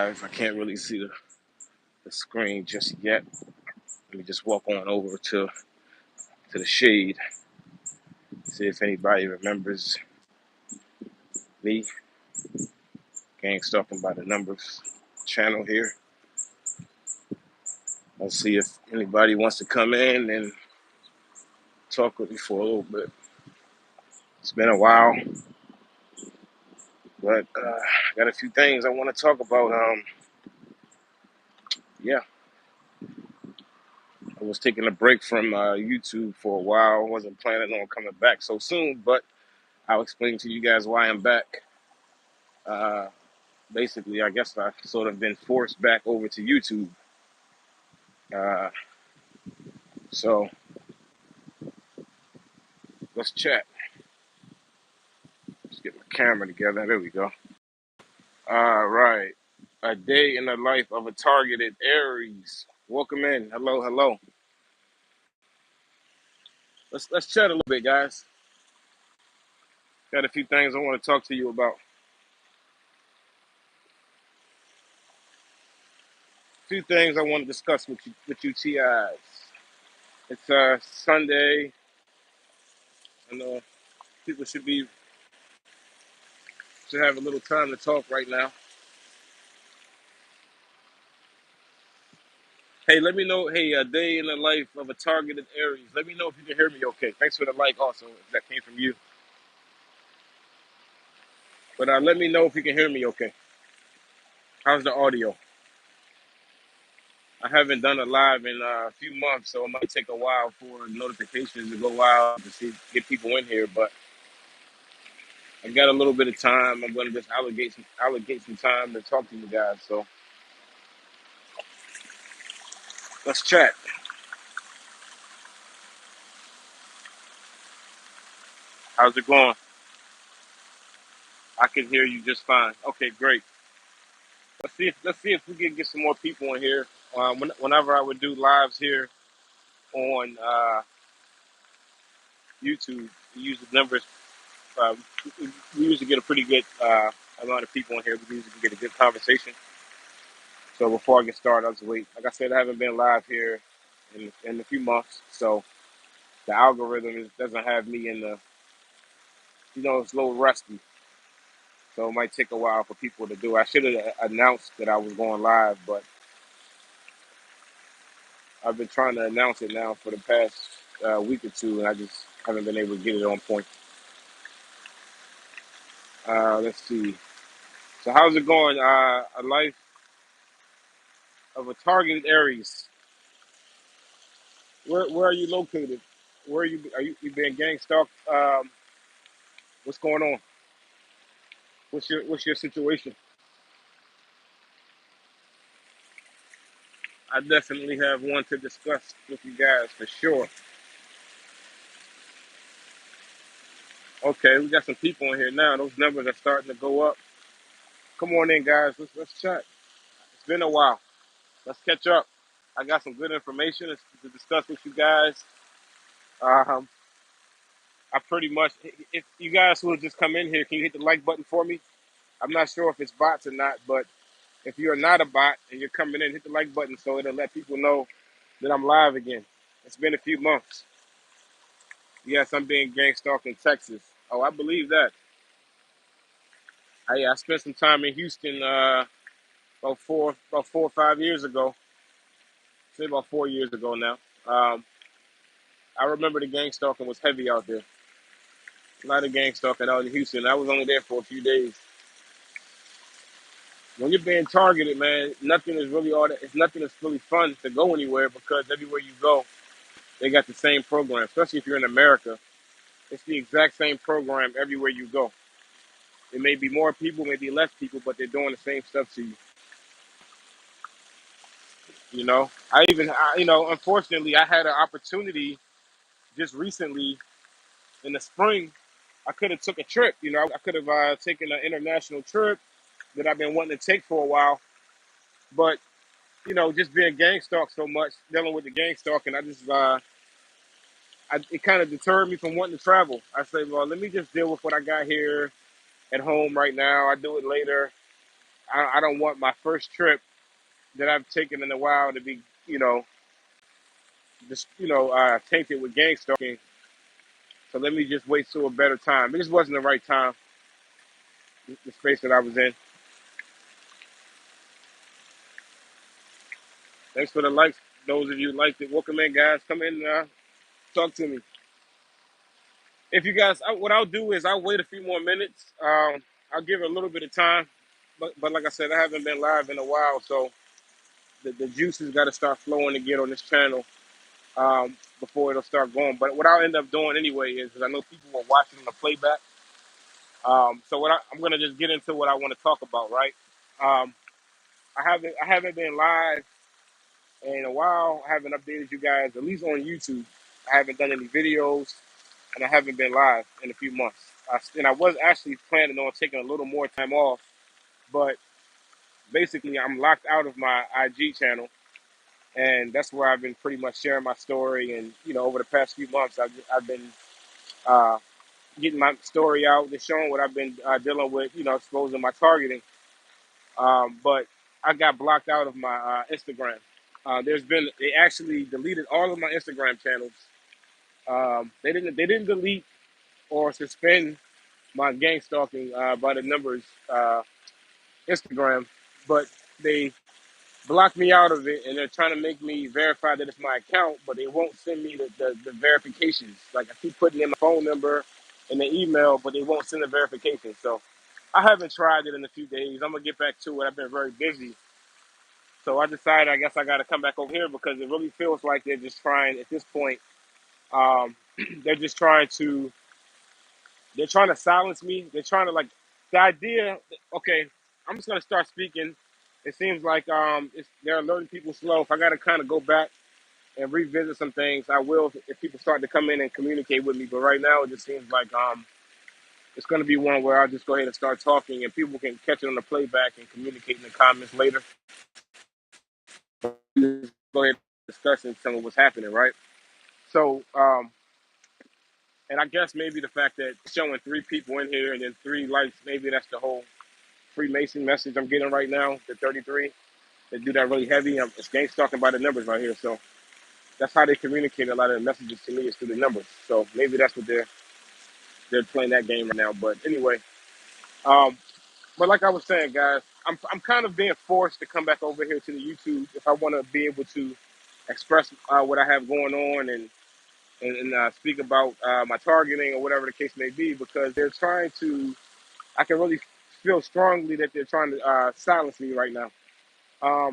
live. I can't really see the screen just yet. Let me just walk on over to the shade, see if anybody remembers me. Gang Stalking by the Numbers channel here. Let's see if anybody wants to come in and talk with me for a little bit. It's been a while, but I got a few things I want to talk about. Yeah, I was taking a break from YouTube for a while. I wasn't planning on coming back so soon, but I'll explain to you guys why I'm back. Uh, Basically, I guess I've sort of been forced back over to YouTube. Uh, so let's chat. Let's get my camera together. There we go. All right. A day in the life of a targeted Aries. Welcome in. Hello, hello. Let's chat a little bit, guys. Got a few things I want to talk to you about. A few things I want to discuss with you TIs. It's Sunday. I know people should have a little time to talk right now. Hey, let me know. Hey, a day in the life of a targeted Aries. Let me know if you can hear me okay. Thanks for the like also, if that came from you. But let me know if you can hear me okay. How's the audio? I haven't done a live in a few months, so it might take a while for notifications to go out to get people in here. But I've got a little bit of time. I'm going to just allocate some time to talk to you guys. So let's chat. How's it going? I can hear you just fine. Okay, great. Let's see if we can get some more people in here. Whenever I would do lives here on YouTube, we use the numbers. Uh, we usually get a pretty good amount of people in here. We usually get a good conversation. So before I get started, I'll just wait. Like I said, I haven't been live here in a few months, so the algorithm doesn't have me in the, it's a little rusty. So it might take a while for people to do. I should have announced that I was going live, but I've been trying to announce it now for the past week or two, and I just haven't been able to get it on point. Let's see. So how's it going? A life of a targeted Aries. Where are you located? Where are you being gang stalked? What's going on? What's your situation? I definitely have one to discuss with you guys for sure. Okay, we got some people in here now. Those numbers are starting to go up. Come on in, guys. Let's chat. It's been a while. Let's catch up. I got some good information to discuss with you guys. Um, I pretty much, if you guys who have just come in here, can you hit the like button for me? I'm not sure if it's bots or not, but if you're not a bot and you're coming in, hit the like button so it'll let people know that I'm live again. It's been a few months. Yes, I'm being gang stalked in Texas. Oh, I believe that. I spent some time in Houston about 4 or 5 years ago. Say about 4 years ago now. Um, I remember the gang stalking was heavy out there. A lot of gang stalking out in Houston. I was only there for a few days. When you're being targeted, man, nothing is really all that. It's nothing that's really fun to go anywhere because everywhere you go, they got the same program. Especially if you're in America, it's the exact same program everywhere you go. It may be more people, maybe less people, but they're doing the same stuff to you. Unfortunately, I had an opportunity just recently in the spring. I could have took a trip. I could have taken an international trip that I've been wanting to take for a while. But just being gang stalked so much, dealing with the gang stalking, it kind of deterred me from wanting to travel. I say, well, let me just deal with what I got here at home right now. I do it later. I don't want my first trip that I've taken in a while to be, just tainted with gang stalking. So let me just wait till a better time. It just wasn't the right time, the space that I was in. Thanks for the likes. Those of you who liked it, welcome in, guys. Come in and talk to me. If you guys, what I'll do is I'll wait a few more minutes. I'll give it a little bit of time, but like I said, I haven't been live in a while, so the juice has got to start flowing again on this channel before it'll start going. But what I'll end up doing anyway is, because I know people are watching the playback, so I'm gonna just get into what I want to talk about, right? Um, I haven't been live in a while. I haven't updated you guys, at least on YouTube. I haven't done any videos, and I haven't been live in a few months. And I was actually planning on taking a little more time off, but basically I'm locked out of my IG channel, and that's where I've been pretty much sharing my story. And over the past few months, I've been uh, getting my story out, and showing what I've been dealing with, exposing my targeting. But I got blocked out of my Instagram. They actually deleted all of my Instagram channels. They didn't delete or suspend my gang stalking by the numbers Instagram, but they blocked me out of it, and they're trying to make me verify that it's my account, but they won't send me the verifications. Like, I keep putting in my phone number and the email, but they won't send the verification. So I haven't tried it in a few days. I'm gonna get back to it. I've been very busy, so I decided I guess I got to come back over here because it really feels like they're just trying at this point. Um, they're just trying to They're trying to silence me. They're trying to, like, the idea. Okay, I'm just gonna start speaking. It seems like they're alerting people slow. If I gotta kind of go back and revisit some things, I will if people start to come in and communicate with me. But right now, it just seems like it's gonna be one where I'll just go ahead and start talking, and people can catch it on the playback and communicate in the comments later. Just go ahead and discussing some of what's happening, right? So, and I guess maybe the fact that showing 3 people in here and then 3 likes, maybe that's the whole Freemason message I'm getting right now, the 33. They do that really heavy. It's gangs talking about the numbers right here. So that's how they communicate a lot of the messages to me is through the numbers. So maybe that's what they're playing that game right now. But anyway, um, but like I was saying, guys, I'm kind of being forced to come back over here to the YouTube if I want to be able to express what I have going on and speak about my targeting or whatever the case may be, because they're trying to. I can really feel strongly that they're trying to silence me right now.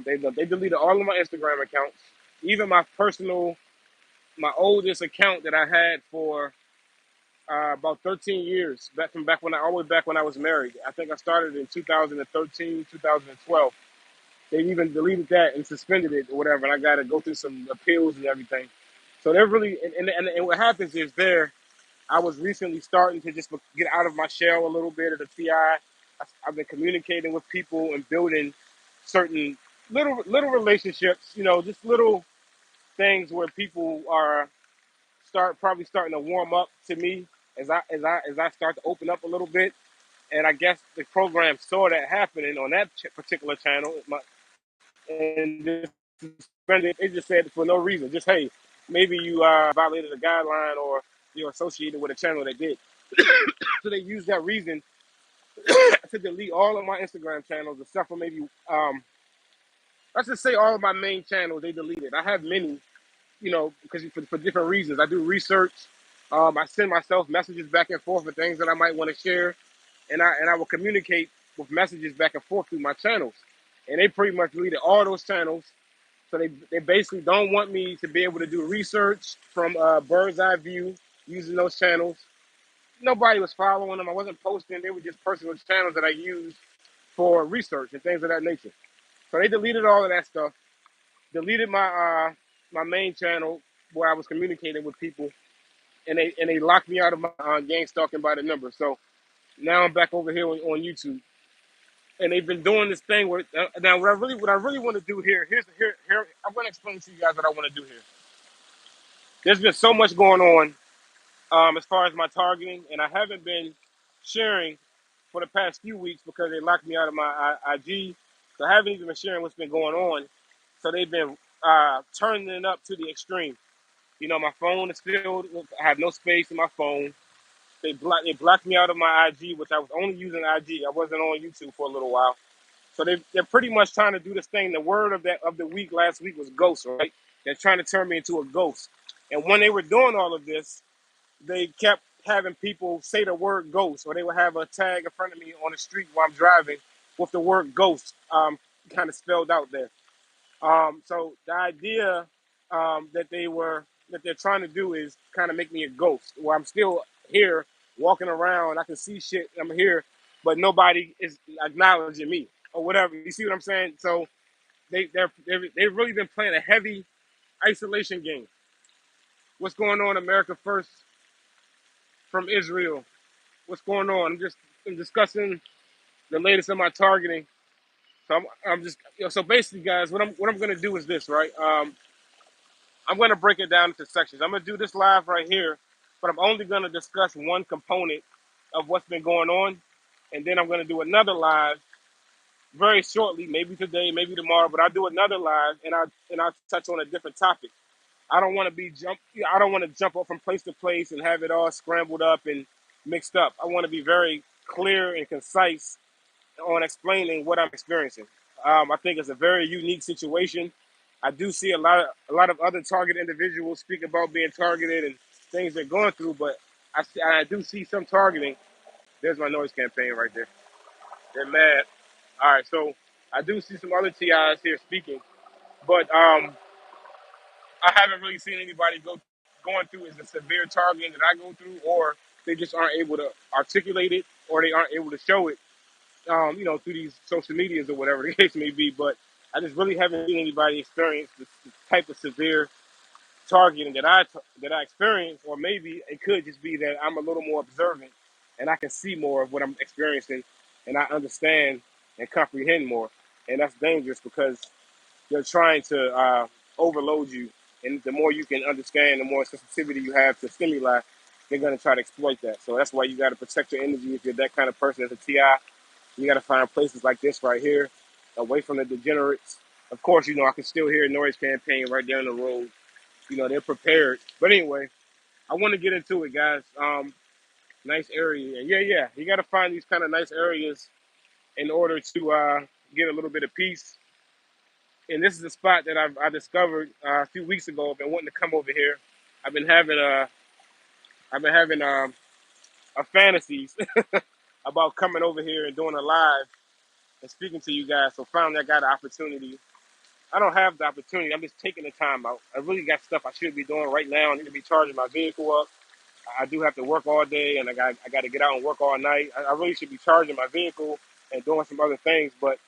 They deleted all of my Instagram accounts, even my oldest account that I had for about 13 years, back when all the way back when I was married. I think I started in 2013, 2012. They even deleted that and suspended it or whatever, and I got to go through some appeals and everything. So they're really, and what happens is I was recently starting to just get out of my shell a little bit of the TI. Have been communicating with people and building certain little relationships, just little things where people are probably starting to warm up to me as I start to open up a little bit. And I guess the program saw that happening on that particular channel, and just suspended. It just said for no reason, just hey, maybe you violated a guideline or you're associated with a channel that did. So they used that reason to delete all of my Instagram channels, except for maybe let's just say all of my main channels. They deleted. I have many, because for different reasons. I do research. I send myself messages back and forth for things that I might want to share, and I will communicate with messages back and forth through my channels. And they pretty much deleted all those channels. So they basically don't want me to be able to do research from bird's eye view using those channels. Nobody was following them. I wasn't posting. They were just personal channels that I used for research and things of that nature. So they deleted all of that stuff. Deleted my main channel where I was communicating with people, and they locked me out of my gang stalking by the number. So now I'm back over here on YouTube, and they've been doing this thing where now what I really want to do here I'm going to explain to you guys what I want to do here. There's been so much going on as far as my targeting, and I haven't been sharing. for the past few weeks because they locked me out of my IG. So I haven't even been sharing what's been going on. So they've been turning it up to the extreme. You know, my phone is filled. I have no space in my phone. They blocked me out of my IG, which I was only using IG. I wasn't on YouTube for a little while. So they're pretty much trying to do this thing. The word of the week last week was ghost, right? They're trying to turn me into a ghost. And when they were doing all of this, they kept having people say the word ghost, or they would have a tag in front of me on the street while I'm driving with the word ghost kind of spelled out there. So the idea that they're trying to do is kind of make me a ghost, where I'm still here walking around. I can see shit. I'm here, but nobody is acknowledging me or whatever. You see what I'm saying? So they've really been playing a heavy isolation game. What's going on, America First from Israel? What's going on? I'm discussing the latest in my targeting. So I'm just so basically, guys, what I'm gonna do is this, right? I'm going to break it down into sections. I'm going to do this live right here, but I'm only going to discuss one component of what's been going on. And then I'm going to do another live very shortly, maybe today, maybe tomorrow, but I'll do another live and I'll touch on a different topic. I don't want to I don't want to jump up from place to place and have it all scrambled up and mixed up. I want to be very clear and concise on explaining what I'm experiencing. I think it's a very unique situation. I do see a lot of other target individuals speak about being targeted and things they're going through, but I do see some targeting. There's my noise campaign right there. They're mad. All right, so I do see some other TIs here speaking, but I haven't really seen anybody going through as a severe targeting that I go through, or they just aren't able to articulate it, or they aren't able to show it through these social medias or whatever the case may be. But I just really haven't seen anybody experience this type of severe targeting that I experience, or maybe it could just be that I'm a little more observant and I can see more of what I'm experiencing, and I understand and comprehend more, and that's dangerous because they're trying to overload you, and the more you can understand, the more sensitivity you have to stimuli, they're going to try to exploit that. So that's why you got to protect your energy if you're that kind of person as a TI. You got to find places like this right here, away from the degenerates. Of course, I can still hear a noise campaign right down the road. They're prepared. But anyway, I want to get into it, guys. Nice area. And yeah. You got to find these kind of nice areas in order to get a little bit of peace. And this is a spot that I discovered a few weeks ago. I've been wanting to come over here. I've been having a fantasies about coming over here and doing a live and speaking to you guys. So finally, I got an opportunity. I don't have the opportunity. I'm just taking the time out. I really got stuff I should be doing right now. I need to be charging my vehicle up. I do have to work all day, and I got to get out and work all night. I really should be charging my vehicle and doing some other things. But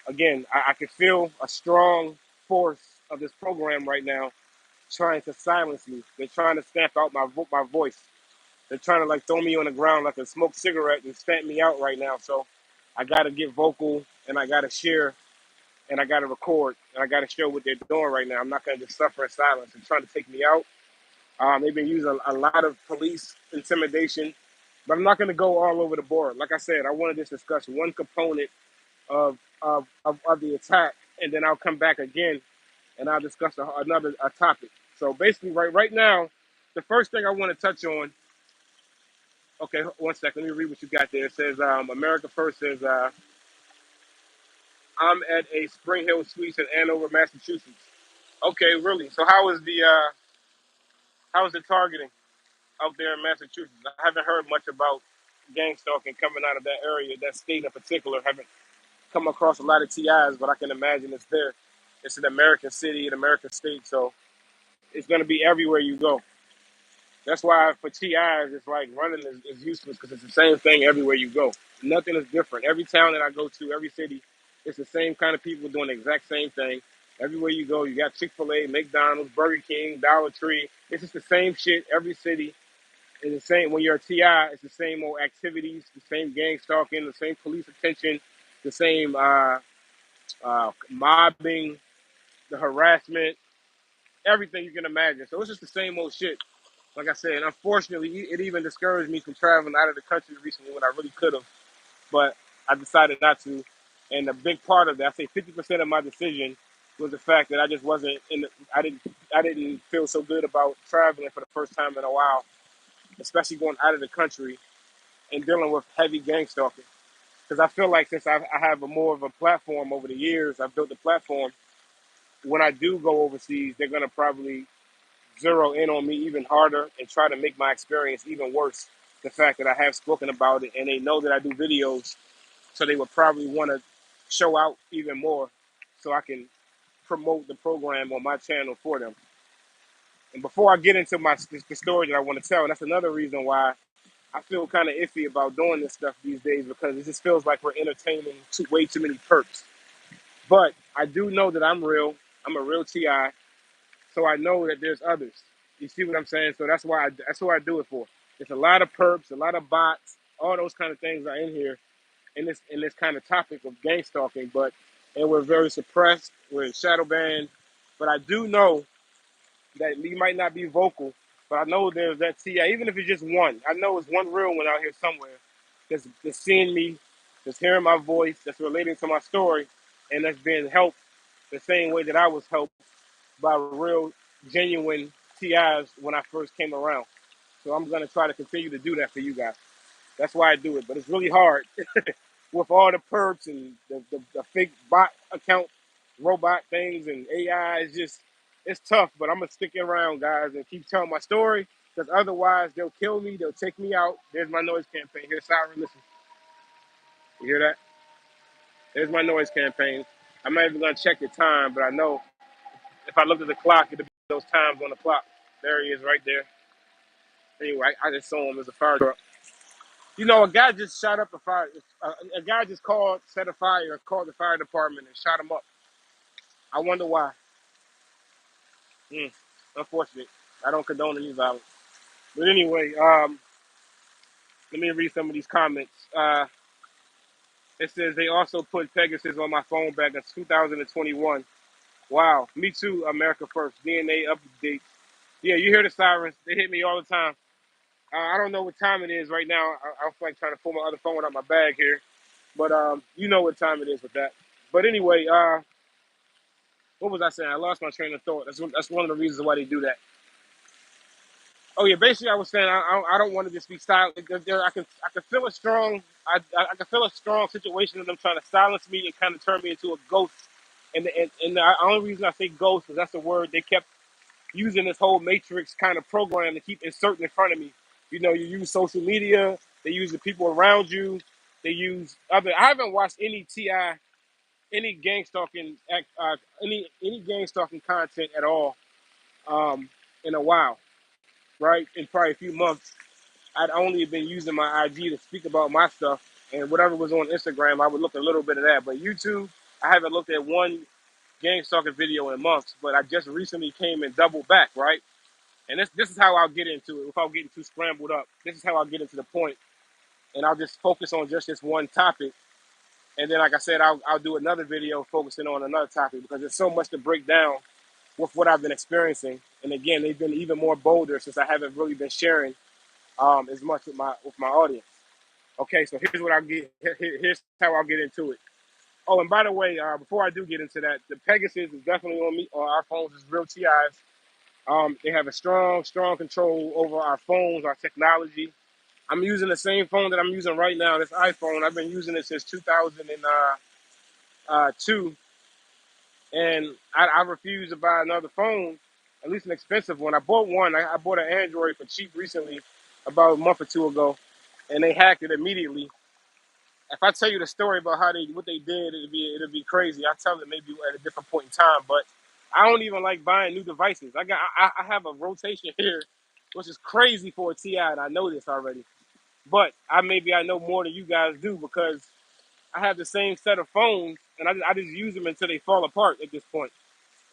again, I can feel a strong force of this program right now trying to silence me. They're trying to stamp out my voice. They're trying to like throw me on the ground like a smoked cigarette and stamp me out right now. So I got to get vocal and I got to share and I got to record and I got to show what they're doing right now. I'm not going to just suffer in silence. They're trying to take me out. They've been using a lot of police intimidation, but I'm not going to go all over the board. Like I said, I want to just discuss one component of the attack, and then I'll come back again and I'll discuss another topic. So basically, right now, the first thing I want to touch on. Okay, one second. Let me read what you got there. It says America First says I'm at a Spring Hill Suites in Andover, Massachusetts. Okay, really? So how is the targeting out there in Massachusetts? I haven't heard much about gang stalking coming out of that area, that state in particular. Haven't come across a lot of TIs, but I can imagine it's there. It's an American city, an American state, so it's going to be everywhere you go. That's why for TIs, it's like running is useless because it's the same thing everywhere you go. Nothing is different. Every town that I go to, every city, it's the same kind of people doing the exact same thing. Everywhere you go, you got Chick-fil-A, McDonald's, Burger King, Dollar Tree. It's just the same shit. Every city is the same. When you're a TI, it's the same old activities, the same gang stalking, the same police attention, the same mobbing, the harassment, everything you can imagine. So it's just the same old shit. Like I said, unfortunately, it even discouraged me from traveling out of the country recently when I really could have. but I decided not to. And a big part of that, I say 50% of my decision was the fact that I just wasn't in. I didn't feel so good about traveling for the first time in a while, especially going out of the country and dealing with heavy gang stalking. Because I feel like since I have a more of a platform over the years, I've built a platform. When I do go overseas, they're gonna probably zero in on me even harder and try to make my experience even worse. The fact that I have spoken about it and they know that I do videos, so they would probably want to show out even more so I can promote the program on my channel for them. And before I get into the story that I want to tell, and that's another reason why I feel kind of iffy about doing this stuff these days, because it just feels like we're entertaining way too many perks. But I do know that I'm real. I'm a real TI, so I know that there's others. You see what I'm saying? So that's who I do it for. It's a lot of perps, a lot of bots, all those kind of things are in here in this kind of topic of gang stalking. And we're very suppressed. We're in shadow banned. But I do know that we might not be vocal, but I know there's that TI, even if it's just one. I know it's one real one out here somewhere that's seeing me, that's hearing my voice, that's relating to my story, and that's being helped the same way that I was helped by real, genuine TIs when I first came around. So I'm gonna try to continue to do that for you guys. That's why I do it, but it's really hard with all the perps and the fake bot account, robot things and AI. It's tough, but I'm gonna stick around, guys, and keep telling my story because otherwise they'll kill me. They'll take me out. There's my noise campaign. Here's Siren. Listen, you hear that? There's my noise campaign. I'm not even gonna check the time, but I know if I look at the clock, it'll be those times on the clock. There he is, right there. Anyway, I just saw him as a fire truck. You know, a guy just shot up a fire. A guy just set a fire, called the fire department, and shot him up. I wonder why. Mm, unfortunate. I don't condone any violence. But anyway, let me read some of these comments. It says they also put Pegasus on my phone back in 2021. Wow, me too. America first. DNA updates. Yeah, you hear the sirens? They hit me all the time. I don't know what time it is right now. I'm like trying to pull my other phone out my bag here, but you know what time it is with that. But anyway, what was I saying? I lost my train of thought. That's one of the reasons why they do that. Oh yeah, basically I was saying I don't want to just be silent because I can feel a strong I can feel a strong situation of them trying to silence me and kind of turn me into a ghost. And the only reason I say ghost is that's the word they kept using, this whole matrix kind of program to keep inserting in front of me. You know, you use social media, they use the people around you, they use other. I haven't watched any TI, any gang stalking, any gang stalking content at all in a while, right? In probably a few months. I'd only been using my IG to speak about my stuff, and whatever was on Instagram, I would look a little bit of that. But YouTube, I haven't looked at one gang stalking video in months. But I just recently came and doubled back, right? And this is how I'll get into it without getting too scrambled up. This is how I'll get into the point, and I'll just focus on just this one topic. And then, like I said, I'll do another video focusing on another topic because there's so much to break down with what I've been experiencing. And again, they've been even more bolder since I haven't really been sharing as much with my audience. Okay, so here's what I get. Here's how I'll get into it. Oh, and by the way, before I do get into that, the Pegasus is definitely on me. On our phones is real TIs. They have a strong control over our phones, our technology. I'm using the same phone that I'm using right now, this iPhone. I've been using it since 2002, and I refuse to buy another phone, at least an expensive one. I bought one. I bought an Android for cheap recently, about a month or two ago, and they hacked it immediately. If I tell you the story about what they did, it'll be crazy. I'll tell it maybe at a different point in time. But I don't even like buying new devices. I have a rotation here, which is crazy for a TI, and I know this already. But I know more than you guys do because I have the same set of phones, and I just use them until they fall apart at this point,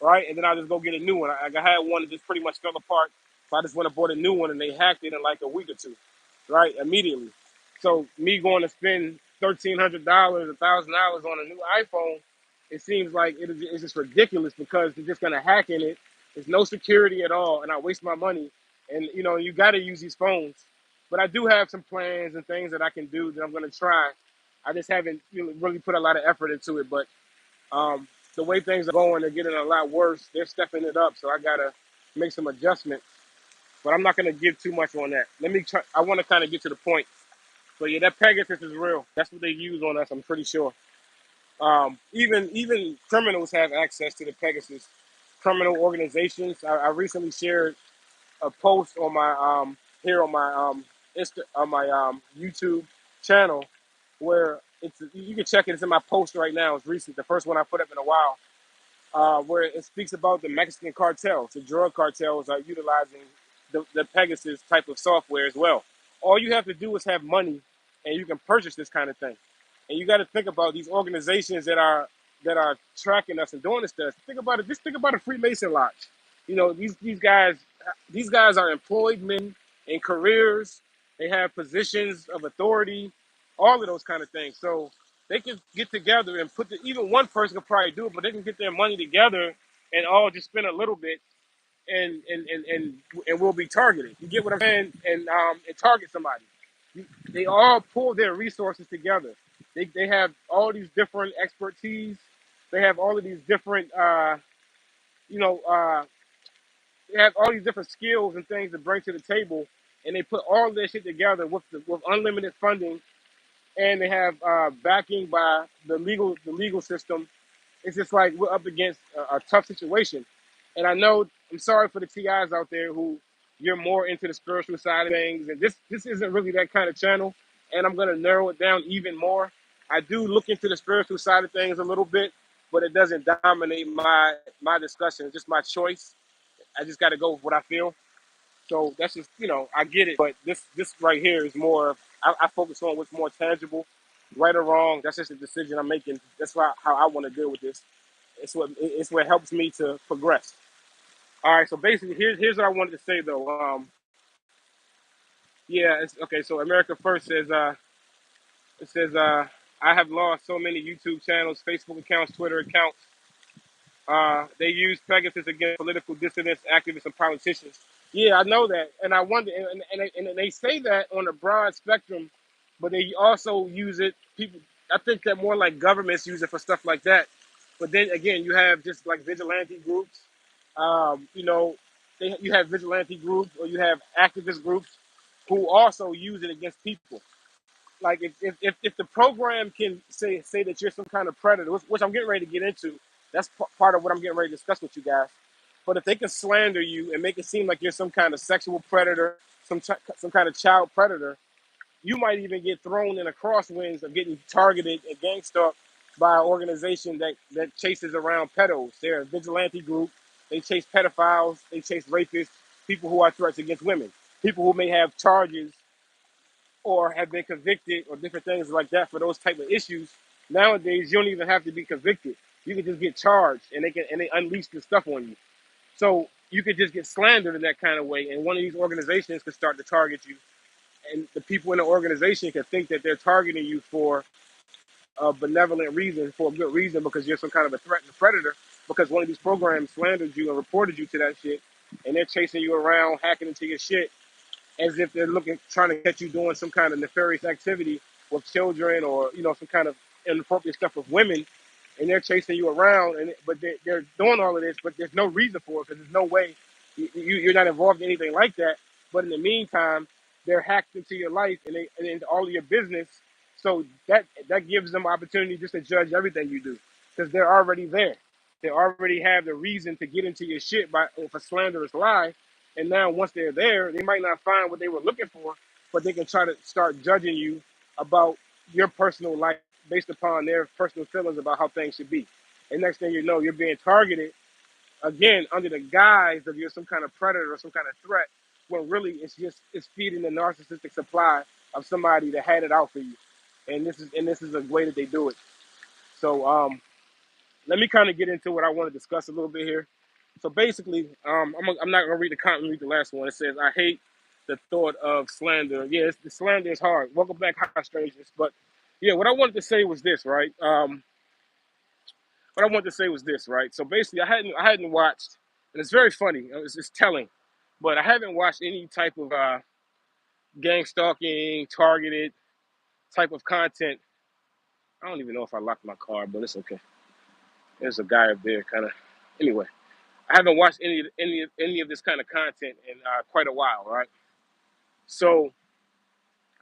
right? And then I just go get a new one. I had one that just pretty much fell apart, so I just went and bought a new one, and they hacked it in like a week or two, right? Immediately. So me going to spend $1,300, $1,000 on a new iPhone, it seems like it's just ridiculous because they're just gonna hack in it. There's no security at all, and I waste my money. And you know, you got to use these phones. But I do have some plans and things that I can do that I'm gonna try. I just haven't really put a lot of effort into it. But the way things are going, they're getting a lot worse. They're stepping it up, so I gotta make some adjustments. But I'm not gonna give too much on that. Let me try. I want to kind of get to the point. So yeah, that Pegasus is real. That's what they use on us. I'm pretty sure. Even criminals have access to the Pegasus. Criminal organizations. I recently shared a post on my here on my YouTube channel where it's you can check it. It's in my post right now. It's recent, the first one I put up in a while, where it speaks about the Mexican cartels. The drug cartels are utilizing the Pegasus type of software as well. All you have to do is have money, and you can purchase this kind of thing. And you got to think about these organizations that are tracking us and doing this stuff. Think about it. Just think about a Freemason lodge. These guys are employed men in careers. They have positions of authority, all of those kind of things. So they can get together and even one person could probably do it, but they can get their money together and all just spend a little bit and we'll be targeted. You get what I'm saying? And target somebody. They all pull their resources together. They have all these different expertise. They have all of these different you know they have all these different skills and things to bring to the table, and they put all this shit together with unlimited funding, and they have backing by the legal system. It's just like we're up against a tough situation. And I know I'm sorry for the TIs out there who you're more into the spiritual side of things, and this isn't really that kind of channel. And I'm gonna narrow it down even more. I do look into the spiritual side of things a little bit, but it doesn't dominate my discussion. It's just my choice. I just got to go with what I feel. So that's just I get it, but this right here is more. I focus on what's more tangible, right or wrong. That's just a decision I'm making. That's how I want to deal with this. It's what helps me to progress. All right, so basically, here's what I wanted to say though. Yeah, it's okay. So America First says I have lost so many YouTube channels, Facebook accounts, Twitter accounts. They use Pegasus against political dissidents, activists, and politicians. Yeah, I know that, and I wonder, and they say that on a broad spectrum, but they also use it. People, I think that more like governments use it for stuff like that. But then again, you have just like vigilante groups. Um, you know, you have vigilante groups or you have activist groups who also use it against people. Like if the program can say that you're some kind of predator, which I'm getting ready to get into, that's part of what I'm getting ready to discuss with you guys. But if they can slander you and make it seem like you're some kind of sexual predator, some kind of child predator, you might even get thrown in a crosswinds of getting targeted and gang stalked by an organization that chases around pedos. They're a vigilante group. They chase pedophiles. They chase rapists, people who are threats against women, people who may have charges or have been convicted or different things like that for those type of issues. Nowadays, you don't even have to be convicted. You can just get charged, and they unleash the stuff on you. So you could just get slandered in that kind of way, and one of these organizations could start to target you, and the people in the organization can think that they're targeting you for a benevolent reason, for a good reason, because you're some kind of a threat and a predator. Because one of these programs slandered you and reported you to that shit, and they're chasing you around, hacking into your shit, as if they're trying to catch you doing some kind of nefarious activity with children or some kind of inappropriate stuff with women, and they're chasing you around. But they're doing all of this, but there's no reason for it because there's no way you're not involved in anything like that. But in the meantime, they're hacked into your life and into all of your business. So that gives them opportunity just to judge everything you do because they're already there. They already have the reason to get into your shit by with a slanderous lie. And now once they're there, they might not find what they were looking for, but they can try to start judging you about your personal life based upon their personal feelings about how things should be. And next thing you know, you're being targeted again under the guise of you're some kind of predator or some kind of threat, when really it's feeding the narcissistic supply of somebody that had it out for you. And this is a way that they do it. So let me kind of get into what I want to discuss a little bit here. So basically, I'm not gonna read the comment. Read the last one. It says, "I hate the thought of slander." Yeah, the slander is hard. Welcome back, high strangers. But yeah, what I wanted to say was this, right? What I wanted to say was this, right? So basically, I hadn't watched, and it's very funny. It's telling, but I haven't watched any type of gang stalking, targeted type of content I don't even know if I locked my car, but it's okay. There's a guy up there, kind of. Anyway, I haven't watched any of this kind of content in quite a while, right? So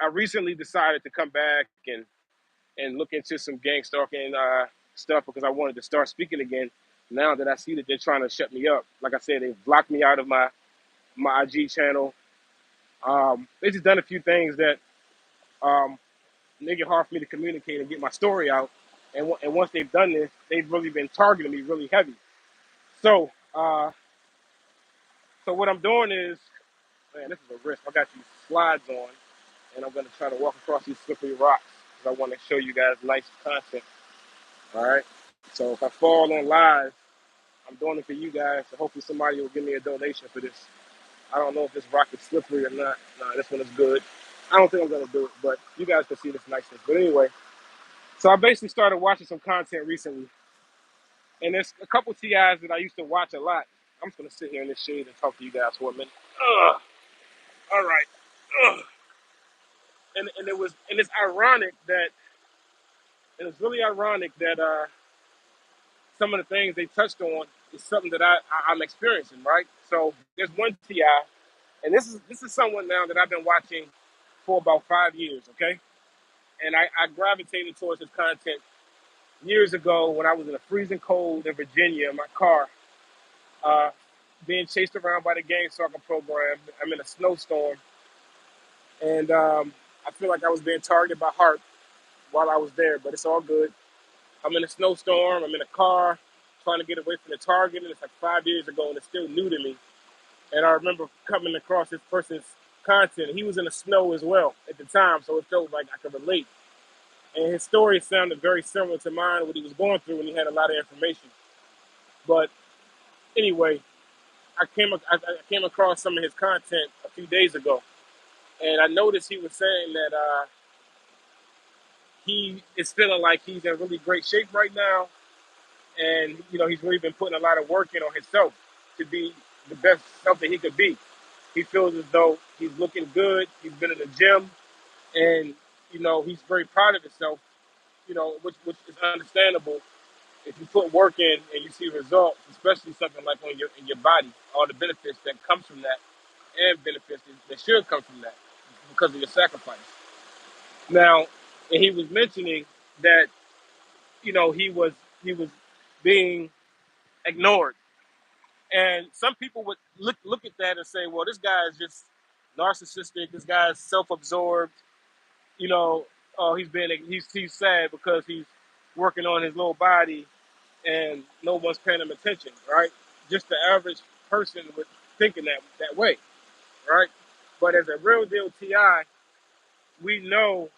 I recently decided to come back and look into some gang stalking stuff because I wanted to start speaking again. Now that I see that they're trying to shut me up, like I said, they've blocked me out of my IG channel. They just done a few things that um, make it hard for me to communicate and get my story out. And once they've done this, they've really been targeting me really heavy. So, so what I'm doing is, man, this is a risk. I got these slides on, and I'm gonna try to walk across these slippery rocks because I want to show you guys nice content. All right. So if I fall on live, I'm doing it for you guys. So hopefully somebody will give me a donation for this. I don't know if this rock is slippery or not. Nah, this one is good. I don't think I'm gonna do it, but you guys can see this niceness. But anyway, so I basically started watching some content recently, and there's a couple TIs that I used to watch a lot. I'm just gonna sit here in this shade and talk to you guys for a minute. Ugh. All right. Ugh. And it's ironic that it's really ironic that some of the things they touched on is something that I'm experiencing, right? So there's one TI, and this is someone now that I've been watching for about 5 years, okay? And I gravitated towards his content years ago when I was in a freezing cold in Virginia in my car, uh, being chased around by the gang stalking program. I'm in a snowstorm, and I feel like I was being targeted by Hart while I was there, but it's all good. I'm in a snowstorm. I'm in a car trying to get away from the target, and it's like 5 years ago, and it's still new to me. And I remember coming across this person's content. He was in the snow as well at the time, so it felt like I could relate. And his story sounded very similar to mine, what he was going through, and he had a lot of information. But anyway, I came across some of his content a few days ago, and I noticed he was saying that he is feeling like he's in really great shape right now, and he's really been putting a lot of work in on himself to be the best self that he could be. He feels as though he's looking good. He's been in the gym, and he's very proud of himself. Which is understandable if you put work in and you see results, especially something like on your body, all the benefits that comes from that, and benefits that should come from that because of your sacrifice. Now, and he was mentioning that he was being ignored. And some people would look at that and say, well, this guy is just narcissistic. This guy is self-absorbed. You know, oh, he's sad because he's working on his little body and no one's paying him attention, right? Just the average person would thinking that way, right? But as a real deal TI, we know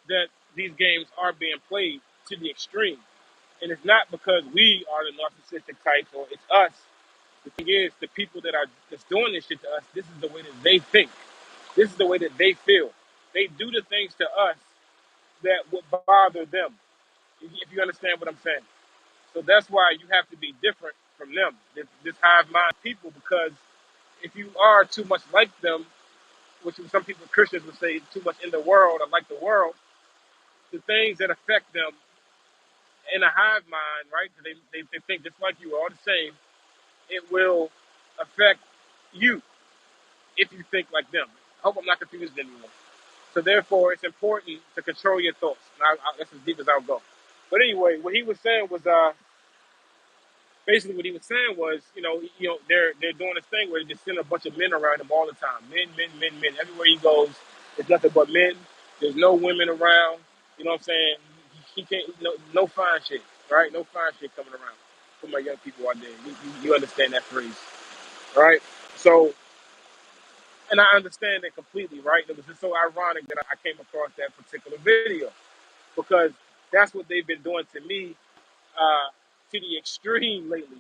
that these games are being played to the extreme, and it's not because we are the narcissistic types or it's us. The thing is, the people that's doing this shit to us, this is the way that they think. This is the way that they feel. They do the things to us that would bother them. If you understand what I'm saying. So that's why you have to be different from them. This hive mind people, because if you are too much like them, which some people Christians would say too much in the world or like the world, the things that affect them in a hive mind, right? They think just like you, all the same. It will affect you if you think like them. I hope I'm not confusing anyone. So therefore, it's important to control your thoughts. And that's as deep as I'll go. But anyway, what he was saying was basically what he was saying was, they're doing this thing where they just send a bunch of men around him all the time. Men, men, men, men. Everywhere he goes, there's nothing but men. There's no women around. You know what I'm saying? He can't. No fine shit, right? No fine shit coming around for my young people out there. You understand that phrase, right? So, and I understand it completely, right? It was just so ironic that I came across that particular video because that's what they've been doing to me to the extreme lately.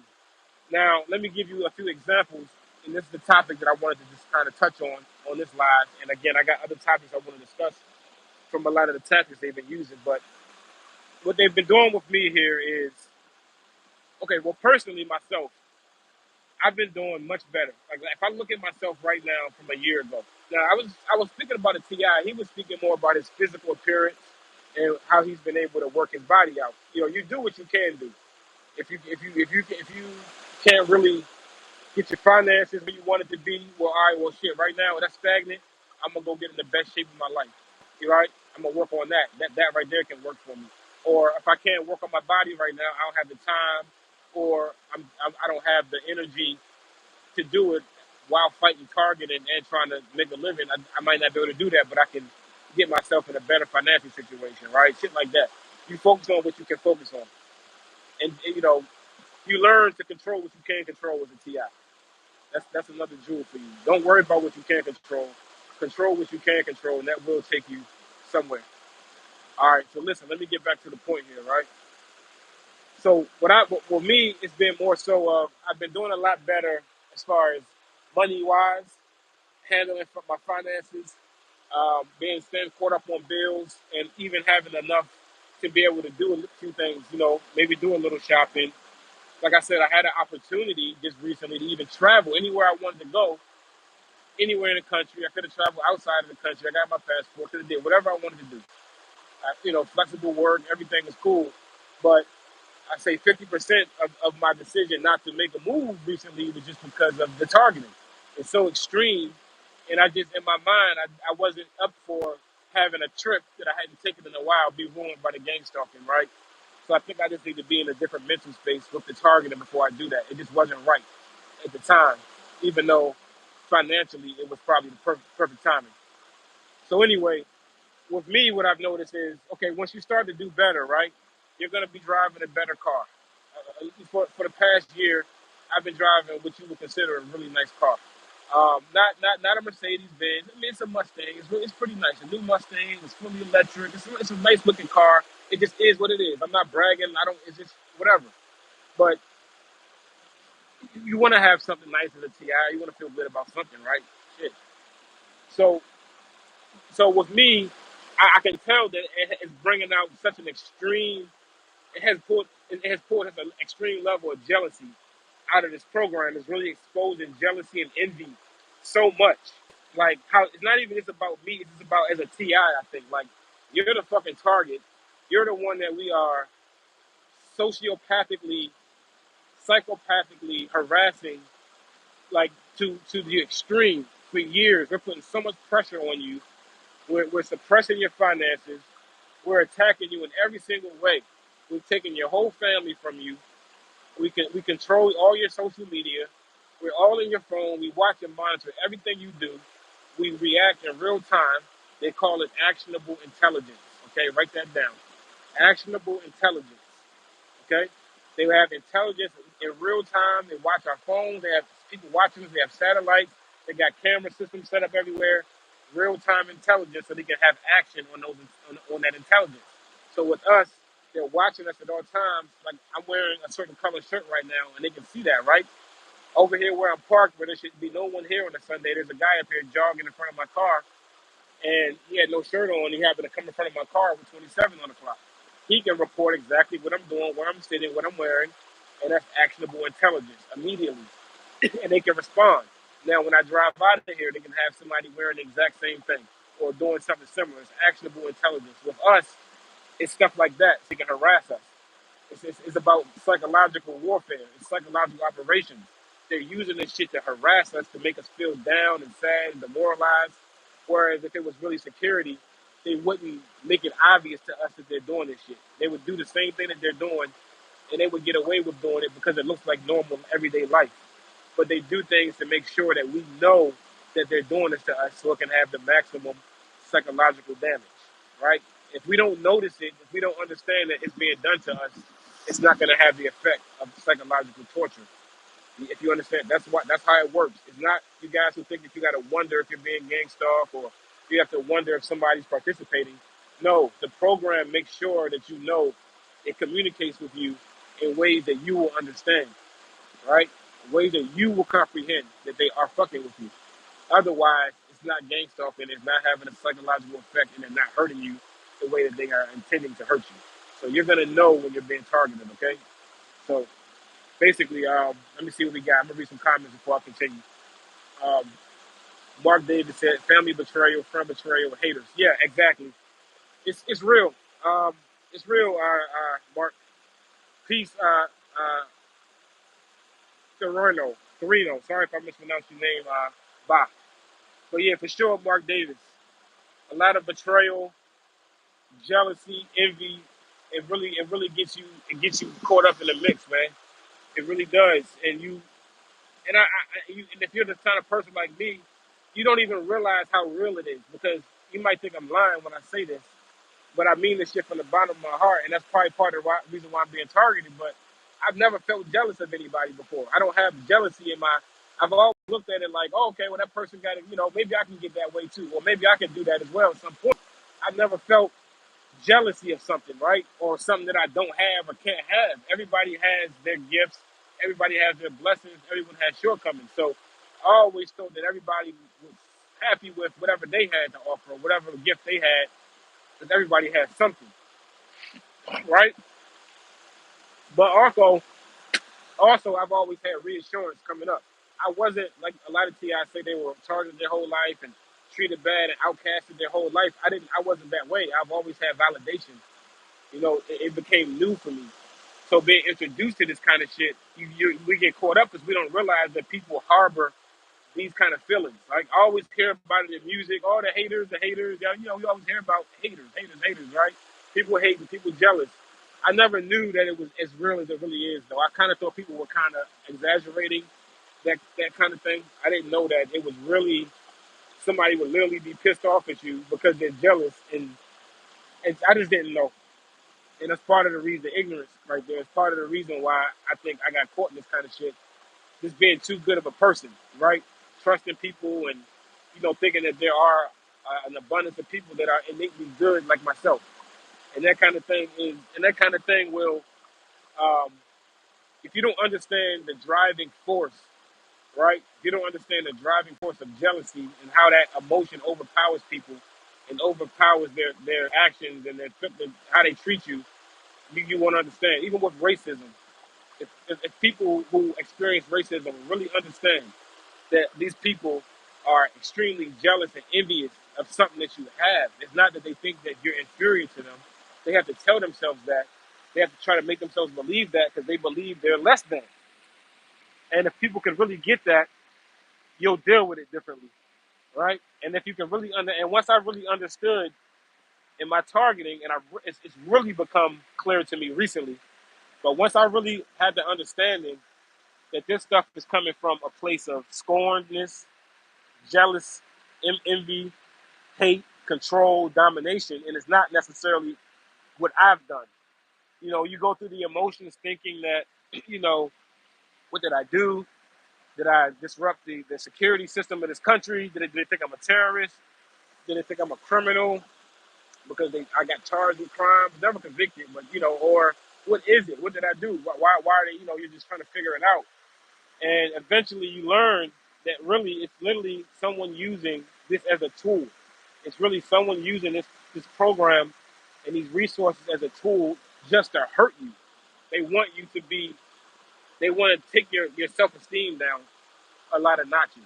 Now, let me give you a few examples, and this is the topic that I wanted to just kind of touch on this live. And again, I got other topics I want to discuss from a lot of the tactics they've been using. But what they've been doing with me here is, okay, well, personally, myself, I've been doing much better. Like if I look at myself right now from a year ago, now I was speaking about a Ti. He was speaking more about his physical appearance and how he's been able to work his body out. You know, you do what you can do. If you can't really get your finances where you want it to be, well, all right, well, shit, right now that's stagnant. I'm gonna go get in the best shape of my life. You right? I'm gonna work on that. That right there can work for me. Or if I can't work on my body right now, I don't have the time, or I don't have the energy to do it while fighting Target and trying to make a living. I might not be able to do that, but I can get myself in a better financial situation, right? Shit like that. You focus on what you can focus on, and you know you learn to control what you can control as a TI. That's another jewel for you. Don't worry about what you can't control. Control what you can control, and that will take you somewhere. All right. So listen, let me get back to the point here, right? So for me, it's been more so of I've been doing a lot better as far as money wise, handling my finances, being staying caught up on bills, and even having enough to be able to do a few things. You know, maybe do a little shopping. Like I said, I had an opportunity just recently to even travel anywhere I wanted to go, anywhere in the country. I could have traveled outside of the country. I got my passport. Could have did whatever I wanted to do. You know, flexible work, everything is cool. But I say 50% of my decision not to make a move recently was just because of the targeting. It's so extreme. And I just, in my mind, I wasn't up for having a trip that I hadn't taken in a while be ruined by the gang stalking, right? So I think I just need to be in a different mental space with the targeting before I do that. It just wasn't right at the time, even though financially it was probably the perfect timing. So anyway, with me, what I've noticed is, okay, once you start to do better, right, you're going to be driving a better car. For the past year, I've been driving what you would consider a really nice car. Not a Mercedes Benz. I mean, it's a Mustang. It's pretty nice. A new Mustang. It's fully electric. It's a nice looking car. It just is what it is. I'm not bragging. I don't. It's just whatever. But you want to have something nice as a TI. You want to feel good about something, right? Shit. So so with me, I can tell that it's bringing out such an extreme. It has pulled an extreme level of jealousy out of this program. It's really exposing jealousy and envy so much. Like how it's not even just about me. It's just about as a TI. I think like you're the fucking target. You're the one that we are sociopathically, psychopathically harassing, like to the extreme for years. We're putting so much pressure on you. We're suppressing your finances. We're attacking you in every single way. We've taken your whole family from you. We control all your social media. We're all in your phone. We watch and monitor everything you do. We react in real time. They call it actionable intelligence. Okay, write that down. Actionable intelligence. Okay, they have intelligence in real time. They watch our phones. They have people watching us. They have satellites. They got camera systems set up everywhere. Real time intelligence, so they can have action on those on that intelligence. So with us, they're watching us at all times. Like I'm wearing a certain color shirt right now, and they can see that, right? Over here where I'm parked, where there should be no one here on a Sunday, there's a guy up here jogging in front of my car, and he had no shirt on. He happened to come in front of my car with 27 on the clock. He can report exactly what I'm doing, where I'm sitting, what I'm wearing, and that's actionable intelligence immediately. And they can respond. Now, when I drive out of here, they can have somebody wearing the exact same thing or doing something similar. It's actionable intelligence. With us, it's stuff like that. They can harass us. It's about psychological warfare. It's psychological operations. They're using this shit to harass us, to make us feel down and sad and demoralized. Whereas if it was really security, they wouldn't make it obvious to us that they're doing this shit. They would do the same thing that they're doing, and they would get away with doing it because it looks like normal everyday life. But they do things to make sure that we know that they're doing this to us so it can have the maximum psychological damage, right? If we don't notice it, if we don't understand that it's being done to us, it's not going to have the effect of psychological torture. If you understand, that's how it works. It's not you guys who think that you got to wonder if you're being gangsta off or you have to wonder if somebody's participating. No, the program makes sure that you know it communicates with you in ways that you will understand, right? Ways that you will comprehend that they are fucking with you. Otherwise, it's not gang stalking, it's not having a psychological effect, and they're not hurting you the way that they are intending to hurt you. So you're gonna know when you're being targeted, okay? So basically, let me see what we got. I'm gonna read some comments before I continue. Um, Mark David said, "Family betrayal, friend betrayal, haters." Yeah, exactly. It's real. It's real, Mark. Peace, Torino. Torino. Sorry if I mispronounced your name, Ba. But yeah, for sure, Mark Davis. A lot of betrayal, jealousy, envy. It really gets you caught up in the mix, man. It really does. And if you're the kind of person like me, you don't even realize how real it is because you might think I'm lying when I say this, but I mean this shit from the bottom of my heart, and that's probably part of the reason why I'm being targeted. But I've never felt jealous of anybody before. I don't have jealousy in my. I've always looked at it like, oh, okay, well that person got it. Maybe I can get that way too, or maybe I can do that as well at some point. I've never felt jealousy of something, right? Or something that I don't have or can't have. Everybody has their gifts, everybody has their blessings, everyone has shortcomings. So I always thought that everybody was happy with whatever they had to offer, whatever gift they had, because everybody has something, right? But also, I've always had reassurance coming up. I wasn't like a lot of TI say they were targeted their whole life and treated bad and outcasted their whole life. I wasn't that way. I've always had validation. It became new for me. So being introduced to this kind of shit, we get caught up because we don't realize that people harbor these kind of feelings. Like I always hear about it in music. All the haters. We always hear about haters, right? People hating, people jealous. I never knew that it was as real as it really is, though. I kind of thought people were kind of exaggerating that kind of thing. I didn't know that it was really somebody would literally be pissed off at you because they're jealous, and I just didn't know. And that's part of the reason, ignorance right there. It's part of the reason why I think I got caught in this kind of shit. Just being too good of a person, right? Trusting people and, thinking that there are an abundance of people that are innately good like myself. And that kind of thing will, um, if you don't understand the driving force, right? If you don't understand the driving force of jealousy and how that emotion overpowers people and overpowers their actions and how they treat you, you won't understand. Even with racism, if people who experience racism really understand that these people are extremely jealous and envious of something that you have, it's not that they think that you're inferior to them. They have to tell themselves that. They have to try to make themselves believe that because they believe they're less than. And if people can really get that, you'll deal with it differently, right? And if you can really and once I really understood in my targeting, and it's really become clear to me recently. But once I really had the understanding that this stuff is coming from a place of scornness, jealous, envy, hate, control, domination, and it's not necessarily what I've done. You go through the emotions thinking that, you know, what did I do? Did I disrupt the security system of this country? Did they think I'm a terrorist? Did they think I'm a criminal because I got charged with crimes, never convicted, but or what is it? What did I do? Why are they? You're just trying to figure it out. And eventually you learn that really it's literally someone using this as a tool. It's really someone using this program and these resources as a tool just to hurt you. They want you to be, they want to take your self esteem down a lot of notches.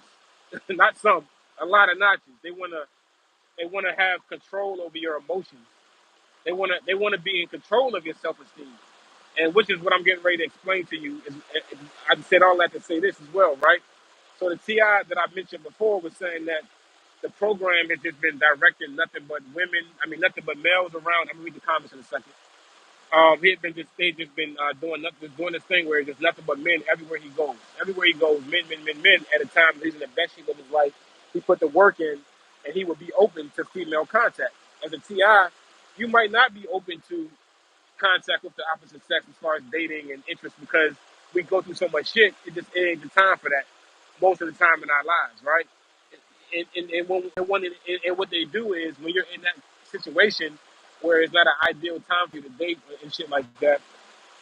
Not some, a lot of notches. They wanna have control over your emotions. They wanna be in control of your self esteem. And which is what I'm getting ready to explain to you. I said all that to say this as well, right? So the TI that I mentioned before was saying that the program has just been directing nothing but women. I mean, nothing but males around. I'm gonna read the comments in a second. They just been doing this thing where it's just nothing but men everywhere he goes. Everywhere he goes, men, men, men, men. At a time he's in the best shape of his life. He put the work in, and he would be open to female contact. As a TI, you might not be open to contact with the opposite sex as far as dating and interest because we go through so much shit. It ain't the time for that most of the time in our lives, right? And what they do is when you're in that situation where it's not an ideal time for you to date and shit like that,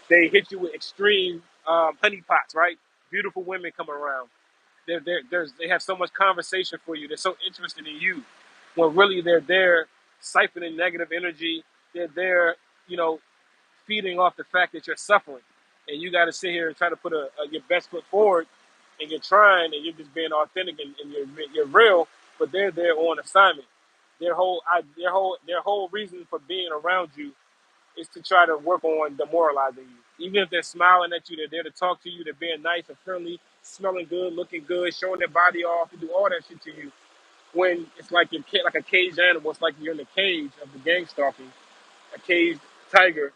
they hit you with extreme honeypots, right? Beautiful women come around. They have so much conversation for you. They're so interested in you. When really they're there siphoning negative energy. They're there, you know, feeding off the fact that you're suffering, and you got to sit here and try to put your best foot forward, and you're trying, and you're just being authentic, and you're real, but they're there on assignment. Their whole reason for being around you is to try to work on demoralizing you. Even if they're smiling at you, they're there to talk to you, they're being nice and friendly, smelling good, looking good, showing their body off, to do all that shit to you. When it's like you're like a caged animal, it's like you're in the cage of the gang stalking, a caged tiger,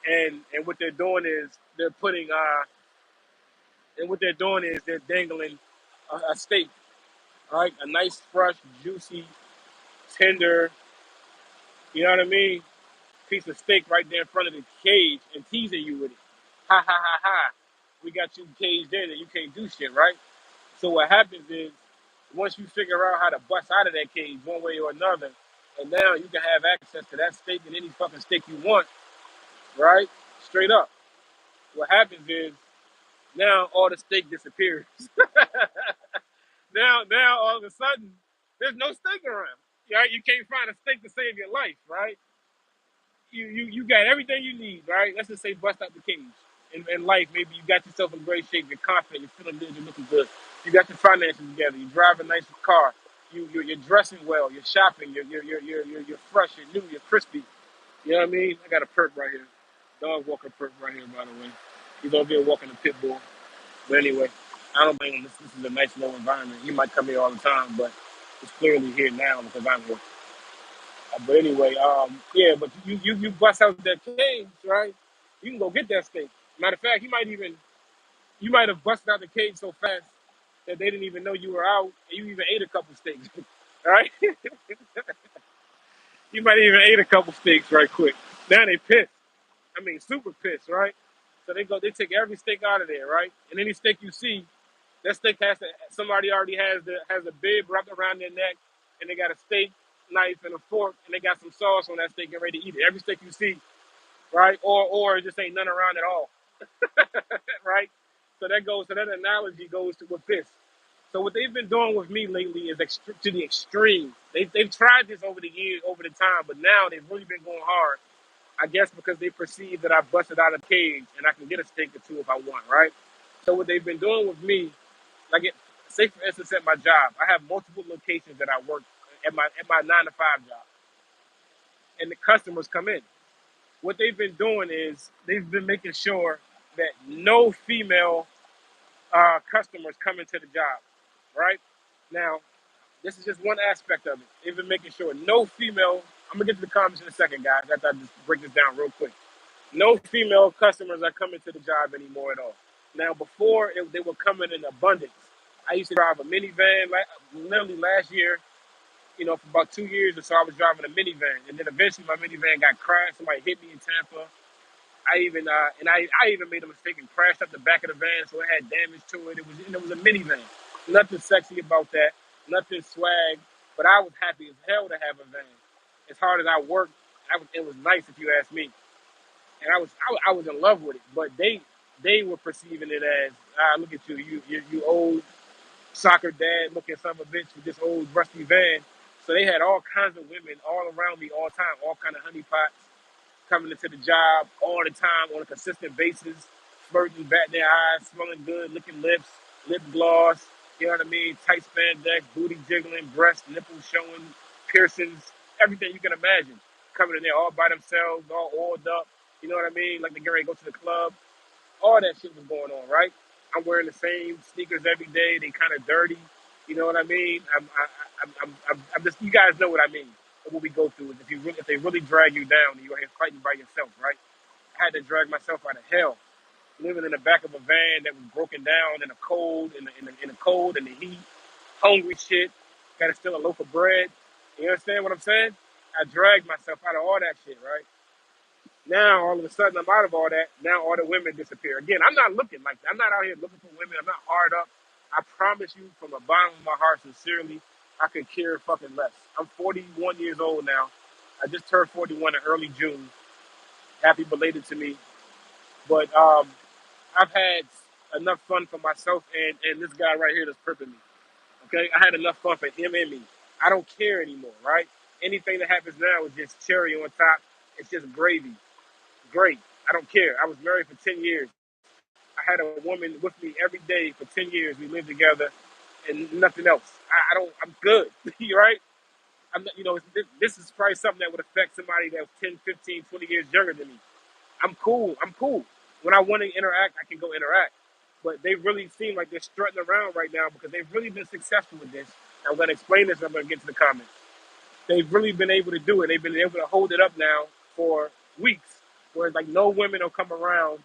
and what they're doing is they're putting and what they're doing is they're dangling a steak, right? A nice, fresh, juicy, tender, you know what I mean? Piece of steak right there in front of the cage and teasing you with it. Ha ha ha ha. We got you caged in and you can't do shit, right? So what happens is once you figure out how to bust out of that cage one way or another, and now you can have access to that steak and any fucking steak you want, right? Straight up. What happens is now all the steak disappears. Now all of a sudden there's no steak around. Right? You can't find a steak to save your life, right? You got everything you need, right? Let's just say bust out the cage. In life, maybe you got yourself in great shape, you're confident, you're feeling good, you're looking good. You got your finances together, you drive a nice car, you're dressing well, you're shopping, you're fresh, you're new, you're crispy. You know what I mean? I got a perp right here. Dog walker perp right here, by the way. He's over here walking a pit bull. But anyway, I don't blame him. This is a nice little environment. He might come here all the time, but it's clearly here now because I'm here. But anyway, yeah, but you bust out that cage, right? You can go get that steak. Matter of fact, you might have busted out the cage so fast that they didn't even know you were out, and you even ate a couple steaks, right? You might even ate a couple steaks right quick. Now they pissed. I mean, super pissed, right? So they take every steak out of there, right? And any steak you see, that steak somebody already has a bib wrapped around their neck, and they got a steak knife and a fork, and they got some sauce on that steak and ready to eat it. Every steak you see, right? Or it just ain't none around at all, right? So that analogy goes to with this. So what they've been doing with me lately is to the extreme. They've tried this over the years, over the time, but now they've really been going hard. I guess because they perceive that I busted out of the cage and I can get a steak or two if I want, right? So what they've been doing with me, like say for instance at my job, I have multiple locations that I work at my 9 to 5 job, and the customers come in. What they've been doing is they've been making sure that no female customers come into the job, right? Now, this is just one aspect of it. They've been making sure no female. I'm gonna get to the comments in a second, guys. After I just break this down real quick. No female customers are coming to the job anymore at all. Now, before they were coming in abundance. I used to drive a minivan. Literally last year, for about 2 years or so, I was driving a minivan, and then eventually my minivan got crashed. Somebody hit me in Tampa. I even made a mistake and crashed up the back of the van, so it had damage to it. It was a minivan. Nothing sexy about that. Nothing swag. But I was happy as hell to have a van. As hard as I worked, it was nice if you ask me. And I was in love with it. But they were perceiving it as look at you old soccer dad looking son of a bitch with this old rusty van. So they had all kinds of women all around me all the time, all kind of honeypots coming into the job all the time on a consistent basis, flirting, batting their eyes, smelling good, licking lips, lip gloss, you know what I mean? Tight spandex, booty jiggling, breasts, nipples showing, piercings, everything you can imagine. Coming in there all by themselves, all oiled up, you know what I mean? Like they get ready to go to the club. All that shit was going on, right? I'm wearing the same sneakers every day. They kind of dirty. You know what I mean? I'm just, you guys know what I mean. What we go through is if they really drag you down and you're here fighting by yourself, right? I had to drag myself out of hell, living in the back of a van that was broken down in the cold, in the cold and the heat, hungry shit. Got to steal a loaf of bread. You understand what I'm saying? I dragged myself out of all that shit, right? Now all of a sudden I'm out of all that. Now all the women disappear. Again, I'm not looking like that. I'm not out here looking for women. I'm not hard up. I promise you from the bottom of my heart, sincerely, I could care fucking less. I'm 41 years old now. I just turned 41 in early June. Happy belated to me. But I've had enough fun for myself and this guy right here that's perping me. Okay? I had enough fun for him and me. I don't care anymore, right? Anything that happens now is just cherry on top. It's just gravy. Great. I don't care. I was married for 10 years. I had a woman with me every day for 10 years. We lived together and nothing else. I'm good. You right? I'm not, this is probably something that would affect somebody that's 10, 15, 20 years younger than me. I'm cool. I'm cool. When I want to interact, I can go interact. But they really seem like they're strutting around right now because they've really been successful with this. I'm going to explain this. And I'm going to get to the comments. They've really been able to do it. They've been able to hold it up now for weeks, where like no women will come around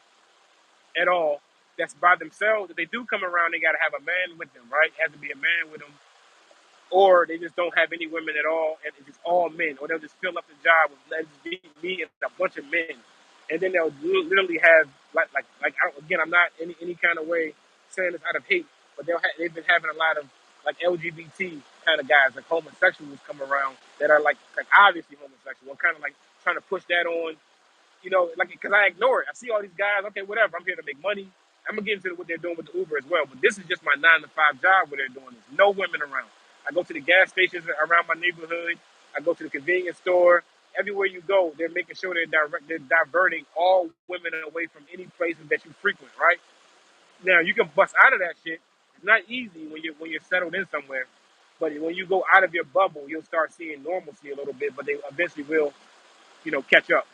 at all. That's by themselves. If they do come around, they got to have a man with them, right? It has to be a man with them, or they just don't have any women at all, and it's just all men, or they'll just fill up the job with let's be me and a bunch of men, and then they'll literally have like again, I'm not any kind of way saying this out of hate, but they've been having a lot of like LGBT kind of guys, like homosexuals, come around that are like obviously homosexual. I'm kind of like trying to push that on, like because I ignore it. I see all these guys. Okay, whatever. I'm here to make money. I'm gonna get into what they're doing with the Uber as well. But this is just my 9 to 5 job where they're doing this. No women around. I go to the gas stations around my neighborhood. I go to the convenience store. Everywhere you go, they're making sure they're diverting all women away from any places that you frequent. Right now, you can bust out of that shit. It's not easy when you're settled in somewhere. But when you go out of your bubble, you'll start seeing normalcy a little bit. But they eventually will, catch up.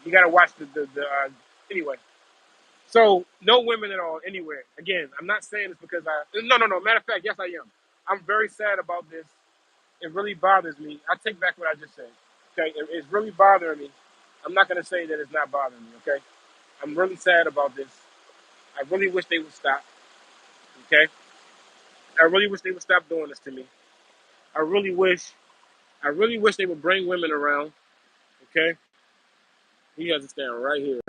You got to watch the anyway. So no women at all anywhere. Again, I'm not saying this because no. Matter of fact, yes I am. I'm very sad about this. It really bothers me. I take back what I just said. Okay, it's really bothering me. I'm not gonna say that it's not bothering me. Okay, I'm really sad about this. I really wish they would stop. Okay, I really wish they would stop doing this to me. I really wish. I really wish they would bring women around. Okay, he has to stand right here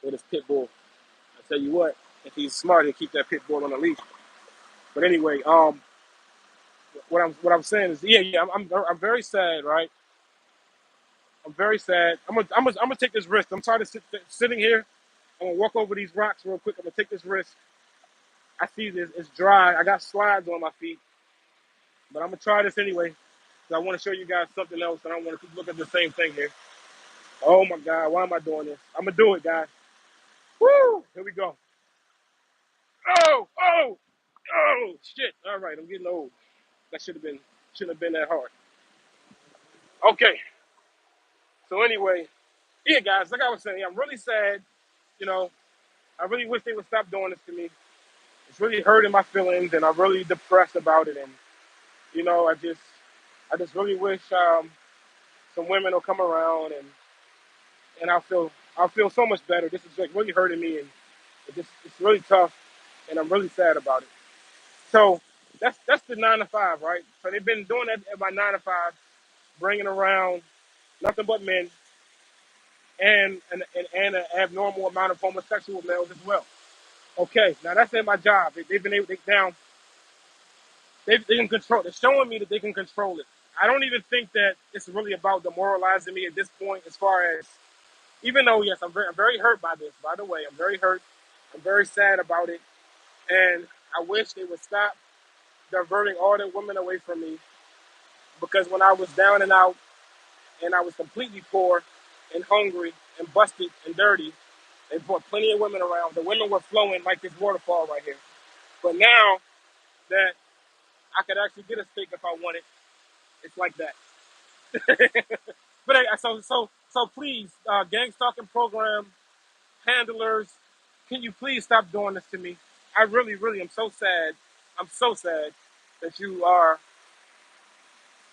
with his pit bull. I tell you what, if he's smart, he'll keep that pit bull on a leash. But anyway, what I'm saying is, yeah, I'm very sad, right? I'm very sad. I'm gonna take this risk. I'm tired of sitting here. I'm gonna walk over these rocks real quick. I'm gonna take this risk. I see this. It's dry. I got slides on my feet, but I'm gonna try this anyway. 'Cause I want to show you guys something else, and I want to keep looking at the same thing here. Oh my God, why am I doing this? I'm gonna do it, guys. Woo! Here we go. Oh, shit. All right, I'm getting old. That shouldn't have been that hard. Okay. So anyway, yeah, guys, like I was saying, I'm really sad. You know, I really wish they would stop doing this to me. It's really hurting my feelings, and I'm really depressed about it. And I just really wish some women will come around, and I'll feel so much better. This is like really hurting me, and it's really tough, and I'm really sad about it. So that's the 9 to 5, right? So they've been doing that at my 9 to 5, bringing around nothing but men and an abnormal amount of homosexual males as well. Okay, now that's in my job. They've been able to now they can control. They're showing me that they can control it. I don't even think that it's really about demoralizing me at this point. As far as even though yes, I'm very hurt by this. By the way, I'm very hurt. I'm very sad about it, and I wish they would stop diverting all the women away from me. Because when I was down and out, and I was completely poor, and hungry, and busted, and dirty, they brought plenty of women around. The women were flowing like this waterfall right here. But now that I could actually get a steak if I wanted, it's like that. But so please, gang stalking program handlers, can you please stop doing this to me? I really, really am so sad. I'm so sad that you are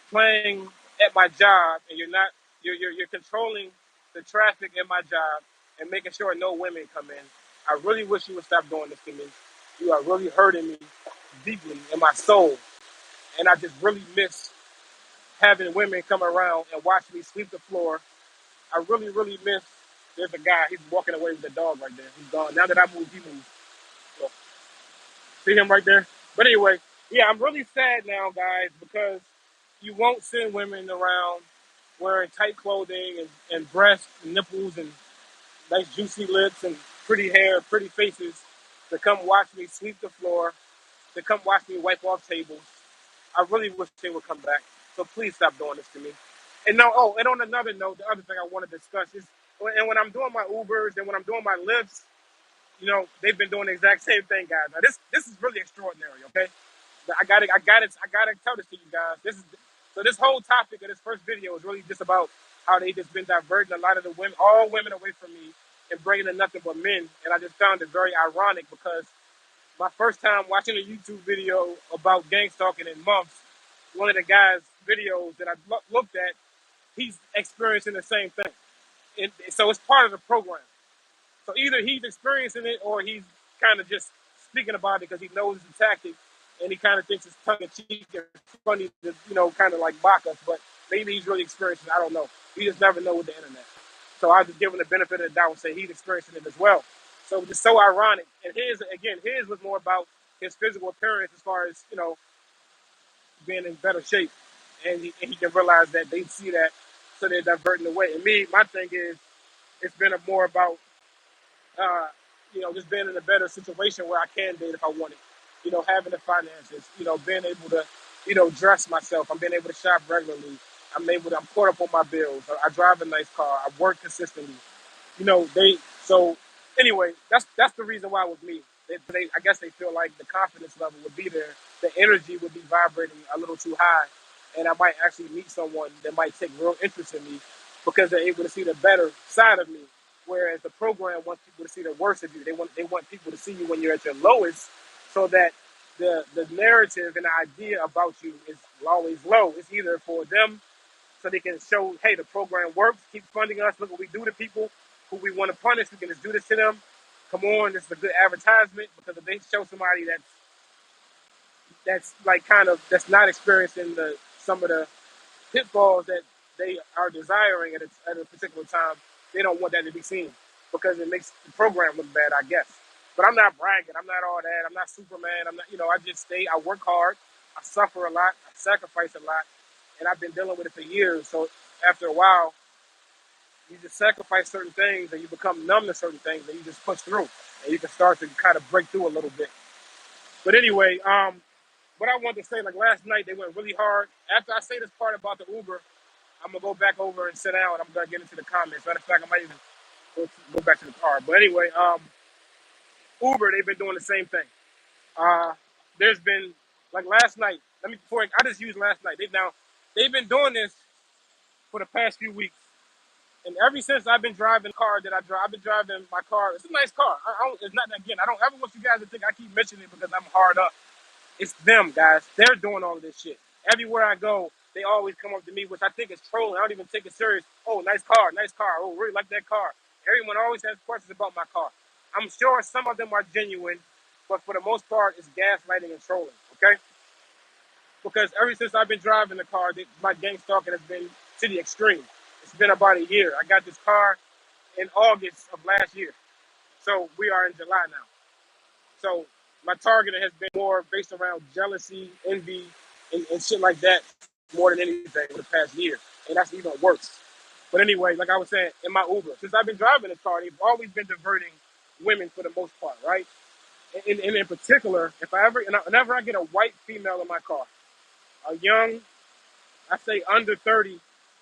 playing at my job and you're controlling the traffic at my job and making sure no women come in. I really wish you would stop doing this to me. You are really hurting me deeply in my soul, and I just really miss having women come around and watch me sweep the floor. I really, really miss. There's a guy. He's walking away with the dog right there. He's gone. Now that I moved, he moved. So, see him right there. But anyway, yeah, I'm really sad now, guys, because you won't send women around wearing tight clothing and breasts and nipples and nice juicy lips and pretty hair, pretty faces to come watch me sweep the floor, to come watch me wipe off tables. I really wish they would come back. So please stop doing this to me. And no, and on another note, the other thing I want to discuss is, and when I'm doing my Ubers and when I'm doing my Lyfts, they've been doing the exact same thing, guys. Now this is really extraordinary. Okay, I got to tell this to you guys. So this whole topic of this first video is really just about how they just been diverting a lot of the women, all women away from me and bringing in nothing but men. And I just found it very ironic because my first time watching a YouTube video about gang stalking in months, one of the guys' videos that I looked at, he's experiencing the same thing. And so it's part of the program. So either he's experiencing it or he's kind of just speaking about it because he knows it's a tactic and he kind of thinks it's tongue in cheek and funny to, kind of like mock us. But maybe he's really experiencing it. I don't know. You just never know with the internet. So I just give him the benefit of the doubt and say he's experiencing it as well. So it's so ironic. And his was more about his physical appearance as far as, being in better shape. And he can realize that they see that, so they're diverting away. And me, my thing is, it's been more about uh, just being in a better situation where I can date if I want it. Having the finances, being able to, dress myself. I'm being able to shop regularly. I'm caught up on my bills. I drive a nice car. I work consistently. So anyway, that's the reason why with me. I guess they feel like the confidence level would be there. The energy would be vibrating a little too high. And I might actually meet someone that might take real interest in me because they're able to see the better side of me. Whereas the program wants people to see the worst of you. They want people to see you when you're at your lowest, so that the narrative and the idea about you is always low. It's either for them so they can show, hey, the program works, keep funding us, look what we do to people who we want to punish, we can just do this to them. Come on, this is a good advertisement, because if they show somebody that's like kind of that's not experiencing some of the pitfalls that they are desiring at a particular time, they don't want that to be seen because it makes the program look bad, I guess. But I'm not bragging. I'm not all that. I'm not Superman. I'm not, I just I work hard. I suffer a lot. I sacrifice a lot. And I've been dealing with it for years. So after a while, you just sacrifice certain things and you become numb to certain things and you just push through. And you can start to kind of break through a little bit. But anyway, what I wanted to say, like last night, they went really hard. After I say this part about the Uber, I'm gonna go back over and sit down, and I'm gonna get into the comments. Matter of fact, I might even go back to the car. But anyway, Uber, they've been doing the same thing. Uh, there's been like last night. I just used last night. They've been doing this for the past few weeks, and ever since I've been driving the car that I drive, I've been driving my car. It's a nice car. It's not again. I don't ever want you guys to think I keep mentioning it because I'm hard up. It's them, guys. They're doing all of this shit. Everywhere I go, they always come up to me, which I think is trolling. I don't even take it serious. Oh, nice car, nice car. Oh, really like that car. Everyone always has questions about my car. I'm sure some of them are genuine, but for the most part, it's gaslighting and trolling, okay? Because ever since I've been driving the car, my gang stalking has been to the extreme. It's been about a year. I got this car in August of last year. So we are in July now. So my targeting has been more based around jealousy, envy, and shit like that more than anything for the past year. And that's even worse. But anyway, like I was saying, in my Uber, since I've been driving this car, they've always been diverting women for the most part, right? And in particular, whenever I get a white female in my car, a young, I say under 30,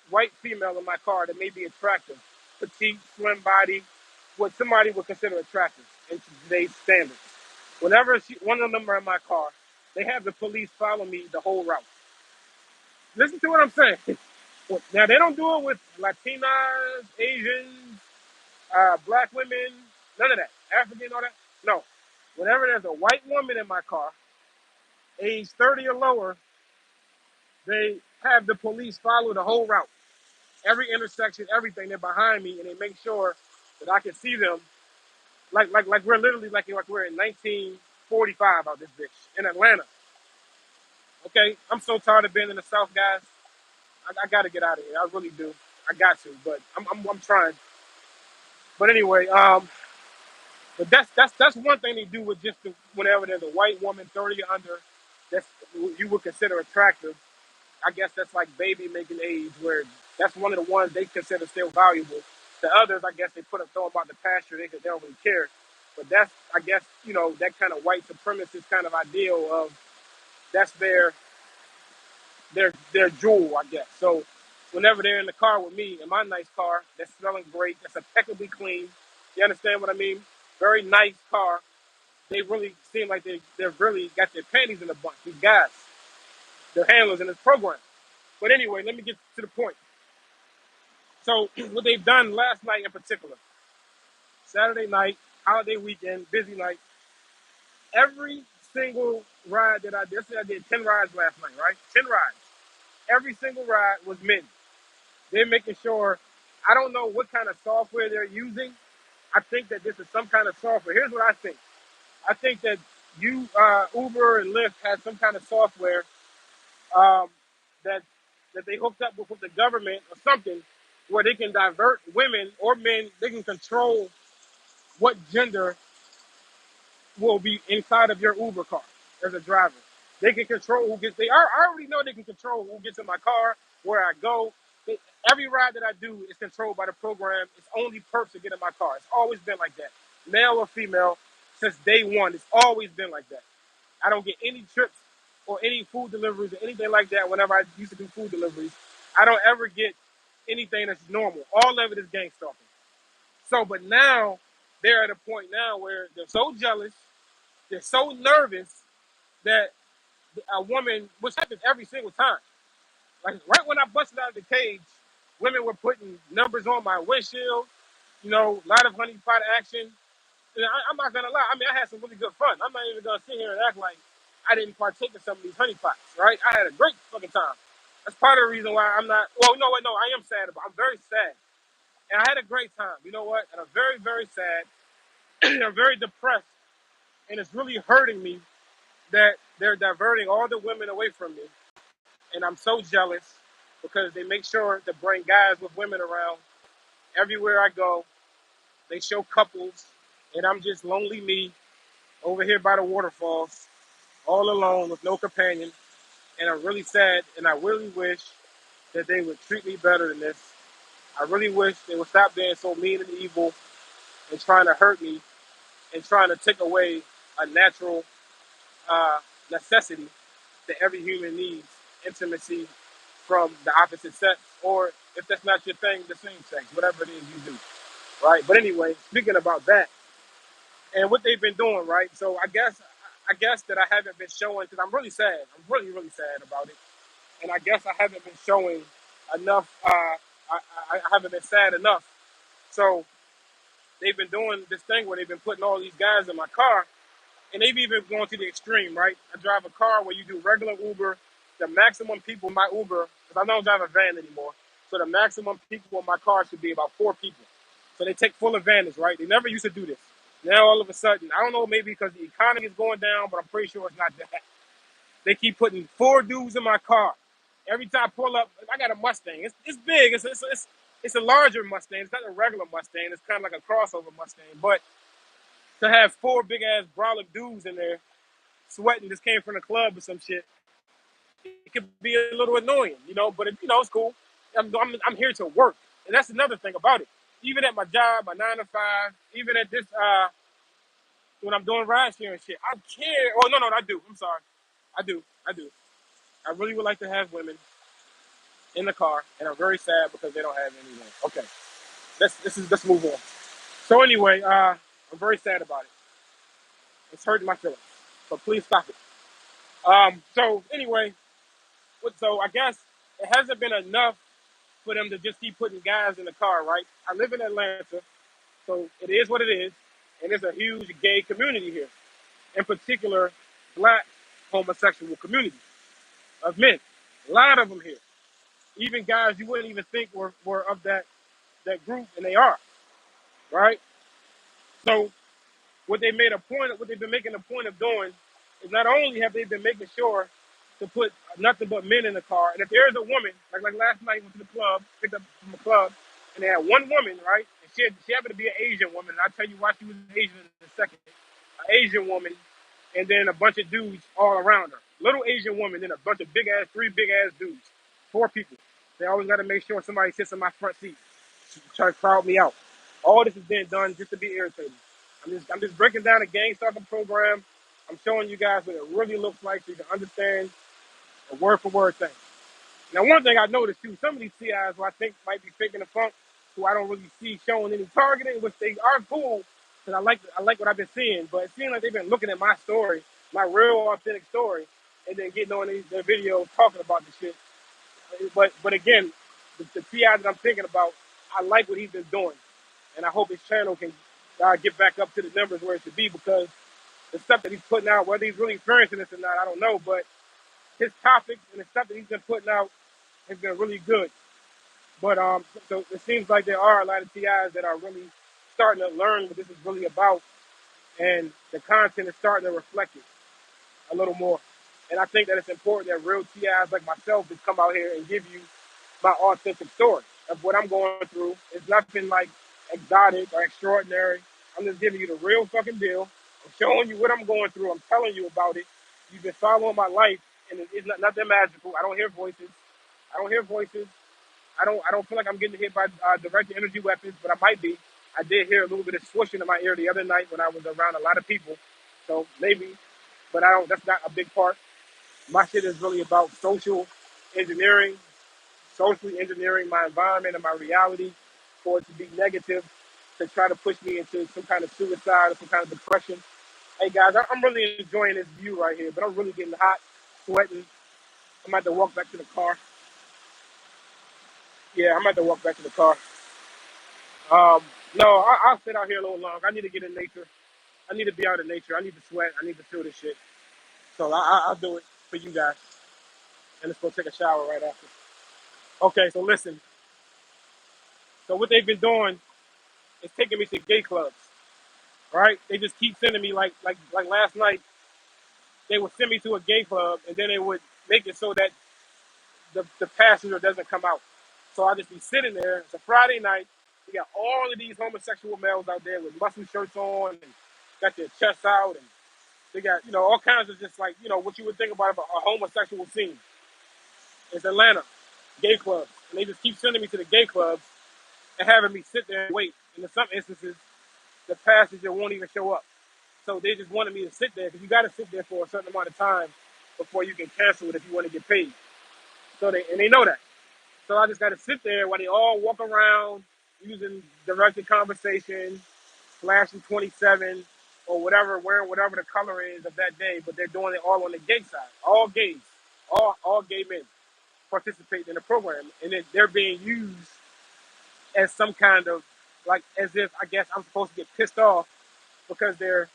white female in my car that may be attractive, petite, slim body, what somebody would consider attractive in today's standards. Whenever one of them are in my car, they have the police follow me the whole route. Listen to what I'm saying. Now, they don't do it with Latinas, Asians, black women, none of that. African, all that. No. Whenever there's a white woman in my car, age 30 or lower, they have the police follow the whole route. Every intersection, everything, they're behind me, and they make sure that I can see them. Like we're literally like we're in 1945 out this bitch in Atlanta. Okay, I'm so tired of being in the South, guys. I got to get out of here. I really do. I got to, but I'm trying. But anyway, but that's one thing they do with whenever there's a white woman 30 or under, that's you would consider attractive. I guess that's like baby making age, where that's one of the ones they consider still valuable. The others, I guess they throw them out the pasture. They don't really care. But that's, I guess, that kind of white supremacist kind of ideal of that's their jewel, I guess. So whenever they're in the car with me, in my nice car, that's smelling great, that's impeccably clean. You understand what I mean? Very nice car. They really seem like they've really got their panties in a bunch. These guys, they're handlers in this program. But anyway, let me get to the point. So what they've done last night in particular, Saturday night, holiday weekend, busy night, every single ride that I did, I did 10 rides last night, right? 10 rides. Every single ride was men. They're making sure, I don't know what kind of software they're using. I think that this is some kind of software. Here's what I think. I think that Uber and Lyft had some kind of software um, that they hooked up with the government or something where they can divert women or men. They can control what gender will be inside of your Uber car as a driver. They can control who gets. I already know they can control who gets in my car, where I go. Every ride that I do is controlled by the program. It's only perks to get in my car. It's always been like that, male or female, since day one. It's always been like that. I don't get any trips or any food deliveries or anything like that. Whenever I used to do food deliveries, I don't ever get anything that's normal. All of it is gang stalking. So, but now they're at a point now where they're so jealous, they're so nervous that a woman, which happens every single time, like right when I busted out of the cage, women were putting numbers on my windshield. A lot of honeypot action. And I'm not gonna lie. I mean, I had some really good fun. I'm not even gonna sit here and act like I didn't partake in some of these honeypots, right? I had a great fucking time. That's part of the reason why I'm not. Well, no, no, I am sad about. I'm very sad, and I had a great time. You know what? And I'm very, very sad. I'm very depressed, and it's really hurting me that they're diverting all the women away from me, and I'm so jealous because they make sure to bring guys with women around everywhere I go. They show couples, and I'm just lonely me over here by the waterfalls, all alone with no companion. And I'm really sad, and I really wish that they would treat me better than this. I really wish they would stop being so mean and evil and trying to hurt me and trying to take away a natural uh, necessity that every human needs, intimacy from the opposite sex, or if that's not your thing, the same sex, whatever it is you do, right? But anyway, speaking about that and what they've been doing, right? So I guess that I haven't been showing because I'm really sad. I'm really, really sad about it, and I guess I haven't been showing enough. I haven't been sad enough. So they've been doing this thing where they've been putting all these guys in my car, and they've even gone to the extreme, right? I drive a car where you do regular Uber. The maximum people in my Uber, because I don't drive a van anymore, so the maximum people in my car should be about 4 people. So they take full advantage, right? They never used to do this. Now all of a sudden, I don't know, maybe because the economy is going down, but I'm pretty sure it's not that. They keep putting 4 dudes in my car. Every time I pull up, I got a Mustang. It's big. It's a larger Mustang. It's not a regular Mustang. It's kind of like a crossover Mustang. But to have 4 big ass brolic dudes in there sweating, just came from the club or some shit, it could be a little annoying, But it's cool. I'm here to work, and that's another thing about it. Even at my job, my 9 to 5, even at this when I'm doing ride share and shit, I care. Oh no, I do. I'm sorry, I do. I really would like to have women in the car, and I'm very sad because they don't have anyone. Okay, let's move on. So anyway, I'm very sad about it. It's hurting my feelings. So please stop it. So anyway, so I guess it hasn't been enough for them to just keep putting guys in the car, right? I live in Atlanta, so it is what it is, and there's a huge gay community here. In particular, black homosexual community of men. A lot of them here. Even guys you wouldn't even think were of that group, and they are, right? So what they've been making a point of doing is not only have they been making sure to put nothing but men in the car, and if there's a woman, like last night, went to the club, picked up from a club, and they had one woman, right? And she happened to be an Asian woman, and I'll tell you why she was Asian in a second. An Asian woman, and then a bunch of dudes all around her. Little Asian woman, then a bunch of 3 big ass dudes. 4 people. They always got to make sure somebody sits in my front seat, try to crowd me out. All this is being done just to be irritating. I'm just breaking down the gang stalking program. I'm showing you guys what it really looks like so you can understand a word for word thing. Now, one thing I noticed too, some of these CIs who I think might be faking the funk, who I don't really see showing any targeting, which they are cool, because I like what I've been seeing. But it seems like they've been looking at my story, my real authentic story, and then getting on their videos talking about the shit. But again, the TI that I'm thinking about, I like what he's been doing, and I hope his channel can get back up to the numbers where it should be, because the stuff that he's putting out, whether he's really experiencing this or not, I don't know, but his topics and the stuff that he's been putting out has been really good. But so it seems like there are a lot of TIs that are really starting to learn what this is really about, and the content is starting to reflect it a little more. And I think that it's important that real TIs like myself just come out here and give you my authentic story of what I'm going through. It's nothing like exotic or extraordinary. I'm just giving you the real fucking deal. I'm showing you what I'm going through. I'm telling you about it. You've been following my life, and it's not nothing magical. I don't hear voices. I don't hear voices. I don't feel like I'm getting hit by direct energy weapons, but I might be. I did hear a little bit of swishing in my ear the other night when I was around a lot of people. So maybe, but I don't. That's not a big part. My shit is really about social engineering, socially engineering my environment and my reality for it to be negative, to try to push me into some kind of suicide or some kind of depression. Hey guys, I'm really enjoying this view right here, but I'm really getting hot, sweating. I'm about to walk back to the car. Yeah, I'm about to walk back to the car. Um, no, I'll sit out here a little longer. I need to get in nature. I need to be out in nature. I need to sweat. I need to feel this shit. So I'll do it for you guys. And let's go take a shower right after. Okay, so listen. So what they've been doing is taking me to gay clubs, right? They just keep sending me like last night. They would send me to a gay club, and then they would make it so that the passenger doesn't come out. So I just be sitting there. It's a Friday night. You got all of these homosexual males out there with muscle shirts on and got their chests out, and they got all kinds of just like what you would think about a homosexual scene. It's Atlanta, gay clubs, and they just keep sending me to the gay clubs and having me sit there and wait. And in some instances, the passenger won't even show up. So they just wanted me to sit there because you got to sit there for a certain amount of time before you can cancel it if you want to get paid. So they know that. So I just got to sit there while they all walk around using directed conversation, flashing 27 or whatever, wearing whatever the color is of that day, but they're doing it all on the gay side. All gays, all gay men participate in the program, and then they're being used as some kind of like as if I guess I'm supposed to get pissed off because they're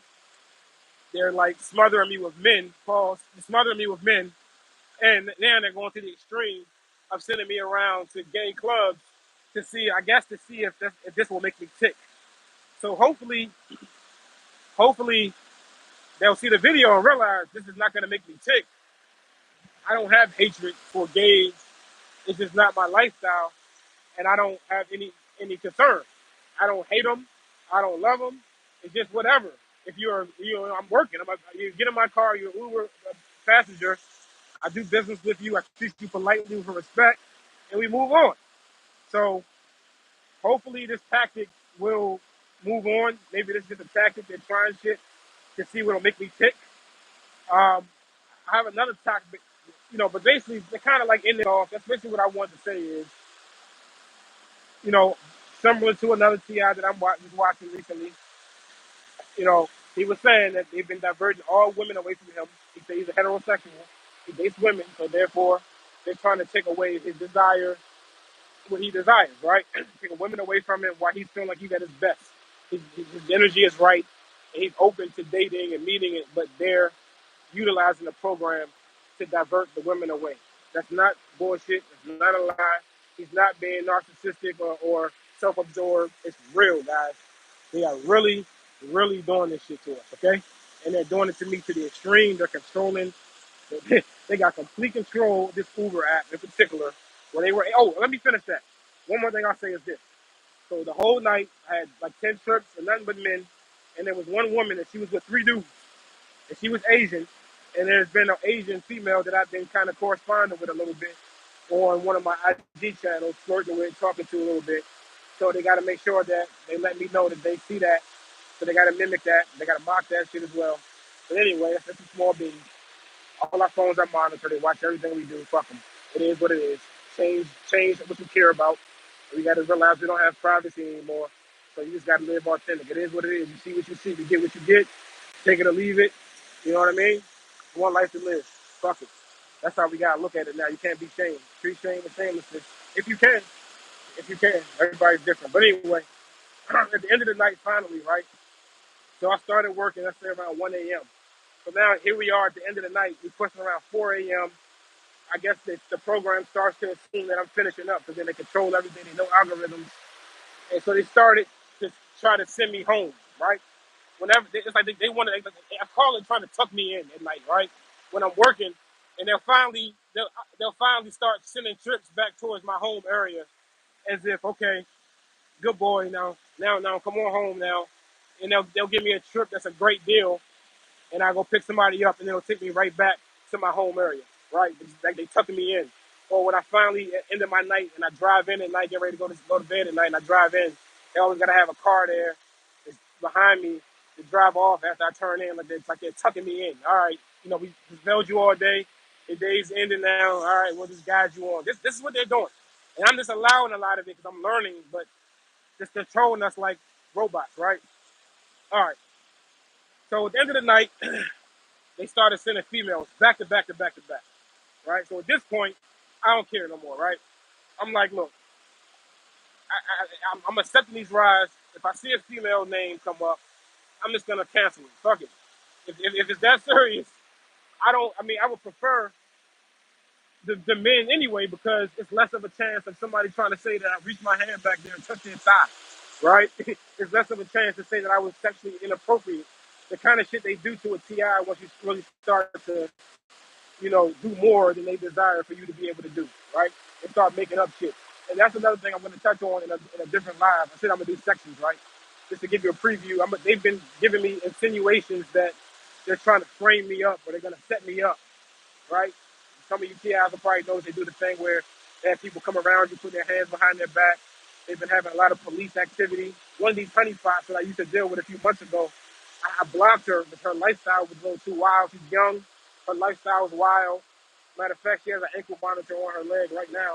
like smothering me with men, pause, smothering me with men, and now they're going to the extreme of sending me around to gay clubs to see, I guess, to see if this will make me tick. So hopefully they'll see the video and realize this is not going to make me tick. I don't have hatred for gays. It's just not my lifestyle, and I don't have any concern. I don't hate them. I don't love them. It's just whatever. If I'm working. You get in my car. You're an Uber passenger. I do business with you. I treat you politely with respect, and we move on. So hopefully this tactic will move on. Maybe this is just a tactic. They're trying shit to see what'll make me tick. Um, I have another topic, but basically they kind of like end it off. That's basically what I wanted to say is, you know, similar to another TI that I'm just watching recently. You know, he was saying that they've been diverting all women away from him. He said he's a heterosexual. He dates women, so therefore they're trying to take away his desire, what he desires, right? Taking women away from him while he's feeling like he's at his best. His energy is right, and he's open to dating and meeting it, but they're utilizing the program to divert the women away. That's not bullshit. That's not a lie. He's not being narcissistic or self-absorbed. It's real, guys. They are really, really doing this shit to us, okay? And they're doing it to me to the extreme. They're controlling. They got complete control of this Uber app in particular. Where they were, oh, let me finish that. One more thing I'll say is this. So the whole night, I had like 10 trips and nothing but men. And there was one woman and she was with three dudes. And she was Asian. And there's been an Asian female that I've been kind of corresponding with a little bit on one of my IG channels, flirting with, talking to a little bit. So they got to make sure that they let me know that they see that. So they got to mimic that. They got to mock that shit as well. But anyway, that's a small beans. All our phones are monitored. They watch everything we do. Fuck them. It is what it is. Change what you care about. We got to realize we don't have privacy anymore. So you just got to live authentic. It is what it is. You see what you see. You get what you get. Take it or leave it. You know what I mean? One life to live. Fuck it. That's how we gotta look at it now. You can't be shamed. Treat shame and shamelessness. If you can, if you can. Everybody's different. But anyway, at the end of the night, finally, right? So I started working, let's say around 1 a.m. So now here we are at the end of the night. We're pushing around 4 a.m. I guess the program starts to assume that I'm finishing up because then they control everything. They know algorithms. And so they started to try to send me home, right? Whenever it's like they want to, I call it trying to tuck me in at night, right? When I'm working, and they'll finally start sending trips back towards my home area, as if okay, good boy, now, come on home now, and they'll give me a trip that's a great deal, and I go pick somebody up, and they'll take me right back to my home area, right? It's like they tucking me in. Or when I finally end of my night and I drive in at night, get ready to go to bed at night, and I drive in, they always gotta have a car there, it's behind me to drive off after I turn in, like they're tucking me in. All right, we just held you all day. The day's ending now. All right, we'll just guide you on. This is what they're doing, and I'm just allowing a lot of it because I'm learning, but just controlling us like robots, right? All right. So at the end of the night, they started sending females back to back to back to back, right? So at this point, I don't care no more, right? I'm like, look, I'm accepting these rides. If I see a female name come up, I'm just gonna cancel it. Fuck it. If it's that serious, I don't. I mean, I would prefer the men anyway because it's less of a chance of somebody trying to say that I reached my hand back there and touched their thigh, right? It's less of a chance to say that I was sexually inappropriate. The kind of shit they do to a TI once you really start to do more than they desire for you to be able to do, right? And start making up shit. And that's another thing I'm going to touch on in a different live. I said I'm going to do sections, right? Just to give you a preview. They've been giving me insinuations that they're trying to frame me up or they're going to set me up, right? Some of you TIs will probably know they do the thing where they have people come around you, put their hands behind their back. They've been having a lot of police activity. One of these honeypots that I used to deal with a few months ago, I blocked her because her lifestyle was a little too wild. She's young. Her lifestyle is wild. Matter of fact, she has an ankle monitor on her leg right now.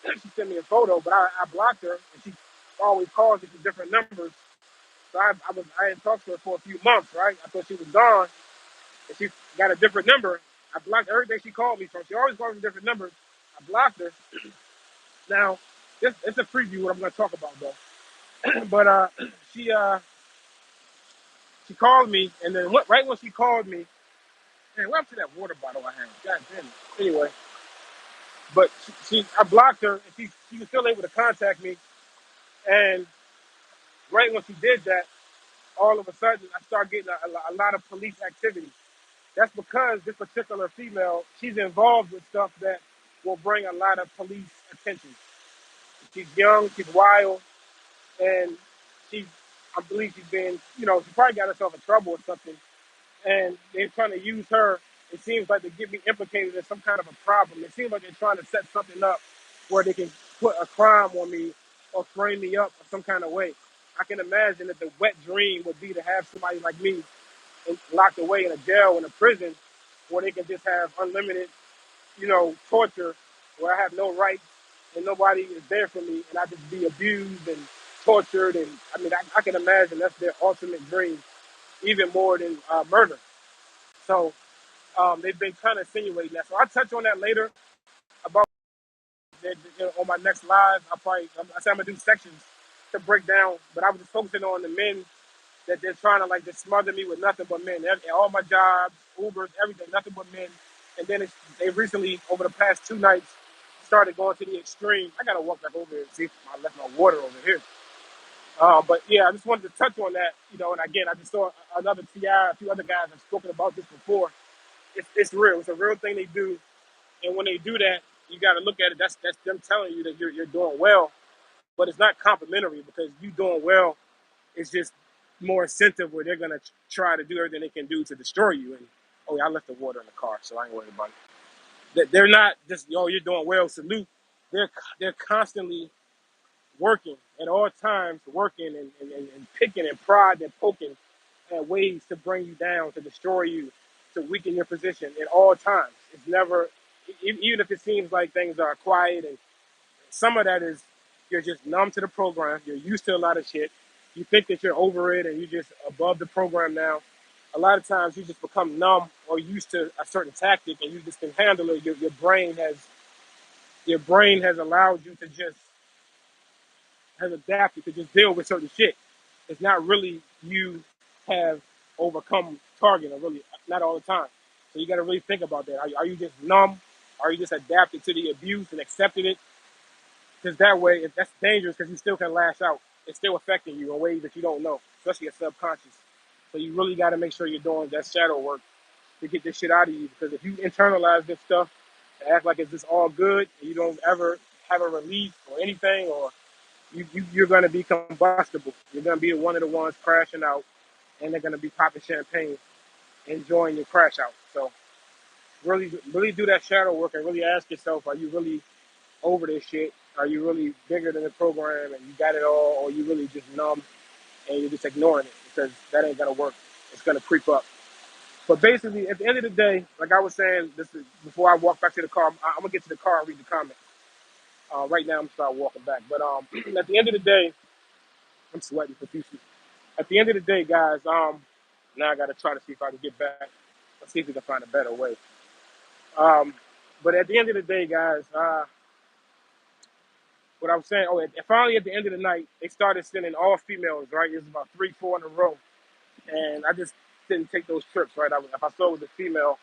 She sent me a photo, but I blocked her, and she always calls me to different numbers. So I hadn't talked to her for a few months, right? I thought she was gone, and she got a different number. I blocked everything she called me from. She always calls me different numbers. I blocked her. Now, it's a preview what I'm going to talk about though. But she uh, she called me, and then right when she called me, man, what happened to that water bottle I had? God damn it. Anyway, but I blocked her, and she was still able to contact me. And right when she did that, all of a sudden, I started getting a lot of police activity. That's because this particular female, she's involved with stuff that will bring a lot of police attention. She's young, she's wild, and she's, I believe she's been, she probably got herself in trouble or something. And they're trying to use her. It seems like they get me implicated in some kind of a problem. It seems like they're trying to set something up where they can put a crime on me or frame me up in some kind of way. I can imagine that the wet dream would be to have somebody like me locked away in a jail, in a prison, where they can just have unlimited, torture, where I have no rights and nobody is there for me, and I just be abused and tortured. And I mean, I can imagine that's their ultimate dream, even more than murder. So they've been kind of insinuating that. So I'll touch on that later about on my next live. I say I'm gonna do sections to break down, but I was just focusing on the men that they're trying to like just smother me with nothing but men. All my jobs, Ubers, everything, nothing but men. And then they recently, over the past 2 nights, started going to the extreme. I gotta walk back over here and see if I left my water over here. But yeah, I just wanted to touch on that, and again, I just saw another TI, a few other guys have spoken about this before. It's real. It's a real thing they do. And when they do that, you got to look at it. That's them telling you that you're doing well, but it's not complimentary because you doing well. It's just more incentive where they're gonna try to do everything they can do to destroy you. And oh, yeah, I left the water in the car, so I ain't worried about it. They're not just you're doing well. Salute. They're constantly working at all times, working and picking and prodding and poking at ways to bring you down, to destroy you, to weaken your position at all times. It's never, even if it seems like things are quiet, and some of that is you're just numb to the program. You're used to a lot of shit. You think that you're over it and you're just above the program now. A lot of times you just become numb or used to a certain tactic and you just can handle it, your brain has allowed you to just has adapted to just deal with certain shit. It's not really you have overcome target, or really not all the time. So you got to really think about that. Are you just numb? Are you just adapted to the abuse and accepted it? Because that way, if that's dangerous, because you still can lash out. It's still affecting you in ways that you don't know, especially your subconscious. So you really got to make sure you're doing that shadow work to get this shit out of you. Because if you internalize this stuff and act like it's just all good, and you don't ever have a release or anything, or you're going to be combustible. You're going to be one of the ones crashing out, and they're going to be popping champagne, enjoying your crash out. So really do that shadow work and really ask yourself, are you really over this shit? Are you really bigger than the program and you got it all, or you really just numb and you're just ignoring it because that ain't going to work. It's going to creep up. But basically, at the end of the day, like I was saying, this is before I walk back to the car. I'm gonna get to the car and read the comments. Right now, I'm gonna start walking back. But at the end of the day, I'm sweating profusely. At the end of the day, guys, now I got to try to see if I can get back. Let's see if we can find a better way. Um, but at the end of the day, guys, what I was saying, finally at the end of the night, they started sending all females, right? It was about 3, 4 in a row. And I just didn't take those trips, right? If I saw it was a female,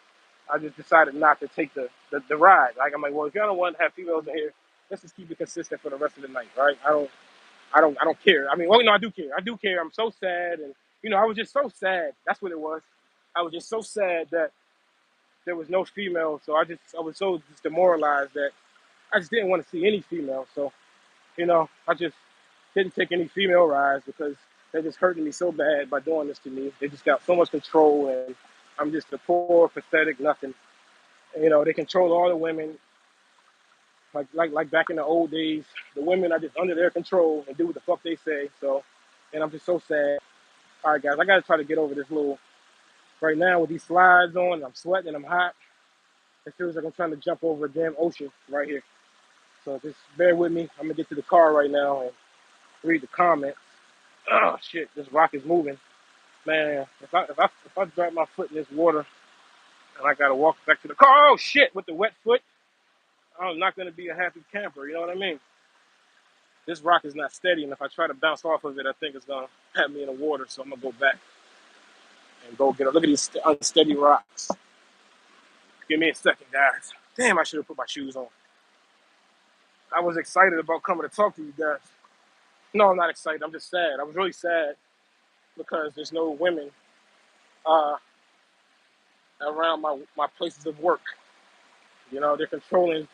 I just decided not to take the ride. Like, I'm like, well, if y'all don't want to have females in here, let's just keep it consistent for the rest of the night, right? I don't care. I mean, well, no, I do care. I do care. I'm so sad, and I was just so sad. That's what it was. I was just so sad that there was no female. So I was so just demoralized that I just didn't want to see any female. So I just didn't take any female rides because they're just hurting me so bad by doing this to me. They just got so much control, and I'm just a poor, pathetic nothing. They control all the women, like back in the old days. The women are just under their control and do what the fuck they say. So, and I'm just so sad. All right, guys, I gotta try to get over this little. Right now with these slides on, I'm sweating and I'm hot. It feels like I'm trying to jump over a damn ocean right here. So just bear with me. I'm gonna get to the car right now and read the comments. Oh shit, this rock is moving. Man, if I drop my foot in this water and I gotta walk back to the car, oh shit, with the wet foot, I'm not gonna be a happy camper. You know what I mean? This rock is not steady, and if I try to bounce off of it, I think it's gonna have me in the water. So I'm gonna go back and go get a look at these unsteady rocks. Give me a second, guys. Damn, I should have put my shoes on. I was excited about coming to talk to you guys. No, I'm not excited. I'm just sad. I was really sad because there's no women uh, around my places of work. They're controlling.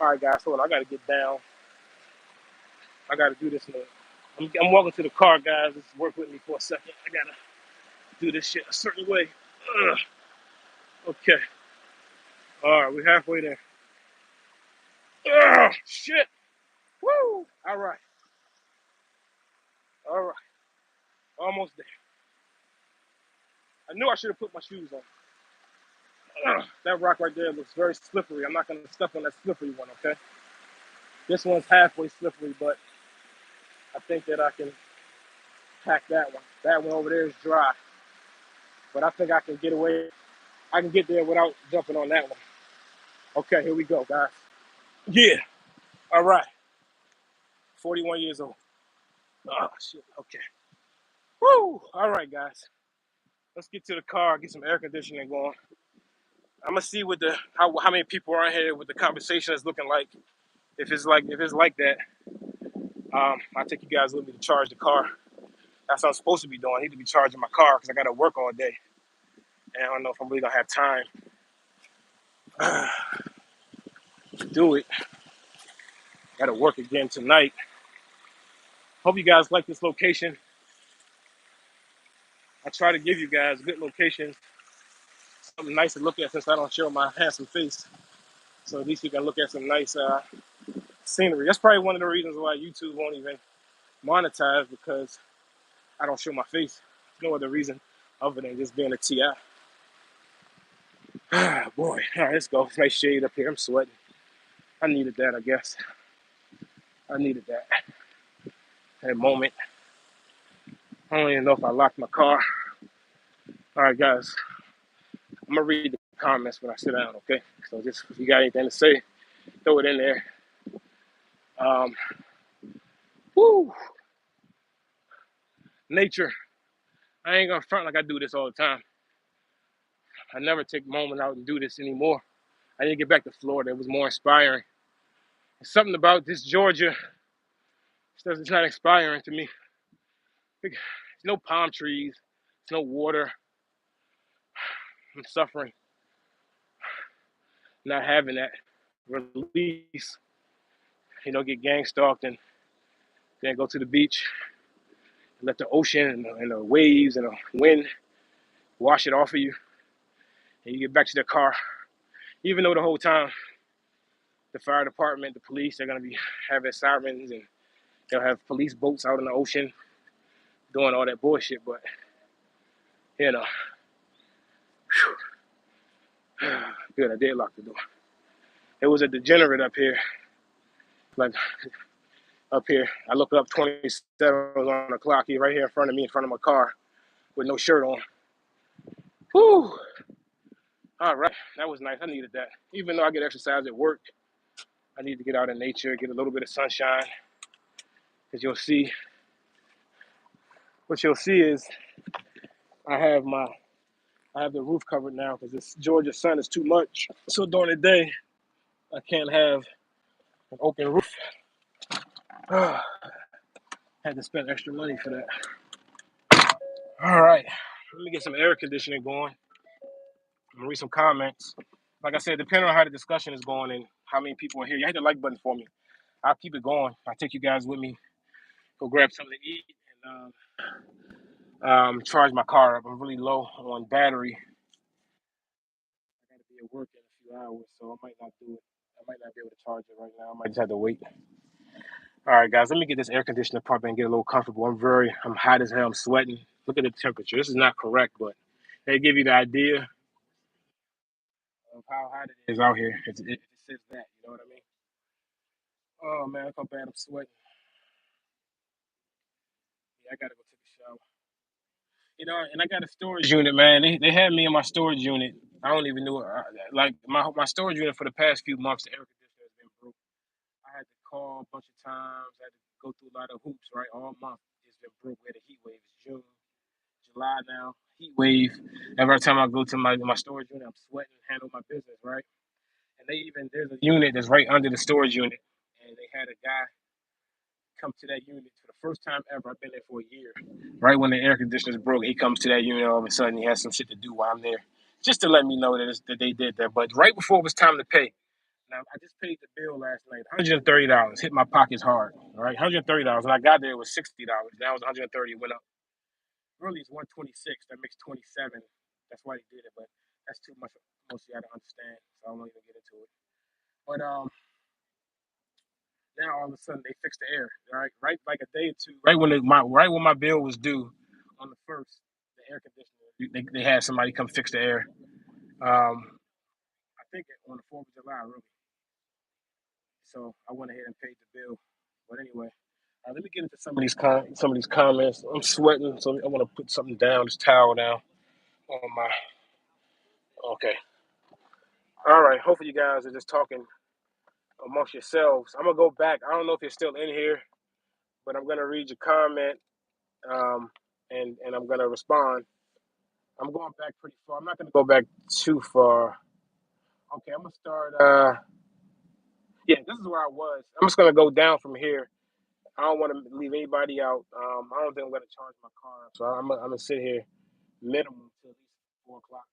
All right, guys, hold on. I got to get down. I got to do this now. I'm walking to the car, guys. Just work with me for a second. I got to do this shit a certain way. Ugh. Okay. All right, we're halfway there. Ugh, shit. Woo. All right. All right. Almost there. I knew I should have put my shoes on. That rock right there looks very slippery. I'm not going to step on that slippery one, okay? This one's halfway slippery, but I think that I can hack that one. That one over there is dry, but I think I can get away. I can get there without jumping on that one. Okay, here we go, guys. Yeah, all right. 41 years old. Oh, shit, okay. Woo! All right, guys. Let's get to the car, get some air conditioning going. I'm gonna see how many people are in here, what the conversation is looking like. If it's like that, I'll take you guys with me to charge the car. That's what I'm supposed to be doing. I need to be charging my car because I got to work all day. And I don't know if I'm really going to have time to do it. Got to work again tonight. Hope you guys like this location. I try to give you guys good locations, something nice to look at since I don't show my handsome face. So at least you can look at some nice scenery. That's probably one of the reasons why YouTube won't even monetize, because I don't show my face. No other reason other than just being a TI. Boy, all right, let's go. Nice shade up here. I'm sweating. I needed that, I guess. I needed that moment. I don't even know if I locked my car. All right, guys. I'm gonna read the comments when I sit down, okay? So just if you got anything to say, throw it in there. Um, woo, nature. I ain't gonna front like I do this all the time. I never take a moment out and do this anymore. I need to get back to Florida. It was more inspiring. There's something about this Georgia. It's not inspiring to me. There's no palm trees. There's no water. I'm suffering not having that release. Get gang stalked and then go to the beach and let the ocean and the waves and the wind wash it off of you. And you get back to the car. Even though the whole time the fire department, the police, they're going to be having sirens and they'll have police boats out in the ocean doing all that bullshit. But, you know, good, I did lock the door. It was a degenerate up here. Like, up here, I look up 27 on the clock. He's right here in front of me, in front of my car, with no shirt on. Whew. All right, that was nice. I needed that. Even though I get exercise at work, I need to get out in nature, get a little bit of sunshine. Because what you'll see is I have the roof covered now because this Georgia sun is too much. So during the day, I can't have an open roof. Had to spend extra money for that. All right, let me get some air conditioning going. I'm gonna read some comments. Like I said, depending on how the discussion is going and how many people are here, you hit the like button for me. I'll keep it going. I'll take you guys with me. Go grab something to eat and charge my car up. I'm really low on battery. I gotta be at work in a few hours, so I might not do it. I might not be able to charge it right now. I might just have to wait. All right, guys, let me get this air conditioner pump and get a little comfortable. I'm hot as hell. I'm sweating. Look at the temperature. This is not correct, but they give you the idea of how hot it is out here. It says that, you know what I mean? Oh man, look how bad I'm sweating. Yeah, I gotta go take a shower. And I got a storage unit, man. They had me in my storage unit. I don't even know. Like my storage unit for the past few months, the air conditioner has been broke. I had to call a bunch of times. I had to go through a lot of hoops, right? All month it's been broke. We had a heat wave. It's June, July now. Heat wave. Every time I go to my storage unit, I'm sweating, handle my business, right? And there's a unit that's right under the storage unit, and they had a guy come to that unit for the first time ever. I've been there for a year. Right when the air conditioner's broke, he comes to that unit. All of a sudden, he has some shit to do while I'm there, just to let me know that they did that. But right before it was time to pay, now I just paid the bill last night. $130 hit my pockets hard. All right, $130. When I got there, it was $60. Now it's 130. It went up. Really, it's 126. That makes 27. That's why they did it. But that's too much. Most of y'all don't understand, so I won't even get into it. But now all of a sudden they fixed the air, right, like a day or two, right when my bill was due on the first, the air conditioner, they had somebody come fix the air. I think on the 4th of July, really. So I went ahead and paid the bill. But anyway, let me get into some of these comments. I'm sweating, so I want to put something down, this towel down on my. Okay. All right. Hopefully you guys are just talking amongst yourselves. I'm gonna go back. I don't know if you're still in here, but I'm gonna read your comment um, and I'm gonna respond. I'm going back pretty far. I'm not gonna go back too far. Okay, I'm gonna start. Yeah, this is where I was. I'm just gonna go down from here. I don't want to leave anybody out. I don't think I'm gonna charge my car, so I'm gonna sit here minimum till at least 4 o'clock.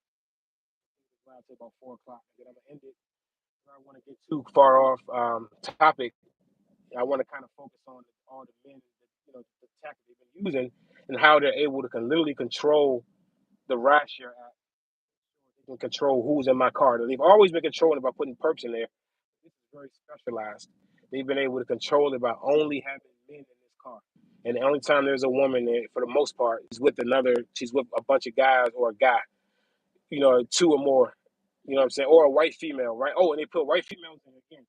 Till about 4 o'clock, and then I'm gonna end it. I don't want to get too far off topic. I want to kind of focus on all the men, the tactics they've been using, and how they're able to literally control the ride share app. They can control who's in my car. They've always been controlling it by putting perps in there. This is very specialized. They've been able to control it by only having men in this car. And the only time there's a woman there, for the most part, she's with a bunch of guys or a guy, two or more, you know what I'm saying? Or a white female, right? Oh, and they put white females in again.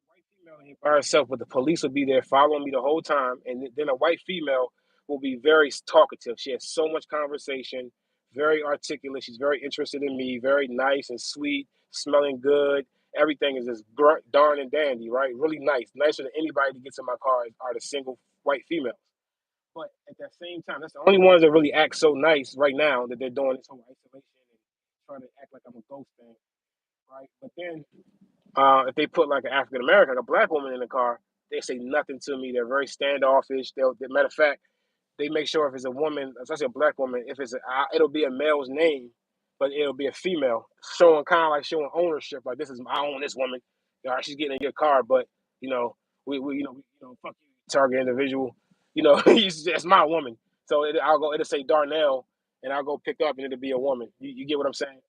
White female in here by herself, but the police will be there following me the whole time. And then a white female will be very talkative. She has so much conversation, very articulate. She's very interested in me, very nice and sweet, smelling good. Everything is just darn and dandy, right? Really nice. Nicer than anybody that gets in my car are the single white females. But at that same time, that's the only ones that really act so nice right now that they're doing this whole isolation and trying to act like I'm a ghost thing, right? But then if they put like an African American, like a black woman in the car, they say nothing to me. They're very standoffish. Matter of fact, they make sure if it's a woman, especially a black woman, if it'll be a male's name, but it'll be a female, showing kind of like showing ownership. Like this is I own this woman. All right, she's getting in your car, but you know fuck you, target individual. It's my woman. So it'll say Darnell, and I'll go pick up, and it'll be a woman. You get what I'm saying?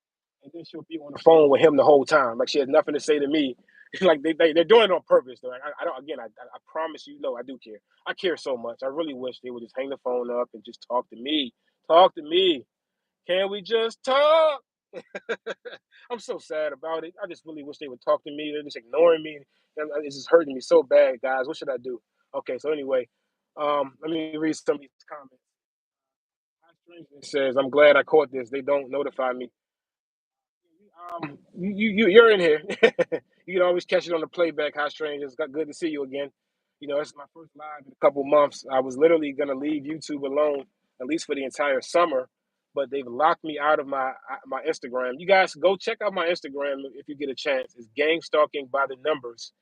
And then she'll be on the phone with him the whole time, like she has nothing to say to me. Like they're doing it on purpose. Though. Like, I don't. Again, I promise you, no, I do care. I care so much. I really wish they would just hang the phone up and just talk to me. Talk to me. Can we just talk? I'm so sad about it. I just really wish they would talk to me. They're just ignoring me. It's just hurting me so bad, guys. What should I do? Okay, so anyway, let me read some of these comments. It says, I'm glad I caught this. They don't notify me. You're in here. You can always catch it on the playback. How strange! It's good to see you again. It's my first live in a couple months. I was literally gonna leave YouTube alone at least for the entire summer, but they've locked me out of my Instagram. You guys go check out my Instagram if you get a chance. It's gang stalking by the numbers.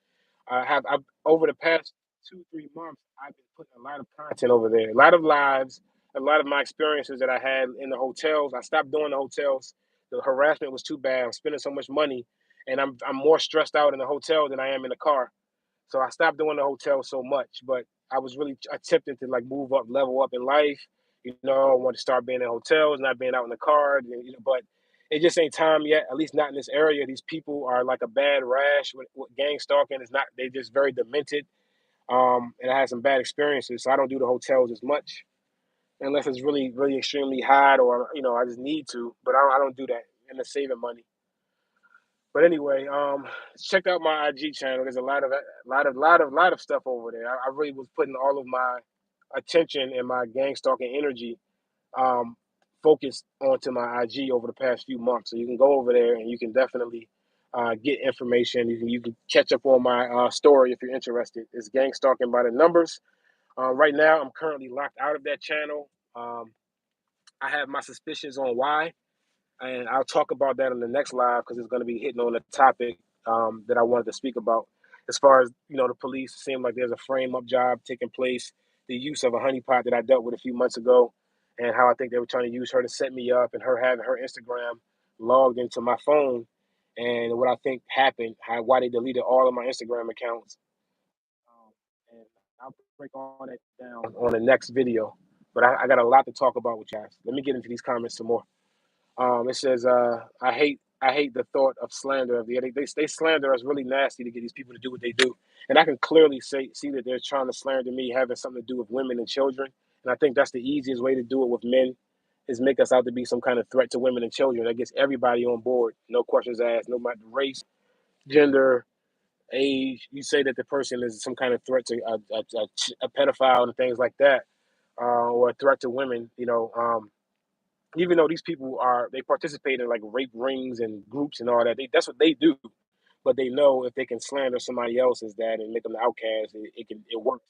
I've over the past 2 3 months, I've been putting a lot of content over there, a lot of lives, a lot of my experiences that I had in the hotels. I stopped doing the hotels. The harassment was too bad. I'm spending so much money, and I'm more stressed out in the hotel than I am in the car. So I stopped doing the hotel so much. But I was really attempting to like move up, level up in life. I want to start being in hotels, not being out in the car. But it just ain't time yet. At least not in this area. These people are like a bad rash. With gang stalking is not. They just very demented. And I had some bad experiences, so I don't do the hotels as much unless it's really, really extremely hot or I just need to. But I don't do that. And it's saving money. But anyway, check out my IG channel. There's a lot of stuff over there. I really was putting all of my attention and my gang stalking energy um, focused onto my IG over the past few months. So you can go over there and you can definitely get information. You can catch up on my story if you're interested. It's gang stalking by the numbers. Right now, I'm currently locked out of that channel. I have my suspicions on why, and I'll talk about that in the next live because it's going to be hitting on a topic that I wanted to speak about. As far as the police seem like there's a frame up job taking place, the use of a honeypot that I dealt with a few months ago, and how I think they were trying to use her to set me up, and her having her Instagram logged into my phone, and what I think happened, why they deleted all of my Instagram accounts. And I'll break all that down on the next video. But I got a lot to talk about with you guys. Let me get into these comments some more. It says, I hate the thought of slander. They slander us really nasty to get these people to do what they do. And I can clearly see that they're trying to slander me having something to do with women and children. And I think that's the easiest way to do it with men is make us out to be some kind of threat to women and children. That gets everybody on board. No questions asked, no matter race, gender, age. You say that the person is some kind of threat to a pedophile and things like that, or a threat to women, even though these people they participate in like rape rings and groups and all that, that's what they do. But they know if they can slander somebody else as that and make them the outcast, it works.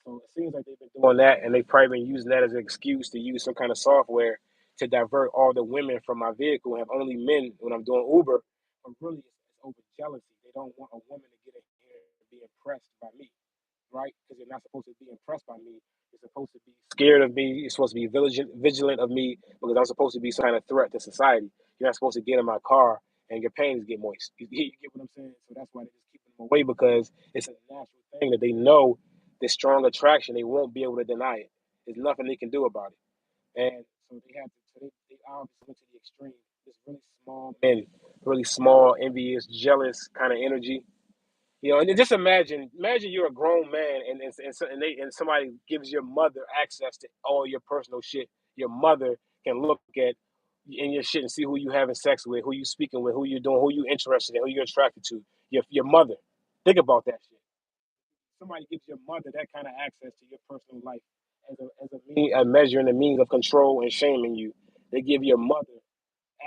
So it seems like they've been doing that, and they've probably been using that as an excuse to use some kind of software to divert all the women from my vehicle and have only men when I'm doing Uber. But really, it's over jealousy. They don't want a woman to get in here and be impressed by me, right? Because you're not supposed to be impressed by me. You're supposed to be scared of me. You're supposed to be vigilant of me because I'm supposed to be some kind of threat to society. You're not supposed to get in my car and your panties get moist. You get what I'm saying? So that's why they just keep them away because it's a natural thing that they know this strong attraction. They won't be able to deny it. There's nothing they can do about it. And so they obviously went to the extreme. This really small men, really small, envious, jealous kind of energy. And just imagine you're a grown man and somebody gives your mother access to all your personal shit. Your mother can look at in your shit and see who you having sex with, who you speaking with, who you doing, who you interested in, who you're attracted to. Your mother. Think about that shit. Somebody gives your mother that kind of access to your personal life as a measure and a means of control and shaming you. They give your mother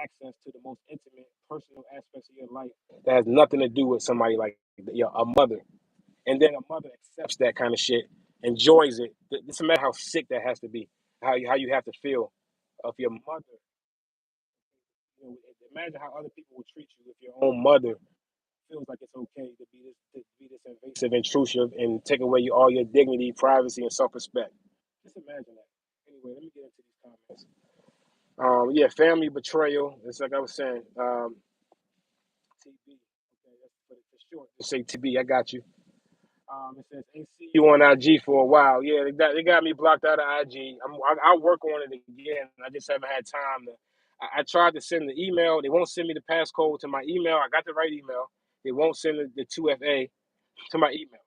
access to the most intimate, personal aspects of your life that has nothing to do with somebody like a mother. And then a mother accepts that kind of shit, enjoys it. Doesn't matter how sick that has to be, how you have to feel. If your mother, imagine how other people will treat you if your own mother feels like it's okay to be this invasive, intrusive, and take away all your dignity, privacy, and self-respect. Just imagine that. Anyway, let me get into these comments. Yeah, family betrayal. It's like I was saying. TB. Okay, that's for short. Just say TB. I got you. It says ain't see you on IG for a while. Yeah, they got me blocked out of IG. I'll work on it again. I just haven't had time to. I tried to send the email. They won't send me the passcode to my email. I got the right email. They won't send the 2FA to my email.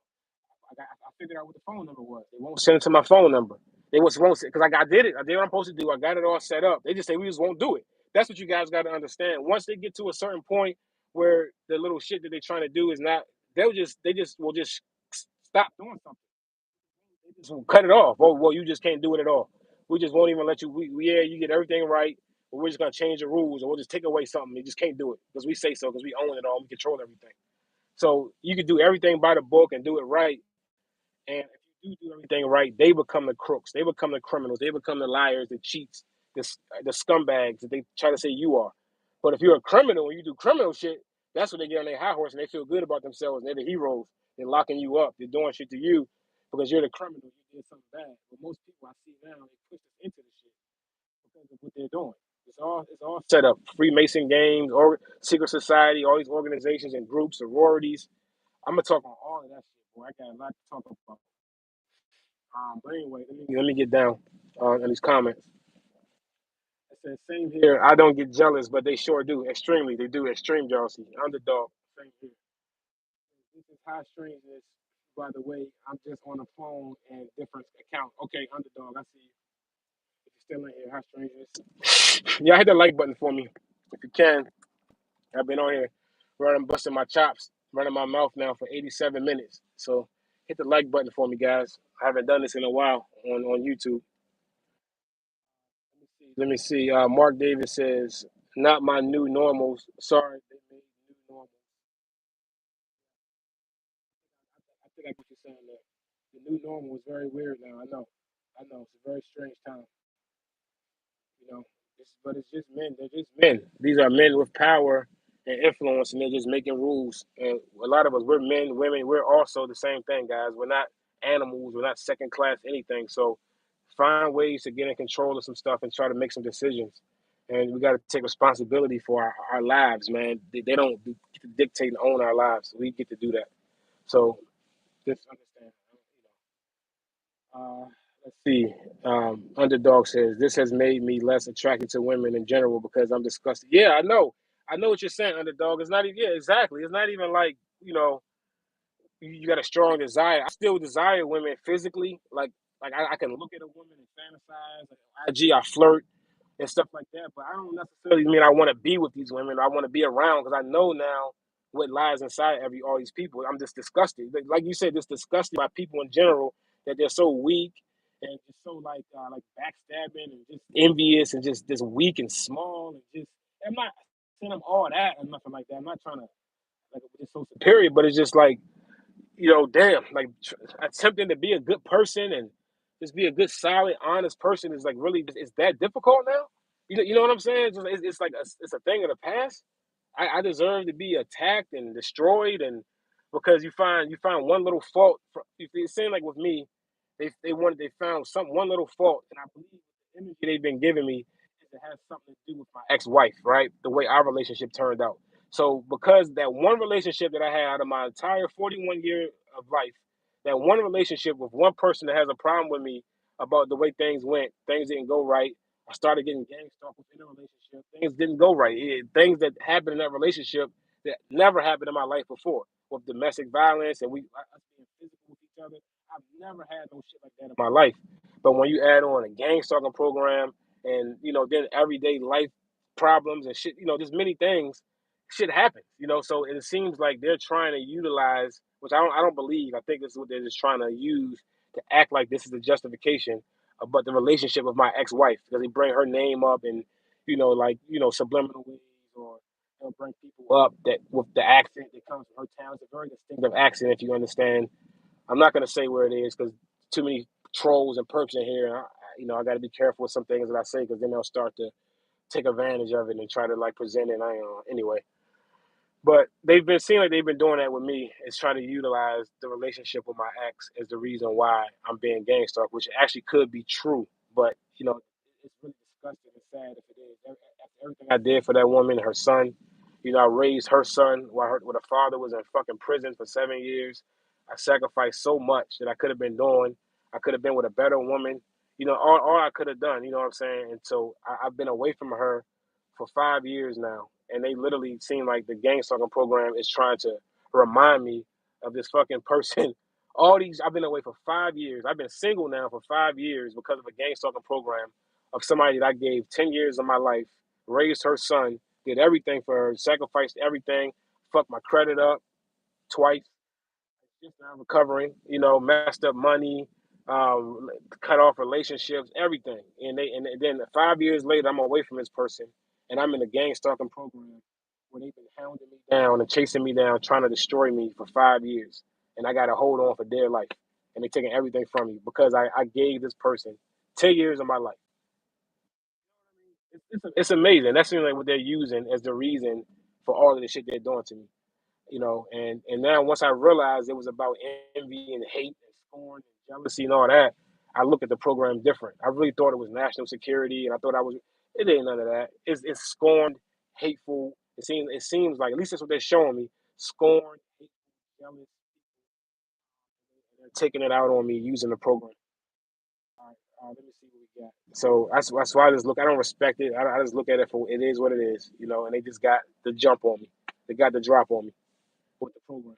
I figured out what the phone number was. They won't send it to my phone number. They won't because I did it. I did what I'm supposed to do. I got it all set up. They just say we just won't do it. That's what you guys got to understand. Once they get to a certain point where the little shit that they're trying to do is not, they just will just stop doing something. They just will cut it off. Oh well, you just can't do it at all. We just won't even let you. Yeah, you get everything right, but we're just gonna change the rules, or we'll just take away something. You just can't do it because we say so, because we own it all. We control everything. So you can do everything by the book and do it right. And if you do everything right, they become the crooks. They become the criminals. They become the liars, the cheats, the scumbags that they try to say you are. But if you're a criminal and you do criminal shit, that's when they get on their high horse and they feel good about themselves and they're the heroes. They're locking you up. They're doing shit to you because you're the criminal. You did something bad. But most people I see now, they push us into the shit because of what they're doing. It's all set up. Freemason games, or secret society, all these organizations and groups, sororities. I'm gonna talk on all of that shit, boy. I got a lot to talk about. But anyway, let me get down in these comments. It says, same here. I don't get jealous, but they sure do. Extremely. They do. Extreme jealousy. Underdog. Same here. This is high strangeness. By the way, I'm just on the phone and different account. Okay, underdog. I see you. If you're still in here, high strangeness. Yeah, hit the like button for me if you can. I've been on here running, busting my chops, running my mouth now for 87 minutes. So hit the like button for me, guys. I haven't done this in a while on YouTube. Let me see. Mark Davis says, "Not my new normals. Sorry, they made new normal." I think I get you saying that. The new normal is very weird now. I know. I know. It's a very strange time. You know, but it's just men. They're just men. These are men with power and influence, and they're just making rules. And a lot of us, we're men, women. We're also the same thing, guys. We're not animals. We're not second class anything. So find ways to get in control of some stuff and try to make some decisions. And we got to take responsibility for our lives, man. They don't get to dictate and own our lives. We get to do that. So just understand. Uh, let's see. Underdog says, this has made me less attracted to women in general because I'm disgusted. Yeah, I know. I know what you're saying, Underdog. It's not even, yeah, exactly. It's not even like, you got a strong desire. I still desire women physically. Like I can look at a woman and fantasize. Like IG, I flirt and stuff like that. But I don't necessarily mean I want to be with these women. I want to be around because I know now what lies inside all these people. I'm just disgusted. Like you said, just disgusted by people in general that they're so weak and just so like backstabbing and just envious and just weak and small and just. I'm not saying I'm all that or nothing like that. I'm not trying to like it's so superior, but it's just like damn, like attempting to be a good person and just be a good, solid, honest person is like really, it's that difficult now. You know what I'm saying? It's like it's a thing of the past. I deserve to be attacked and destroyed, and because you find one little fault. It seemed like with me, they found one little fault, and I believe the energy they've been giving me is it has something to do with my ex-wife, right? The way our relationship turned out. So because that one relationship that I had out of my entire 41 year of life, that one relationship with one person that has a problem with me about the way things went, things didn't go right. I started getting gang stalked within a relationship. Things didn't go right. Things that happened in that relationship that never happened in my life before, with domestic violence and us being physical with each other. I've never had no shit like that in my life. But when you add on a gang stalking program and then everyday life problems and shit, just many things, shit happens. So it seems like they're trying to utilize, which I don't believe. I think this is what they're just trying to use to act like this is the justification about the relationship of my ex-wife because they bring her name up and like subliminal ways, or they'll bring people up that with the accent that comes from her town. It's a very distinctive accent, if you understand. I'm not gonna say where it is because too many trolls and perps in here. And I got to be careful with some things that I say because then they'll start to take advantage of it and try to like present it. Anyway. But they've been seeing like they've been doing that with me, is trying to utilize the relationship with my ex as the reason why I'm being gang stalked, which actually could be true. But it's really disgusting and sad if it is. After everything I did for that woman and her son, I raised her son while her father was in fucking prison for 7 years. I sacrificed so much that I could have been doing. I could have been with a better woman. All I could have done. You know what I'm saying? And so I've been away from her for 5 years now, and they literally seem like the gang stalking program is trying to remind me of this fucking person. All these, I've been away for 5 years. I've been single now for 5 years because of a gang stalking program of somebody that I gave 10 years of my life, raised her son, did everything for her, sacrificed everything, fucked my credit up twice, just now recovering, messed up money, cut off relationships, everything. And then 5 years later, I'm away from this person, and I'm in a gang stalking program where they've been hounding me down and chasing me down, trying to destroy me for 5 years, and I got to hold on for dear life, and they're taking everything from me because I gave this person 10 years of my life. It's amazing. That's like what they're using as the reason for all of the shit they're doing to me. And now once I realized it was about envy and hate and scorn and jealousy and all that, I look at the program different. I really thought it was national security, and I thought it ain't none of that. It's scorned, hateful. It seems like, at least that's what they're showing me. Scorned, hateful, jealous. They're taking it out on me using the program. All right, let me see what we got. So that's why I just look. I don't respect it. I just look at it for it is what it is, And they just got the jump on me. They got the drop on me with the program.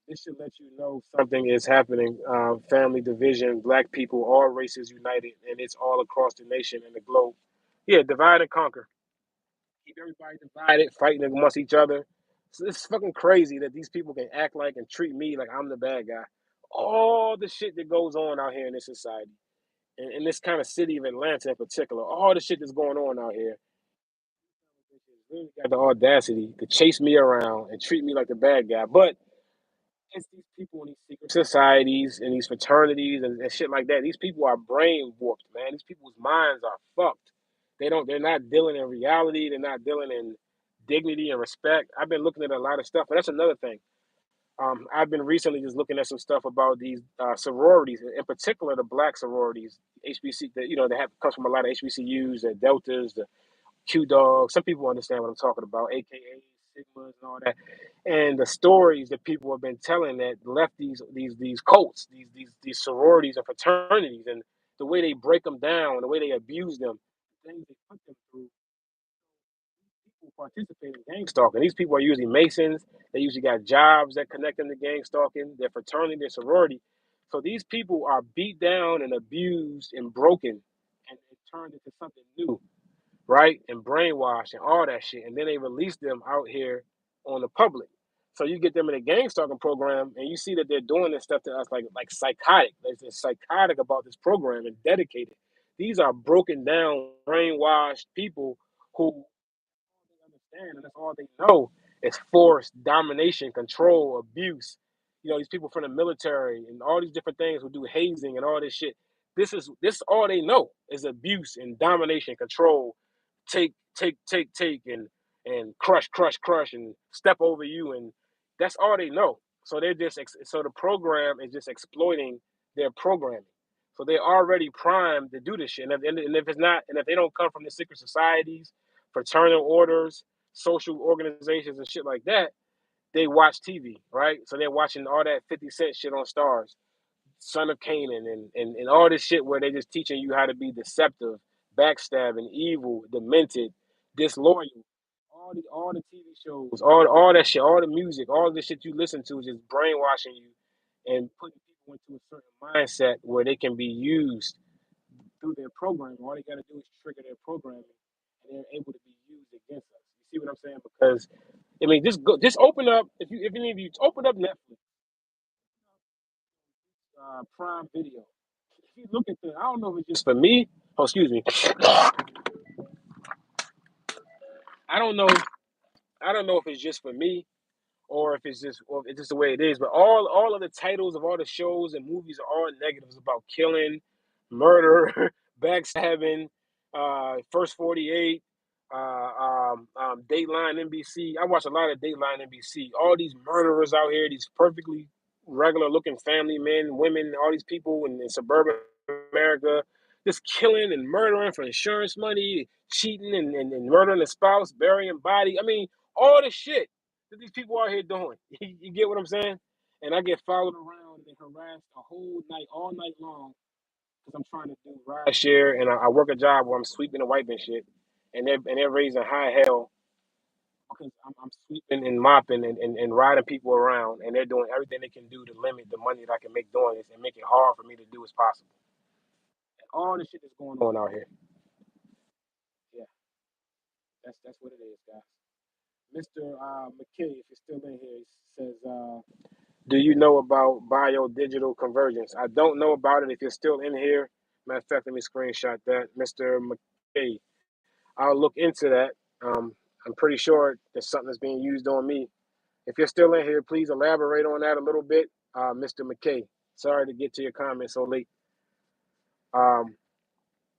This should let you know something is happening. Family division, black people, all races united, and it's all across the nation and the globe. Yeah, divide and conquer. Keep everybody divided, fighting amongst each other. So it's fucking crazy that these people can act like and treat me like I'm the bad guy. All the shit that goes on out here in this society, in this kind of city of Atlanta in particular, all the shit that's going on out here, really got the audacity to chase me around and treat me like the bad guy. But it's these people in these secret societies and these fraternities and shit like that. These people are brain warped, man. These people's minds are fucked. They're not dealing in reality. They're not dealing in dignity and respect. I've been looking at a lot of stuff, and that's another thing. I've been recently just looking at some stuff about these sororities, in particular the black sororities, HBC. That that comes from a lot of HBCUs, the Deltas, the Q Dogs. Some people understand what I'm talking about, AKA Sigmas and all that. And the stories that people have been telling that left these cults, these sororities and fraternities, and the way they break them down, the way they abuse them, the things they put them through. People participate in gang stalking. These people are usually Masons. They usually got jobs that connect them to gang stalking. Their fraternity, their sorority. So these people are beat down and abused and broken, and turned into something new, right? And brainwashed and all that shit. And then they release them out here on the public. So you get them in a gang stalking program, and you see that they're doing this stuff to us like psychotic. They're psychotic about this program and dedicated. These are broken down, brainwashed people who understand, and that's all they know is force, domination, control, abuse. These people from the military and all these different things who do hazing and all this shit. This all they know is abuse and domination, control, take, and crush, and step over you, and that's all they know. So so the program is just exploiting their programming. So they're already primed to do this shit. And if it's not, and if they don't come from the secret societies, fraternal orders, social organizations, and shit like that, they watch TV, right? So they're watching all that 50 Cent shit on Stars, Son of Canaan, and all this shit where they just teaching you how to be deceptive, backstabbing, evil, demented, disloyal. All the TV shows, all that shit, all the music, all the shit you listen to is just brainwashing you and putting people into a certain mindset where they can be used through their programming. All they got to do is trigger their programming, and they're able to be used against us. You see what I'm saying? Because I mean, just open up. If any of you open up Netflix, Prime Video. If you look at I don't know if it's just for me. Oh, excuse me. I don't know. I don't know if it's just for me or if it's just the way it is. But all of the titles of all the shows and movies are all negatives about killing, murder, backstabbing, First 48, Dateline NBC. I watch a lot of Dateline NBC. All these murderers out here, these perfectly regular looking family men, women, all these people in suburban America, just killing and murdering for insurance money, cheating and murdering a spouse, burying body. I mean, all the shit that these people out here doing. You get what I'm saying? And I get followed around and harassed a whole night, all night long, because I'm trying to do ride share and I work a job where I'm sweeping and wiping shit, and they're raising high hell because I'm sweeping and mopping and riding people around, and they're doing everything they can do to limit the money that I can make doing this and make it hard for me to do as possible. And all the shit that's going on out here. Yeah, that's what it is, guys. Mr. McKay, if you're still in here, says, do you know about bio-digital convergence? I don't know about it. If you're still in here, matter of fact, let me screenshot that. Mr. McKay, I'll look into that. I'm pretty sure there's something that's being used on me. If you're still in here, please elaborate on that a little bit, Mr. McKay. Sorry to get to your comment so late. Um,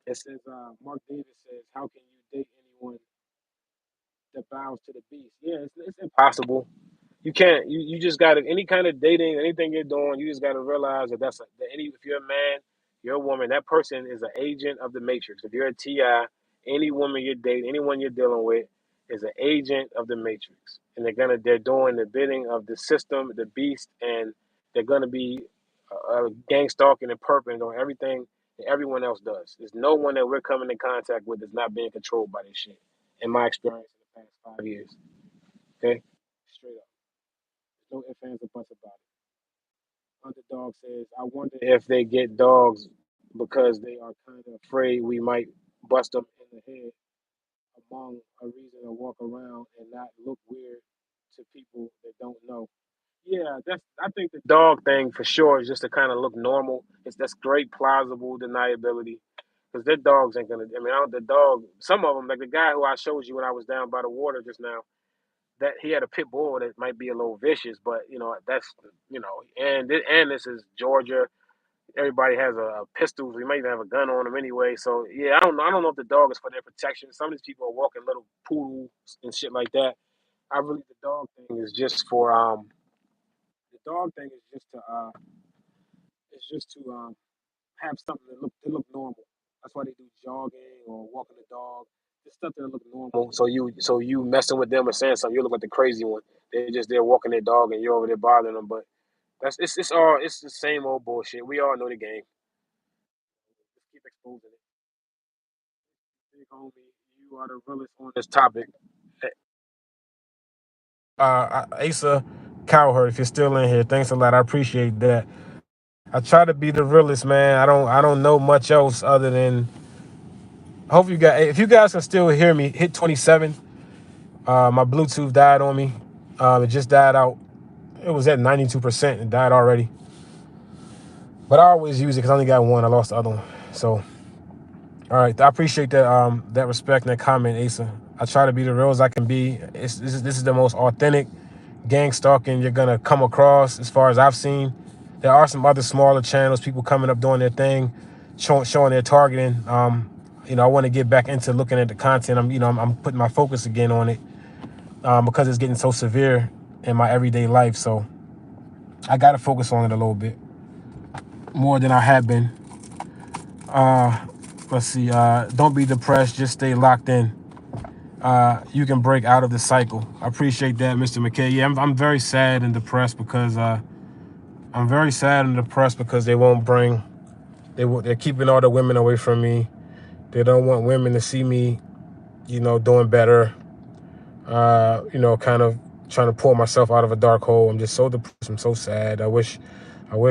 it says, Mark Davis says, how can you date anyone that bows to the beast? Yeah, it's impossible. You can't. You just got to any kind of dating, anything you're doing. You just got to realize that any if you're a man, you're a woman. That person is an agent of the matrix. If you're a TI, any woman you're dating, anyone you're dealing with, is an agent of the matrix, and they're doing the bidding of the system, the beast, and they're gonna be gang stalking and perping on everything that everyone else does. There's no one that we're coming in contact with that's not being controlled by this shit. In my experience in the past 5 years, okay, straight up. No ifs, ands, or buts about it. Underdog says, I wonder if they get dogs because they are kind of afraid we might bust them in the head among a reason to walk around and not look weird to people that don't know. Yeah, I think the dog thing for sure is just to kind of look normal. That's great plausible deniability because their dogs ain't gonna. I mean, the dog. Some of them, like the guy who I showed you when I was down by the water just now, that he had a pit bull that might be a little vicious, but that's and this is Georgia. Everybody has a pistol. We might even have a gun on them anyway. So yeah, I don't know if the dog is for their protection. Some of these people are walking little poodles and shit like that. I really the dog thing is just for the dog thing is just to have something that look normal. That's why they do jogging or walking the dog. Just stuff that look normal. So you messing with them or saying something, you look like the crazy one. They're just there walking their dog and you're over there bothering them. But it's the same old bullshit. We all know the game. Just keep exposing it. Big homie, you are the realest on this topic. Asa Cowherd, if you're still in here, thanks a lot. I appreciate that. I try to be the realest, man. I don't know much else other than hope you guys. If you guys can still hear me, hit 27. My Bluetooth died on me. It just died out. It was at 92%. It died already. But I always use it because I only got one. I lost the other one. So, all right. I appreciate that respect and that comment, Asa. I try to be the real as I can be. This is the most authentic gang stalking you're going to come across as far as I've seen. There are some other smaller channels, people coming up doing their thing, showing their targeting. I want to get back into looking at the content. I'm putting my focus again on it because it's getting so severe in my everyday life. So I got to focus on it a little bit more than I have been. Let's see. Don't be depressed. Just stay locked in. You can break out of the cycle. I appreciate that, Mr. McKay. Yeah, I'm very sad and depressed because they won't bring. They're keeping all the women away from me. They don't want women to see me, doing better. Kind of trying to pull myself out of a dark hole. I'm just so depressed. I'm so sad. I wish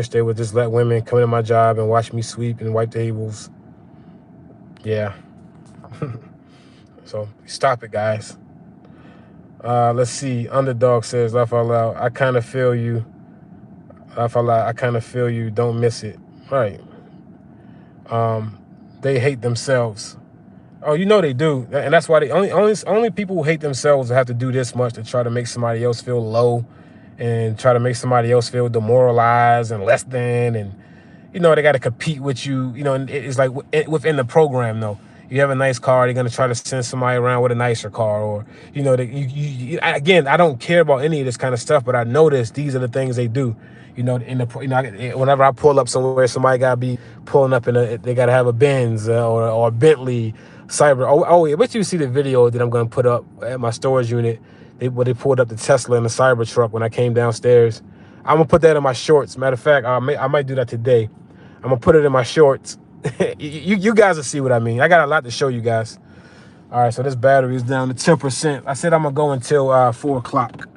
they would just let women come into my job and watch me sweep and wipe tables. Yeah. So stop it, guys. Let's see. Underdog says, laugh out loud. I kind of feel you. Laugh out loud. I kind of feel you. Don't miss it. Right. They hate themselves. Oh, you know they do, and that's why they only people who hate themselves have to do this much to try to make somebody else feel low, and try to make somebody else feel demoralized and less than, and they got to compete with you. And it's like within the program, though. You have a nice car, they're gonna try to send somebody around with a nicer car, or again, I don't care about any of this kind of stuff, but I notice these are the things they do. Whenever I pull up somewhere, somebody gotta be pulling up they gotta have a Benz or a Bentley Cyber. Oh, yeah, but you see the video that I'm gonna put up at my storage unit. They pulled up the Tesla and the Cyber truck when I came downstairs. I'm gonna put that in my shorts. Matter of fact, I might do that today. I'm gonna put it in my shorts. You guys will see what I mean. I got a lot to show you guys. All right, so this battery is down to 10%. I said I'm gonna go until 4 o'clock.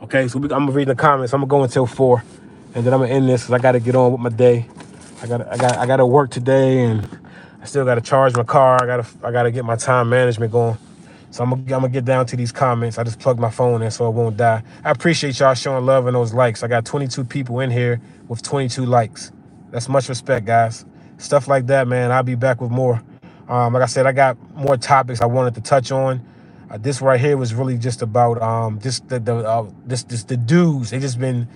Okay, so I'm gonna read the comments. I'm gonna go until 4, and then I'm gonna end this because I gotta get on with my day. I gotta work today, and I still gotta charge my car. I gotta get my time management going. So I'm gonna get down to these comments. I just plugged my phone in so it won't die. I appreciate y'all showing love and those likes. I got 22 people in here with 22 likes. That's much respect, guys. Stuff like that, man. I'll be back with more. Like I said, I got more topics I wanted to touch on. This right here was really just about just the dudes. They just been,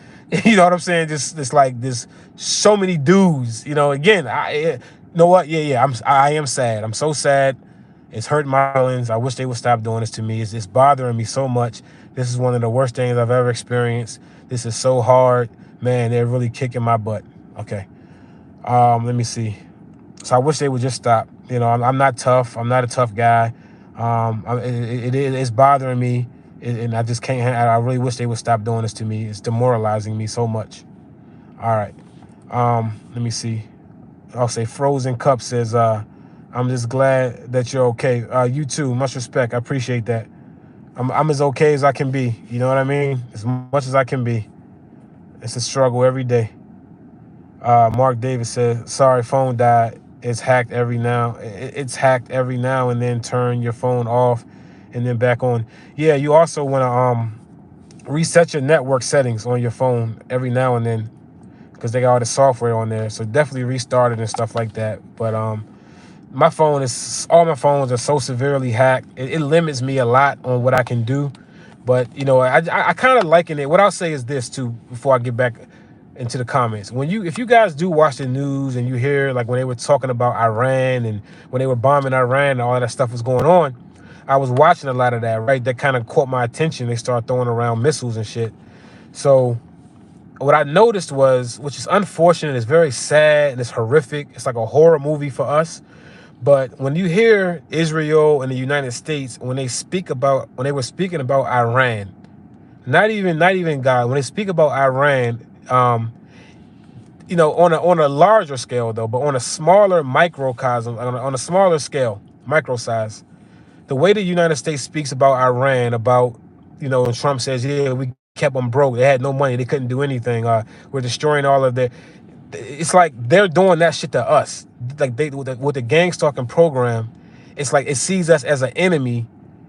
you know what I'm saying? Just like this, so many dudes. Again, you know what? Yeah. I am sad. I'm so sad. It's hurting my feelings. I wish they would stop doing this to me. It's bothering me so much. This is one of the worst things I've ever experienced. This is so hard, man. They're really kicking my butt. Okay. Let me see. So I wish they would just stop. I'm not tough. I'm not a tough guy. It's bothering me, and I just can't. I really wish they would stop doing this to me. It's demoralizing me so much. All right. Let me see. I'll say Frozen Cup says, I'm just glad that you're okay. You too. Much respect. I appreciate that. I'm as okay as I can be. You know what I mean? As much as I can be. It's a struggle every day. Mark Davis says, sorry, phone died. It's hacked every now. It's hacked every now and then. Turn your phone off and then back on. Yeah, you also want to reset your network settings on your phone every now and then, because they got all the software on there. So definitely restart it and stuff like that. But all my phones are so severely hacked. It limits me a lot on what I can do. But I kind of liken it. What I'll say is this too, before I get back into the comments. If you guys do watch the news and you hear, like, when they were talking about Iran and when they were bombing Iran and all that stuff was going on, I was watching a lot of that, right? That kind of caught my attention. They started throwing around missiles and shit. So what I noticed was, which is unfortunate, it's very sad and it's horrific. It's like a horror movie for us. But when you hear Israel and the United States, when they were speaking about Iran, not even God, when they speak about Iran, on a larger scale though, but on a smaller microcosm, on a smaller scale, micro size, the way the United States speaks about Iran, and Trump says, yeah, we kept them broke. They had no money. They couldn't do anything. We're destroying all of their. It's like they're doing that shit to us. Like with the gang stalking program, it's like it sees us as an enemy,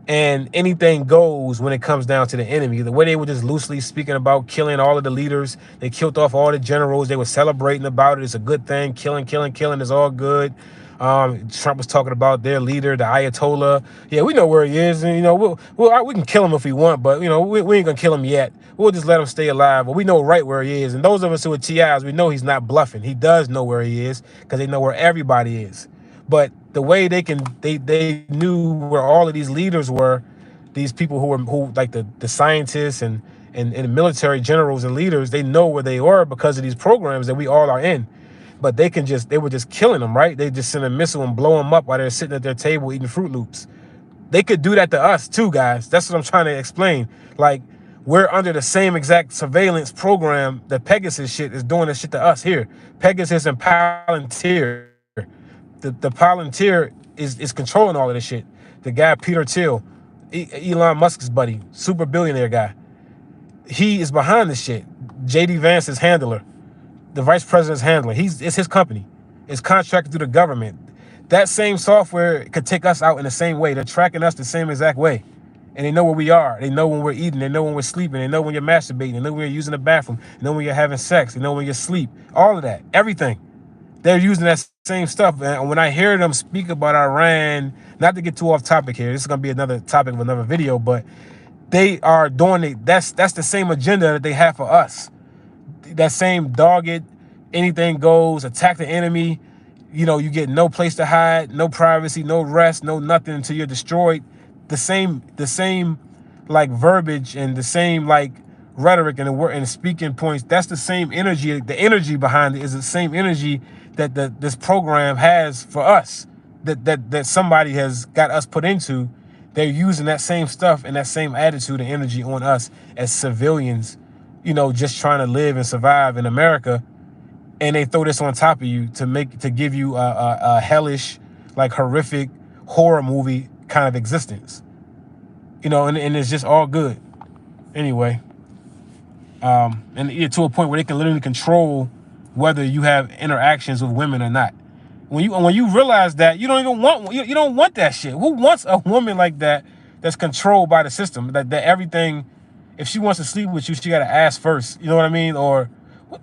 and anything goes when it comes down to the enemy. The way they were just loosely speaking about killing all of the leaders, they killed off all the generals. They were celebrating about it. It's a good thing. Killing is all good. Trump was talking about their leader, the Ayatollah. Yeah, we know where he is, and we can kill him if we want, but we ain't gonna kill him yet. We'll just let him stay alive. But we know right where he is, and those of us who are TIs, we know he's not bluffing. He does know where he is because they know where everybody is. But the way they knew where all of these leaders were, these people who like the scientists and military generals and leaders, they know where they were because of these programs that we all are in. But they were just killing them, right? They just send a missile and blow them up while they're sitting at their table eating Fruit Loops. They could do that to us too, guys. That's what I'm trying to explain. Like, we're under the same exact surveillance program that Pegasus shit is doing this shit to us here. Pegasus and Palantir. The Palantir is controlling all of this shit. The guy, Peter Thiel, Elon Musk's buddy, super billionaire guy. He is behind this shit. JD Vance's handler. The vice president's handler. It's his company. It's contracted through the government. That same software could take us out in the same way. They're tracking us the same exact way. And they know where we are. They know when we're eating. They know when we're sleeping. They know when you're masturbating. They know when you're using the bathroom. They know when you're having sex. They know when you're asleep. All of that. Everything. they're using that same stuff. And when I hear them speak about Iran, not to get too off topic here, this is gonna be another topic of another video, but they are doing it. That's the same agenda that they have for us. That same dogged, anything goes, attack the enemy. You get no place to hide, no privacy, no rest, no nothing until you're destroyed. The same like verbiage and the same like rhetoric and the word and speaking points. That's the same energy. The energy behind it is the same energy that this program has for us. That somebody has got us put into. They're using that same stuff and that same attitude and energy on us as civilians, just trying to live and survive in America. And they throw this on top of you to give you a hellish, like horrific horror movie kind of existence. And it's just all good. Anyway, and to a point where they can literally control whether you have interactions with women or not. When you realize that, you don't even want you don't want that shit. Who wants a woman like that that's controlled by the system? That everything, if she wants to sleep with you, she got to ask first. You know what I mean?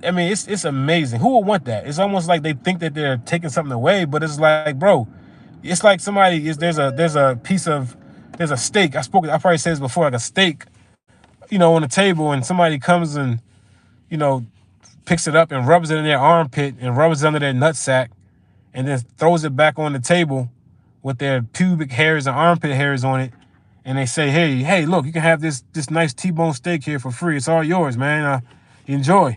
It's amazing. Who would want that? It's almost like they think that they're taking something away, but it's like, bro, it's like there's a steak. I probably said this before, like a steak, on the table, and somebody comes and, picks it up and rubs it in their armpit and rubs it under their nutsack and then throws it back on the table with their pubic hairs and armpit hairs on it. And they say, hey, look, you can have this nice T-bone steak here for free. It's all yours, man. Enjoy.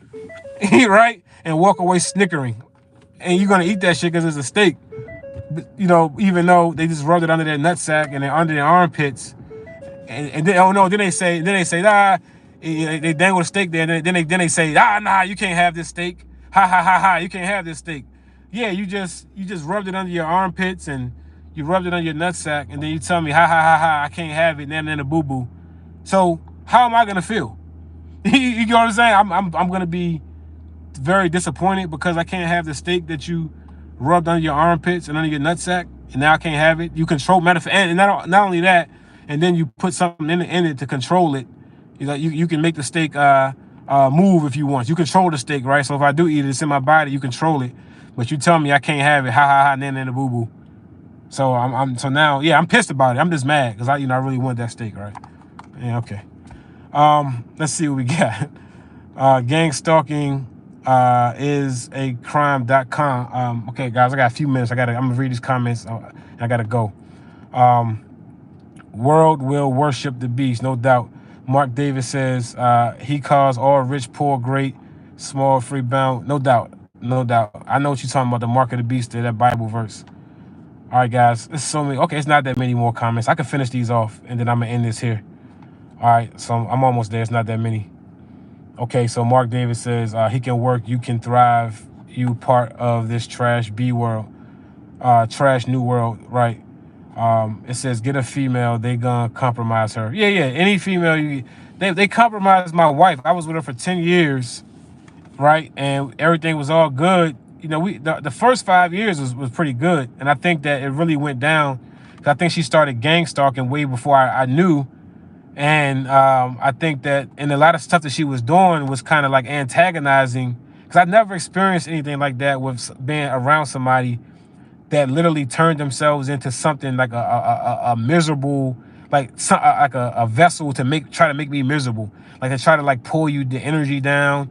Right? And walk away snickering. And you're going to eat that shit because it's a steak. Even though they just rubbed it under their nutsack and they're under their armpits. And then, then they say, they dangle the steak there. And then they say, nah, you can't have this steak. Ha, you can't have this steak. Yeah, you just rubbed it under your armpits and you rubbed it under your nutsack, and then you tell me, ha, I can't have it, and then a boo-boo. So how am I gonna feel? You know what I'm saying? I'm gonna be very disappointed because I can't have the steak that you rubbed under your armpits and under your nutsack, and now I can't have it. You control, and not only that, and then you put something in it to control it. You can make the steak move if you want. You control the steak, right? So if I do eat it, it's in my body. You control it, but you tell me I can't have it. Ha, and then a boo boo. So so now, yeah, I'm pissed about it. I'm just mad because I really want that steak, right? Yeah, okay. Let's see what we got. Gang stalking is a crime.com. Okay, guys, I got a few minutes. I'm gonna read these comments. I gotta go. World will worship the beast, no doubt. Mark Davis says he calls all rich poor great, small free bound. No doubt. I know what you're talking about, the mark of the beast, that Bible verse. All right, guys, it's so many. Okay, it's not that many more comments. I can finish these off, and then I'm gonna end this here. All right, so I'm almost there. It's not that many. Okay, so Mark Davis says he can work, you can thrive, you part of this trash B world, trash new world, right? It says get a female, they gonna compromise her. Yeah, any female, they compromised my wife. I was with her for 10 years, right? And everything was all good. The first 5 years was pretty good. And I think that it really went down. I think she started gang stalking way before I knew. And I think that, and a lot of stuff that she was doing was kind of like antagonizing, because I never experienced anything like that with being around somebody that literally turned themselves into something like a miserable, like a vessel to try to make me miserable. Like they try to like pull you the energy down,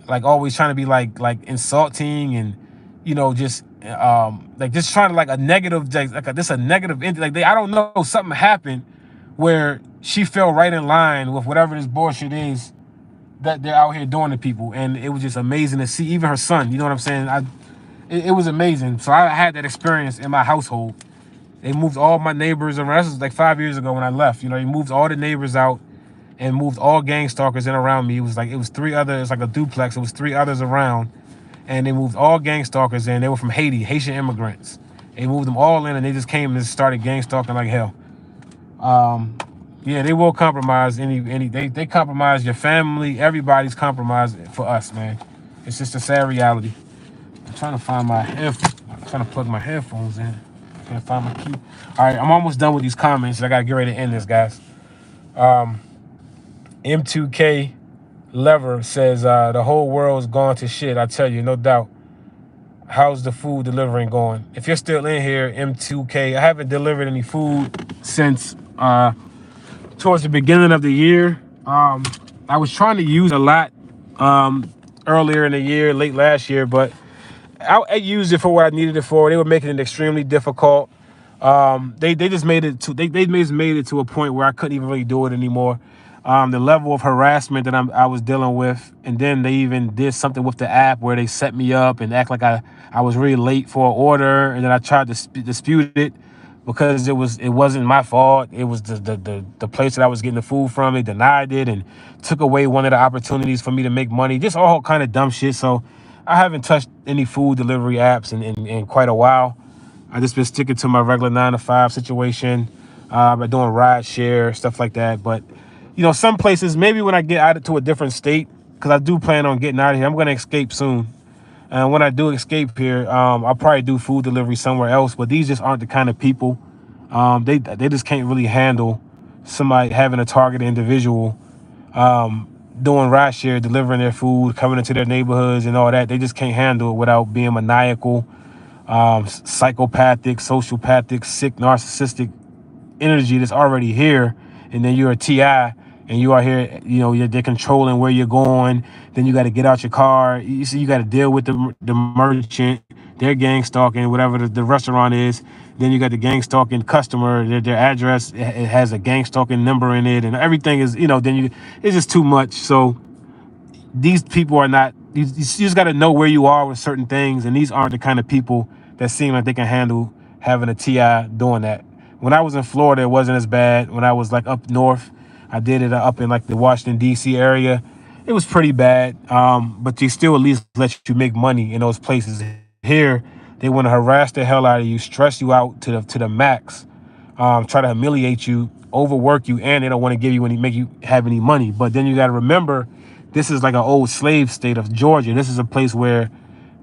like always trying to be like insulting and just just trying to like a negative, like a negative, like I don't know, something happened where she fell right in line with whatever this bullshit is that they're out here doing to people. And it was just amazing to see. Even her son, you know what I'm saying? It was amazing. So I had that experience in my household. They moved all my neighbors around. This was like 5 years ago when I left. They moved all the neighbors out and moved all gang stalkers in around me. It was three others, like a duplex. It was three others around. And they moved all gang stalkers in. They were from Haiti, Haitian immigrants. They moved them all in and they just came and started gang stalking like hell. Yeah, they will compromise they compromise your family. Everybody's compromised for us, man. It's just a sad reality. I'm trying to find I'm trying to plug my headphones in. I can't find my key. All right, I'm almost done with these comments. I gotta get ready to end this, guys. M2K Lever says the whole world's gone to shit. I tell you, no doubt. how's the food delivering going? If you're still in here, M2K, I haven't delivered any food since towards the beginning of the year. I was trying to use a lot earlier in the year, late last year, but I used it for what I needed it for. They were making it extremely difficult. They just made it to they just made it to a point where I couldn't even really do it anymore. The level of harassment that I was dealing with, and then they even did something with the app where they set me up and act like I was really late for an order, and then I tried to dispute it because it wasn't my fault. It was the place that I was getting the food from. They denied it and took away one of the opportunities for me to make money. Just all kind of dumb shit. So I haven't touched any food delivery apps in quite a while. I just been sticking to my regular 9 to 5 situation. By doing ride share, stuff like that. But some places, maybe when I get out to a different state, because I do plan on getting out of here. I'm going to escape soon. And when I do escape here, I'll probably do food delivery somewhere else. But these just aren't the kind of people. They just can't really handle somebody having a targeted individual doing ride share, delivering their food, coming into their neighborhoods and all that. They just can't handle it without being maniacal, psychopathic, sociopathic, sick, narcissistic energy that's already here. And then you're a TI and you are here, they're controlling where you're going. Then you got to get out your car. You got to deal with the merchant, their gang stalking, whatever the restaurant is. Then you got the gang stalking customer, their address, it has a gang stalking number in it, and everything is, it's just too much. So these people are not, you just got to know where you are with certain things. And these aren't the kind of people that seem like they can handle having a TI doing that. When I was in Florida, it wasn't as bad. When I was like up north, I did it up in like the Washington, D.C. area. It was pretty bad. But they still at least let you make money in those places. Here, they want to harass the hell out of you, stress you out to the max, try to humiliate you, overwork you, and they don't want to give you make you have any money. But then you got to remember, this is like an old slave state of Georgia. This is a place where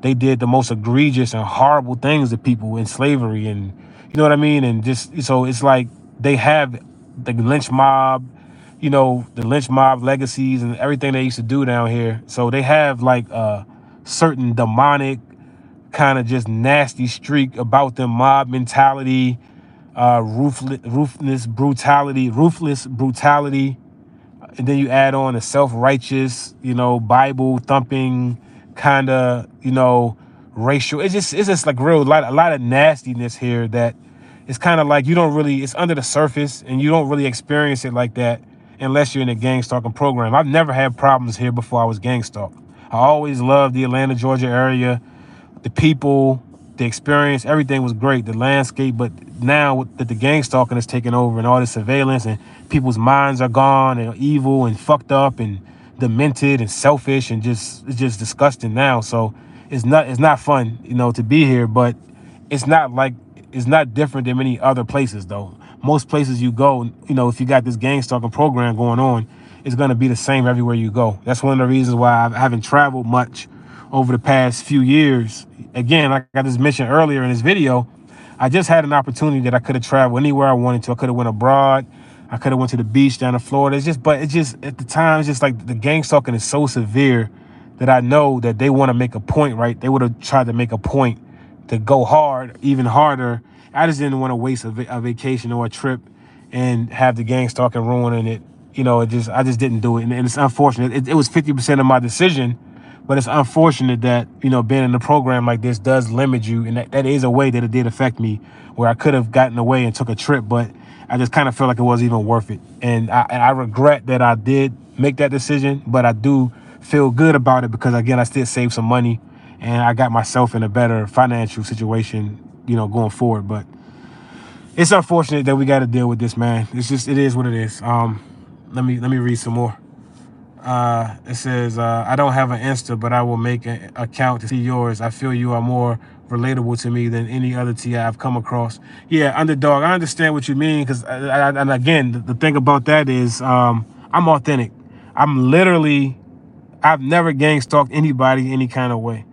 they did the most egregious and horrible things to people in slavery, and you know what I mean? And just, so it's like they have the lynch mob, the lynch mob legacies and everything they used to do down here. So they have like a certain demonic kind of just nasty streak about them, mob mentality, ruthless brutality. And then you add on a self-righteous, Bible thumping kind of, racial. It's just like a lot of nastiness here that it's kind of like it's under the surface and you don't really experience it like that unless you're in a gang stalking program. I've never had problems here before I was gang stalked. I always loved the Atlanta, Georgia area, the people, the experience, everything was great, the landscape. But now that the gang stalking is taking over and all this surveillance and people's minds are gone and evil and fucked up and demented and selfish and it's just disgusting now. So it's not fun, to be here, but it's not different than many other places though. Most places you go, if you got this gang stalking program going on, it's going to be the same everywhere you go. That's one of the reasons why I haven't traveled much over the past few years. Again, like I just mentioned earlier in this video, I just had an opportunity that I could have traveled anywhere I wanted to. I could have went abroad. I could have went to the beach down in Florida. But at the time, it's just like the gang stalking is so severe that I know that they want to make a point, right? They would have tried to make a point to go hard, even harder. I just didn't want to waste a vacation or a trip and have the gang stalking ruining it. I just didn't do it. And it's unfortunate. It was 50% of my decision. But it's unfortunate that, being in a program like this does limit you. And that is a way that it did affect me, where I could have gotten away and took a trip, but I just kind of felt like it wasn't even worth it. And I regret that I did make that decision, but I do feel good about it because, again, I still saved some money and I got myself in a better financial situation, going forward. But it's unfortunate that we got to deal with this, man. It is what it is. Let me read some more. It says, I don't have an Insta, but I will make an account to see yours. I feel you are more relatable to me than any other TI I've come across. Yeah, underdog, I understand what you mean. Because, and again, the thing about that is I'm authentic. I've never gang stalked anybody any kind of way.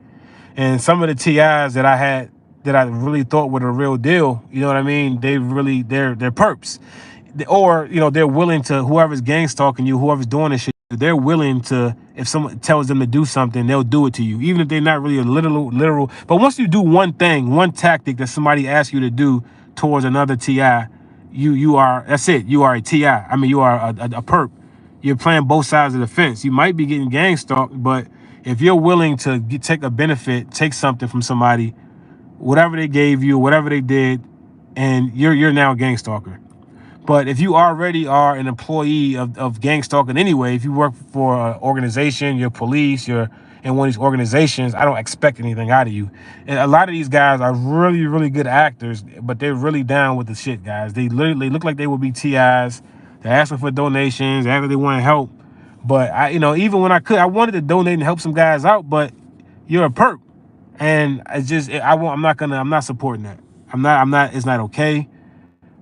And some of the TIs that I had that I really thought were the real deal, you know what I mean? They're perps. Or, they're willing to, whoever's gang stalking you, whoever's doing this shit, they're willing to, if someone tells them to do something, they'll do it to you, even if they're not really a literal. But once you do one thing, one tactic that somebody asks you to do towards another TI, you are, that's it. You are a TI. I mean, you are a perp. You're playing both sides of the fence. You might be getting gang stalked, but if you're willing to take a benefit, take something from somebody, whatever they gave you, whatever they did, and you're now a gang stalker. But if you already are an employee of gang stalking anyway, if you work for an organization, you're police, you're in one of these organizations, I don't expect anything out of you. And a lot of these guys are really, really good actors, but they're really down with the shit, guys. They literally look like they would be TIs. They're asking for donations after they want to help. But even when I wanted to donate and help some guys out, but you're a perp. And it's just, I'm not supporting that. It's not okay.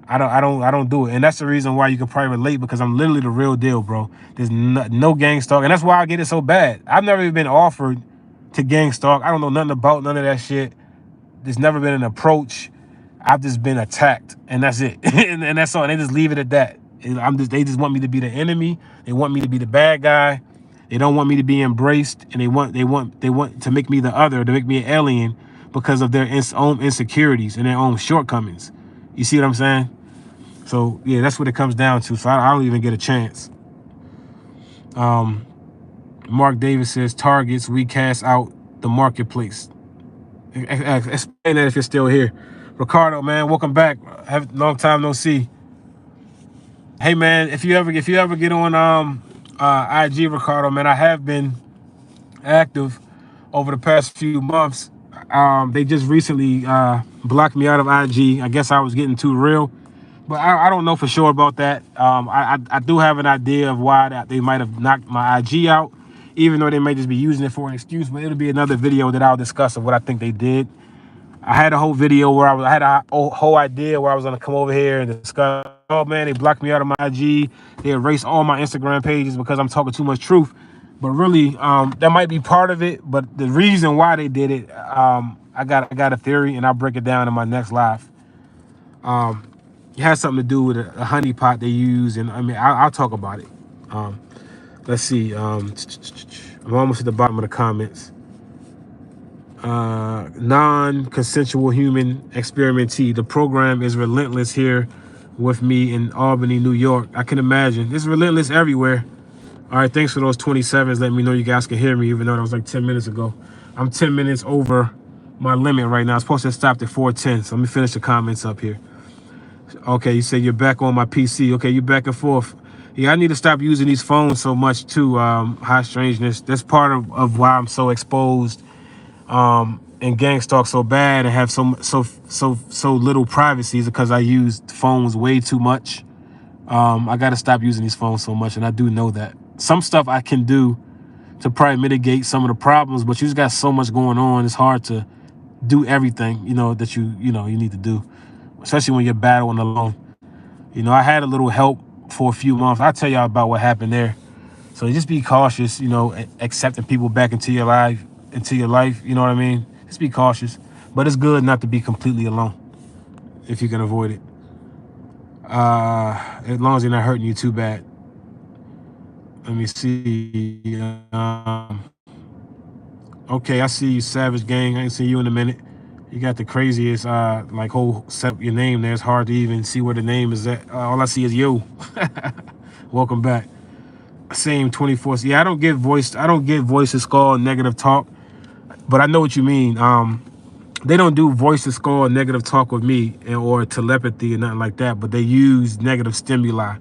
I don't do it. And that's the reason why you can probably relate, because I'm literally the real deal, bro. There's no gang stalk. And that's why I get it so bad. I've never even been offered to gang stalk. I don't know nothing about none of that shit. There's never been an approach. I've just been attacked, and that's it. and that's all. And they just leave it at that. They just want me to be the enemy. They want me to be the bad guy. They don't want me to be embraced, and they want to make me the other, to make me an alien because of their own insecurities and their own shortcomings. You see what I'm saying? So yeah, that's what it comes down to. So I don't even get a chance. Mark Davis says targets we cast out the marketplace. Explain that if you're still here. Ricardo, man, welcome back. Long time no see. Hey man, if you ever get on IG, Ricardo, man, I have been active over the past few months. They just recently blocked me out of IG. I guess I was getting too real, but I don't know for sure about that. I do have an idea of why they might have knocked my IG out, even though they may just be using it for an excuse. But it'll be another video that I'll discuss of what I think they did. I had a whole video where I had a whole idea where I was gonna come over here and discuss. Oh man, they blocked me out of my IG. They erased all my Instagram pages because I'm talking too much truth. But really, that might be part of it. But the reason why they did it, I got a theory, and I'll break it down in my next live. It has something to do with a honey pot they use, and I mean, I'll talk about it. Let's see. I'm almost at the bottom of the comments. Non-consensual human experimentee. The program is relentless here with me in Albany, New York. I can imagine. It's relentless everywhere. All right, thanks for those 27s. Let me know you guys can hear me, even though that was like 10 minutes ago. I'm 10 minutes over my limit right now. I'm supposed to have stopped at 4:10, so let me finish the comments up here. Okay, you say you're back on my PC. Okay, you're back and forth. Yeah, I need to stop using these phones so much too. High strangeness. That's part of why I'm so exposed and gang stalk so bad and have so little privacy, is because I use phones way too much. I got to stop using these phones so much, and I do know that. Some stuff I can do to probably mitigate some of the problems, but you just got so much going on. It's hard to do everything, that you need to do, especially when you're battling alone. I had a little help for a few months. I'll tell y'all about what happened there. So just be cautious, accepting people back into your life, you know what I mean? Just be cautious. But it's good not to be completely alone if you can avoid it. As long as they're not hurting you too bad. Let me see. Okay, I see you, Savage Gang. I ain't seen you in a minute. You got the craziest whole set your name there. It's hard to even see where the name is at. All I see is you. Welcome back. Same 24. Yeah, I don't get voices called negative talk, but I know what you mean. They don't do voices called negative talk with me or telepathy or nothing like that, but they use negative stimuli.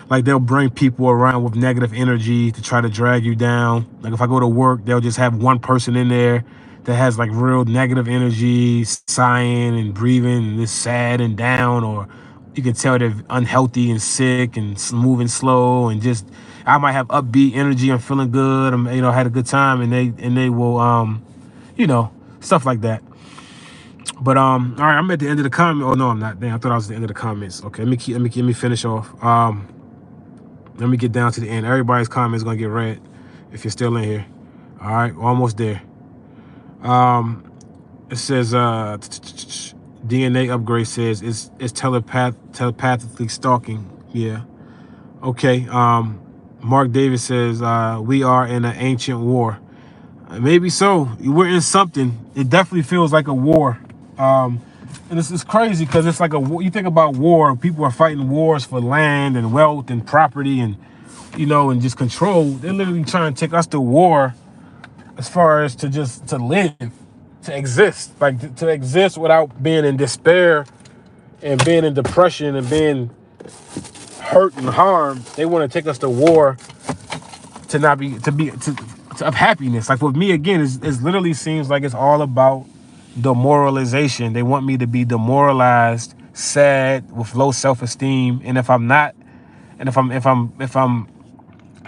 Like they'll bring people around with negative energy to try to drag you down. Like if I go to work, they'll just have one person in there that has like real negative energy, sighing and breathing and just sad and down, or you can tell they're unhealthy and sick and moving slow, and just I might have upbeat energy. I'm feeling good. I'm had a good time, and they will stuff like that. But all right, I'm at the end of the comment. Oh no, I'm not. Damn, I thought I was at the end of the comments. Okay, let me finish off. Let me get down to the end. Everybody's comments gonna get read if you're still in here. All right, almost there. It says DNA upgrade says it's telepathically stalking. Yeah. Okay. Mark Davis says, we are in an ancient war. Maybe so. We're in something. It definitely feels like a war. Um, and it's crazy because it's like a war. You think about war, people are fighting wars for land and wealth and property and, and just control. They're literally trying to take us to war as far as to live, to exist, like to exist without being in despair and being in depression and being hurt and harmed. They want to take us to war to not be to of happiness. Like with me again, it literally seems like it's all about demoralization. They want me to be demoralized, sad, with low self-esteem. And if I'm not, and if I'm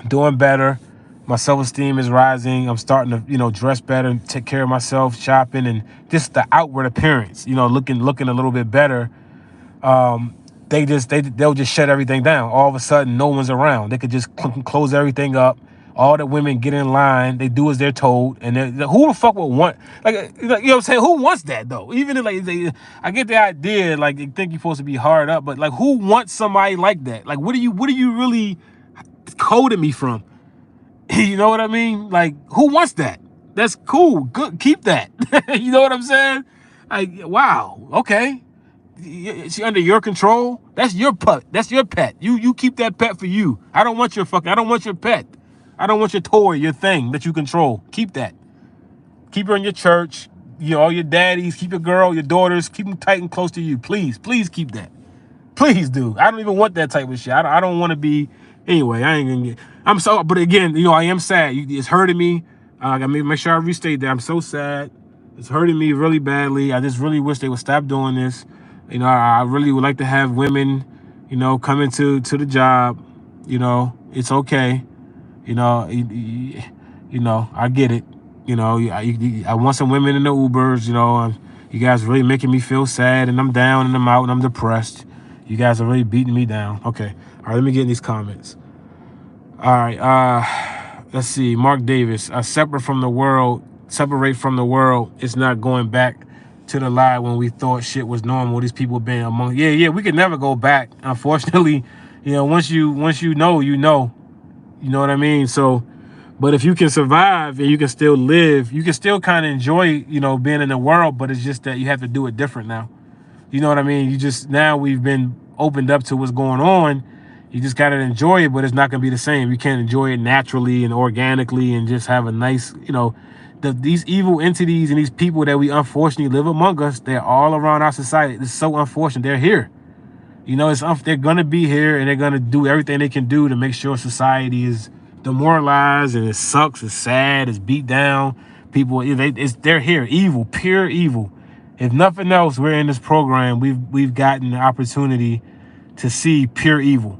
doing better, my self-esteem is rising. I'm starting to, dress better, take care of myself, shopping, and just the outward appearance, looking a little bit better. They'll just shut everything down. All of a sudden, no one's around. They could just close everything up. All the women get in line. They do as they're told. And who the fuck would want, you know what I'm saying? Who wants that though? Even if I get the idea, like they think you're supposed to be hard up, but like who wants somebody like that? Like what are you really coding me from? You know what I mean? Like who wants that? That's cool. Good. Keep that. You know what I'm saying? Like wow. Okay. She under your control. That's your pet. That's your pet. You keep that pet for you. I don't want your pet. I don't want your toy, your thing that you control. Keep that. Keep her in your church. All your daddies. Keep your girl, your daughters. Keep them tight and close to you. Please keep that. Please do. I don't even want that type of shit. I don't want to be. Anyway, I ain't gonna get. I'm so. But again, I am sad. It's hurting me. I gotta make sure I restate that. I'm so sad. It's hurting me really badly. I just really wish they would stop doing this. I really would like to have women, come into the job. It's okay. I get it. I want some women in the Ubers. You guys really making me feel sad, and I'm down, and I'm out, and I'm depressed. You guys are really beating me down. Okay. All right, let me get in these comments. All right. Let's see. Mark Davis. Separate from the world. It's not going back to the lie when we thought shit was normal. These people been among. Yeah. We could never go back. Unfortunately, once you know, you know what I mean? So, but if you can survive and you can still live, you can still kind of enjoy, being in the world, but it's just that you have to do it different now. You know what I mean? Now we've been opened up to what's going on. You just got to enjoy it, but it's not going to be the same. You can't enjoy it naturally and organically and just have a nice, these evil entities and these people that we unfortunately live among us, they're all around our society. It's so unfortunate. They're here. They're going to be here, and they're going to do everything they can do to make sure society is demoralized, and it sucks, it's sad, it's beat down. People, they're here. Evil, pure evil. If nothing else, we're in this program. We've gotten the opportunity to see pure evil.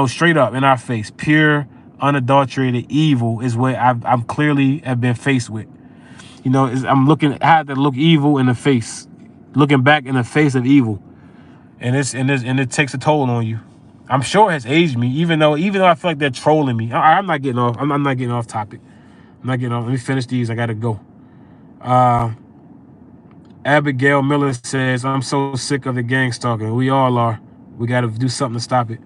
Straight up in our face. Pure, unadulterated evil is what I'm clearly have been faced with. I had to look evil in the face, looking back in the face of evil, and it takes a toll on you. I'm sure it has aged me, even though I feel like they're trolling me. I'm not getting off. I'm not getting off topic. I'm not getting off. Let me finish these. I gotta go. Abigail Miller says, I'm so sick of the gang stalking. We all are. We got to do something to stop it.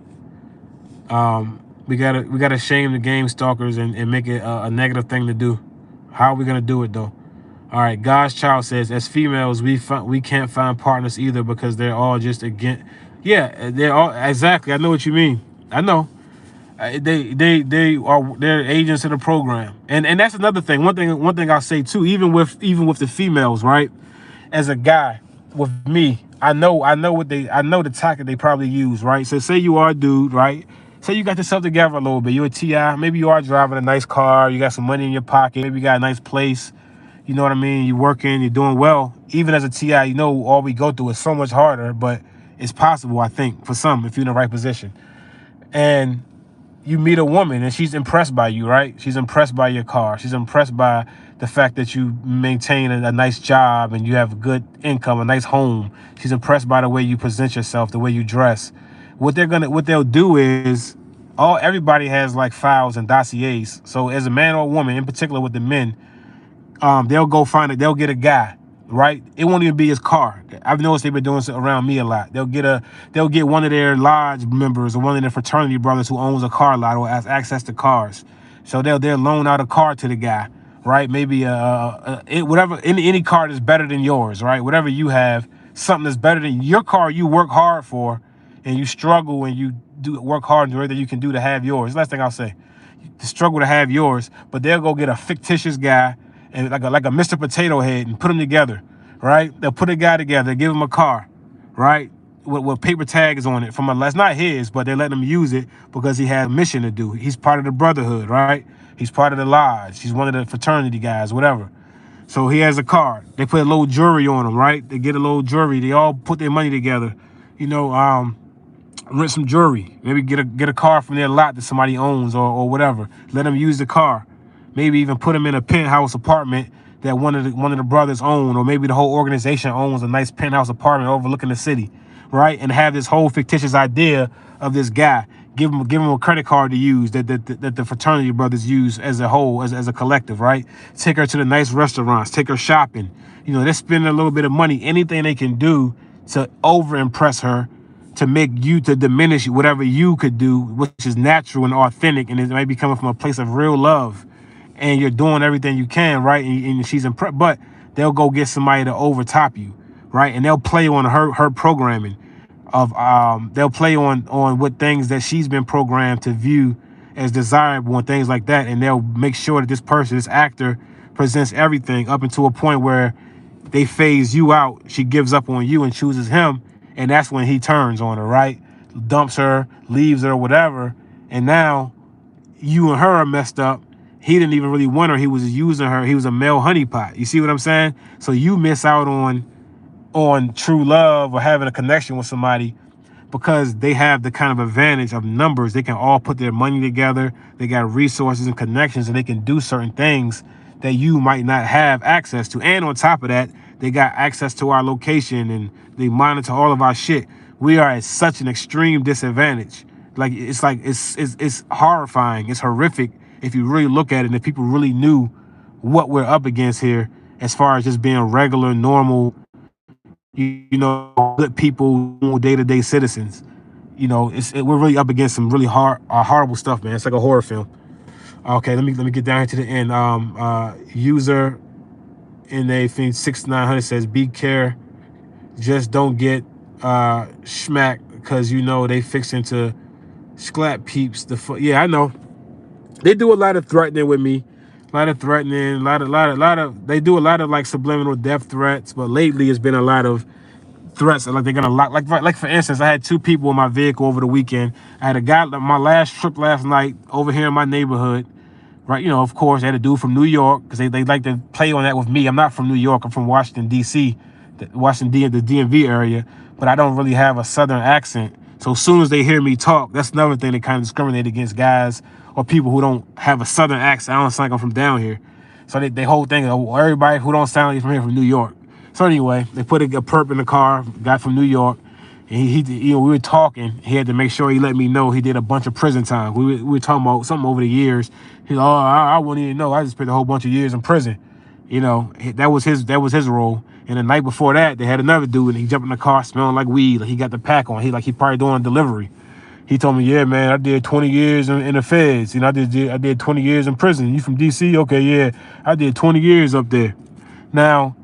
We gotta shame the gang stalkers and make it a negative thing to do. How are we gonna do it though? All right, God's Child says, as females, we can't find partners either because they're all just against. Yeah, they're all exactly. I know what you mean. I know. They're agents of the program, and that's another thing. One thing I'll say too, even with the females, right? As a guy, with me, I know the tactic they probably use, right? So say you are a dude, right? Say you got yourself together a little bit. You're a TI. Maybe you are driving a nice car. You got some money in your pocket. Maybe you got a nice place. You know what I mean? You're working. You're doing well. Even as a TI, all we go through is so much harder, but it's possible, I think, for some, if you're in the right position. And you meet a woman and she's impressed by you, right? She's impressed by your car. She's impressed by the fact that you maintain a nice job and you have a good income, a nice home. She's impressed by the way you present yourself, the way you dress. What they'll do is everybody has like files and dossiers. So as a man or a woman, in particular with the men, they'll get a guy, right? It won't even be his car. I've noticed they've been doing this around me a lot. They'll get one of their lodge members or one of their fraternity brothers who owns a car lot or has access to cars. So they'll loan out a car to the guy, right? Maybe whatever, any car that's better than yours, right? Whatever you have, something that's better than your car you work hard for, and you struggle and you work hard and do everything you can do to have yours. Last thing I'll say, to struggle to have yours, but they'll go get a fictitious guy and like a Mr. Potato Head and put them together, right? They'll put a guy together, give him a car, right? With paper tags on it that's not his, but they're letting him use it because he has a mission to do. He's part of the brotherhood, right? He's part of the lodge. He's one of the fraternity guys, whatever. So he has a car. They put a little jury on him, right? They get a little jury. They all put their money together, rent some jewelry, maybe get a car from their lot that somebody owns or whatever. Let them use the car. Maybe even put them in a penthouse apartment that one of the brothers own, or maybe the whole organization owns a nice penthouse apartment overlooking the city, right? And have this whole fictitious idea of this guy. Give him a credit card to use that the fraternity brothers use as a whole, as a collective, right? Take her to the nice restaurants, take her shopping. They're spending a little bit of money, anything they can do to over impress her, to make you, to diminish whatever you could do, which is natural and authentic, and it might be coming from a place of real love, and you're doing everything you can, right? And she's impressed, but they'll go get somebody to overtop you, right? And they'll play on her programming of they'll play on what things that she's been programmed to view as desirable and things like that, and they'll make sure that this actor presents everything up until a point where they phase you out. She gives up on you and chooses him, and that's when he turns on her, right? Dumps her, leaves her, whatever, and now you and her are messed up. He didn't even really want her. He was using her. He was a male honeypot. You see what I'm saying? So you miss out on true love or having a connection with somebody because they have the kind of advantage of numbers. They can all put their money together. They got resources and connections, and they can do certain things that you might not have access to. And on top of that, they got access to our location and they monitor all of our shit. We are at such an extreme disadvantage. It's horrifying. It's horrific if you really look at it, and if people really knew what we're up against here as far as just being regular, normal, good people, day-to-day citizens. We're really up against some really horrible stuff, man. It's like a horror film. Okay, let me get down here to the end. User in a thing 6900 says, be care, just don't get smacked because they fix into sclap peeps. Yeah, I know. They do a lot of threatening with me. A lot of threatening, they do a lot of like subliminal death threats, but lately it's been a lot of threats. Like they're gonna like for instance, I had two people in my vehicle over the weekend. I had a guy, my last trip last night over here in my neighborhood, right? Of course, they had a dude from New York because they like to play on that with me. I'm not from New York. I'm from Washington, D.C., the DMV area, but I don't really have a Southern accent. So as soon as they hear me talk, that's another thing that kind of discriminate against guys or people who don't have a Southern accent. I don't sound like I'm from down here. So they whole thing, everybody who don't sound like from here from New York. So anyway, they put a perp in the car, guy from New York, and we were talking. He had to make sure he let me know he did a bunch of prison time. We were talking about something over the years. He's like, oh, I wouldn't even know. I just spent a whole bunch of years in prison. That was his role. And the night before that, they had another dude, and he jumped in the car smelling like weed. Like he got the pack on. He probably doing a delivery. He told me, yeah, man, I did 20 years in the feds. I did 20 years in prison. You from D.C.? Okay, yeah, I did 20 years up there. Now,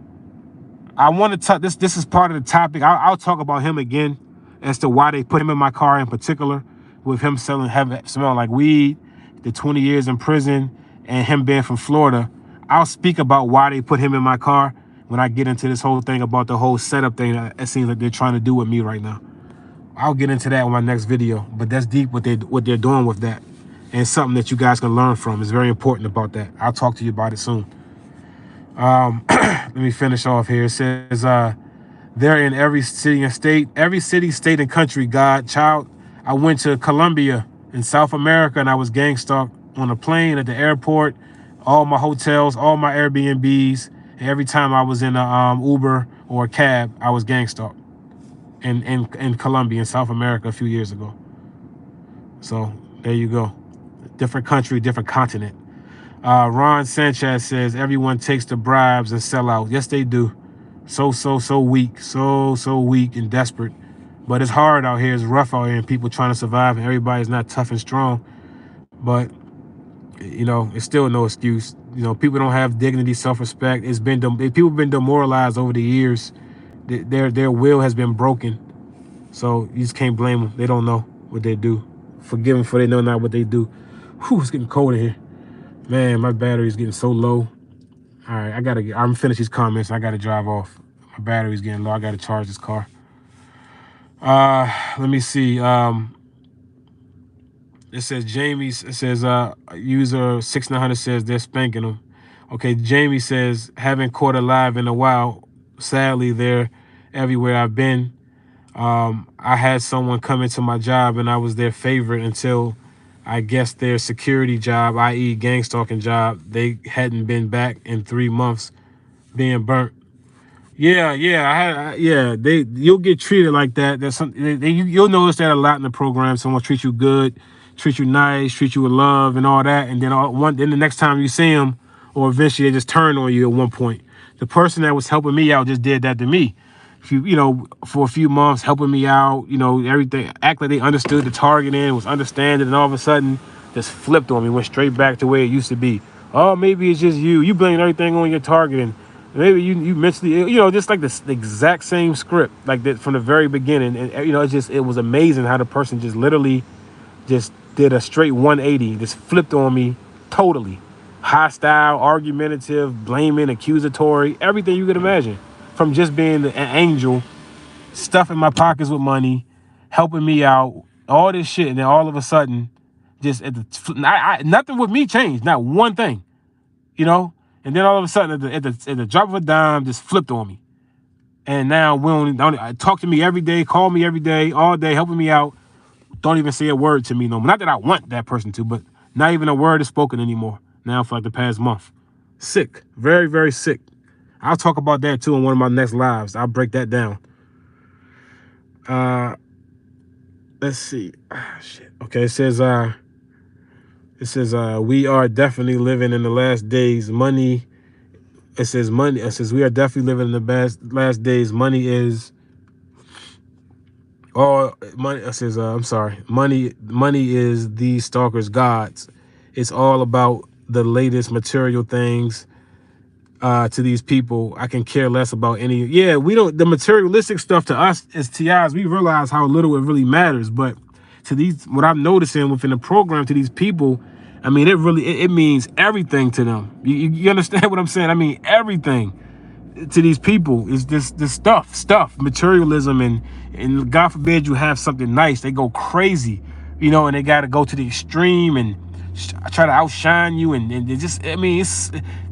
I want to talk. This is part of the topic. I'll talk about him again as to why they put him in my car in particular, with him smelling like weed, the 20 years in prison, and him being from Florida. I'll speak about why they put him in my car when I get into this whole thing about the whole setup thing that it seems like they're trying to do with me right now. I'll get into that in my next video, but that's deep what they're doing with that, and something that you guys can learn from. It's very important about that. I'll talk to you about it soon. Let me finish off here. It says, they're in every city and state, state and country, God, child. I went to Colombia in South America, and I was gang stalked on a plane, at the airport, all my hotels, all my Airbnbs. And every time I was in a Uber or a cab, I was gang stalked in Colombia, in South America a few years ago. So there you go. Different country, different continent. Ron Sanchez says, everyone takes the bribes and sell out. Yes, they do. So weak, so weak and desperate. But it's hard out here. It's rough out here, and people trying to survive, and everybody's not tough and strong. But it's still no excuse. People don't have dignity, self-respect. People have been demoralized over the years. Their will has been broken. So you just can't blame them. They don't know what they do. Forgive them for they know not what they do. Whew, it's getting cold in here. Man, my battery's getting so low. All right, I'm finished these comments. I gotta drive off. My battery's getting low. I gotta charge this car. Let me see. It says user 6900 says they're spanking them. Okay, Jamie says, haven't caught a live in a while. Sadly, they're everywhere I've been. I had someone come into my job and I was their favorite until I guess their security job, i.e. gang stalking job, they hadn't been back in 3 months being burnt. Yeah. You'll get treated like that. There's you'll notice that a lot in the program. Someone treats you good, treat you nice, treat you with love and all that, and then the next time you see them, or eventually they just turn on you at one point. The person that was helping me out just did that to me. For a few months, helping me out, everything, act like they understood the targeting, was understanding, and all of a sudden, just flipped on me, went straight back to where it used to be. Oh, maybe it's just you. You blame everything on your targeting. Maybe you mentally, just like the exact same script, like that from the very beginning. And it was amazing how the person just literally just did a straight 180, just flipped on me totally. Hostile, argumentative, blaming, accusatory, everything you could imagine. From just being an angel, stuffing my pockets with money, helping me out, all this shit, and then all of a sudden, just nothing with me changed, not one thing, And then all of a sudden, at the drop of a dime, just flipped on me. And now we don't talk to me every day, call me every day, all day, helping me out. Don't even say a word to me no more. Not that I want that person to, but not even a word is spoken anymore now for like the past month. Sick. Very, very sick. I'll talk about that too in one of my next lives. I'll break that down. Let's see. Shit. Okay, it says we are definitely living in the last days. It says we are definitely living in the last days. Money is money. It says I'm sorry. Money is these stalkers' gods. It's all about the latest material things. To these people, I can care less about any. Yeah, we don't. The materialistic stuff to us as TIs, we realize how little it really matters. But to these, what I'm noticing within the program, to these people, I mean, it means everything to them. You understand what I'm saying? I mean, everything to these people is this stuff, materialism, and God forbid you have something nice, they go crazy, and they got to go to the extreme and try to outshine you, and they just, I mean,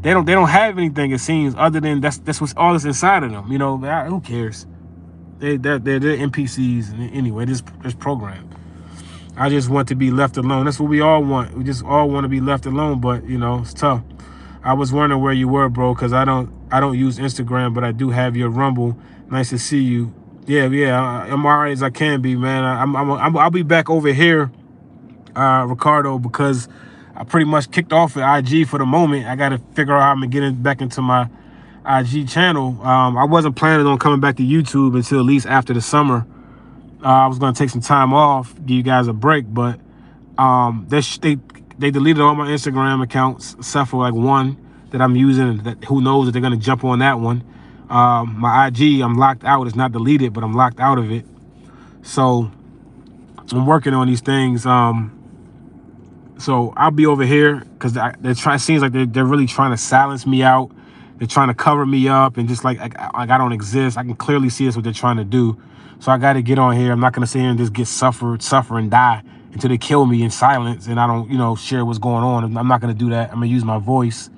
they don't have anything, it seems, other than that's what's all that's inside of them. Who cares? They're NPCs anyway. This program. I just want to be left alone. That's what we all want. We just all want to be left alone, but it's tough. I was wondering where you were, bro, because I don't use Instagram, but I do have your Rumble. Nice to see you. Yeah, I'm all right as I can be, man. I'll be back over here, Ricardo, because I pretty much kicked off at IG for the moment. I got to figure out how I'm getting back into my IG channel. I wasn't planning on coming back to YouTube until at least after the summer. I was going to take some time off, give you guys a break, but they deleted all my Instagram accounts except for like one that I'm using. That who knows if they're going to jump on that one. My IG, I'm locked out. It's not deleted, but I'm locked out of it. So I'm working on these things. So I'll be over here because it seems like they're really trying to silence me out. They're trying to cover me up and just like I don't exist. I can clearly see that's what they're trying to do. So I got to get on here. I'm not going to sit here and just suffer and die until they kill me in silence and I don't, share what's going on. I'm not going to do that. I'm going to use my voice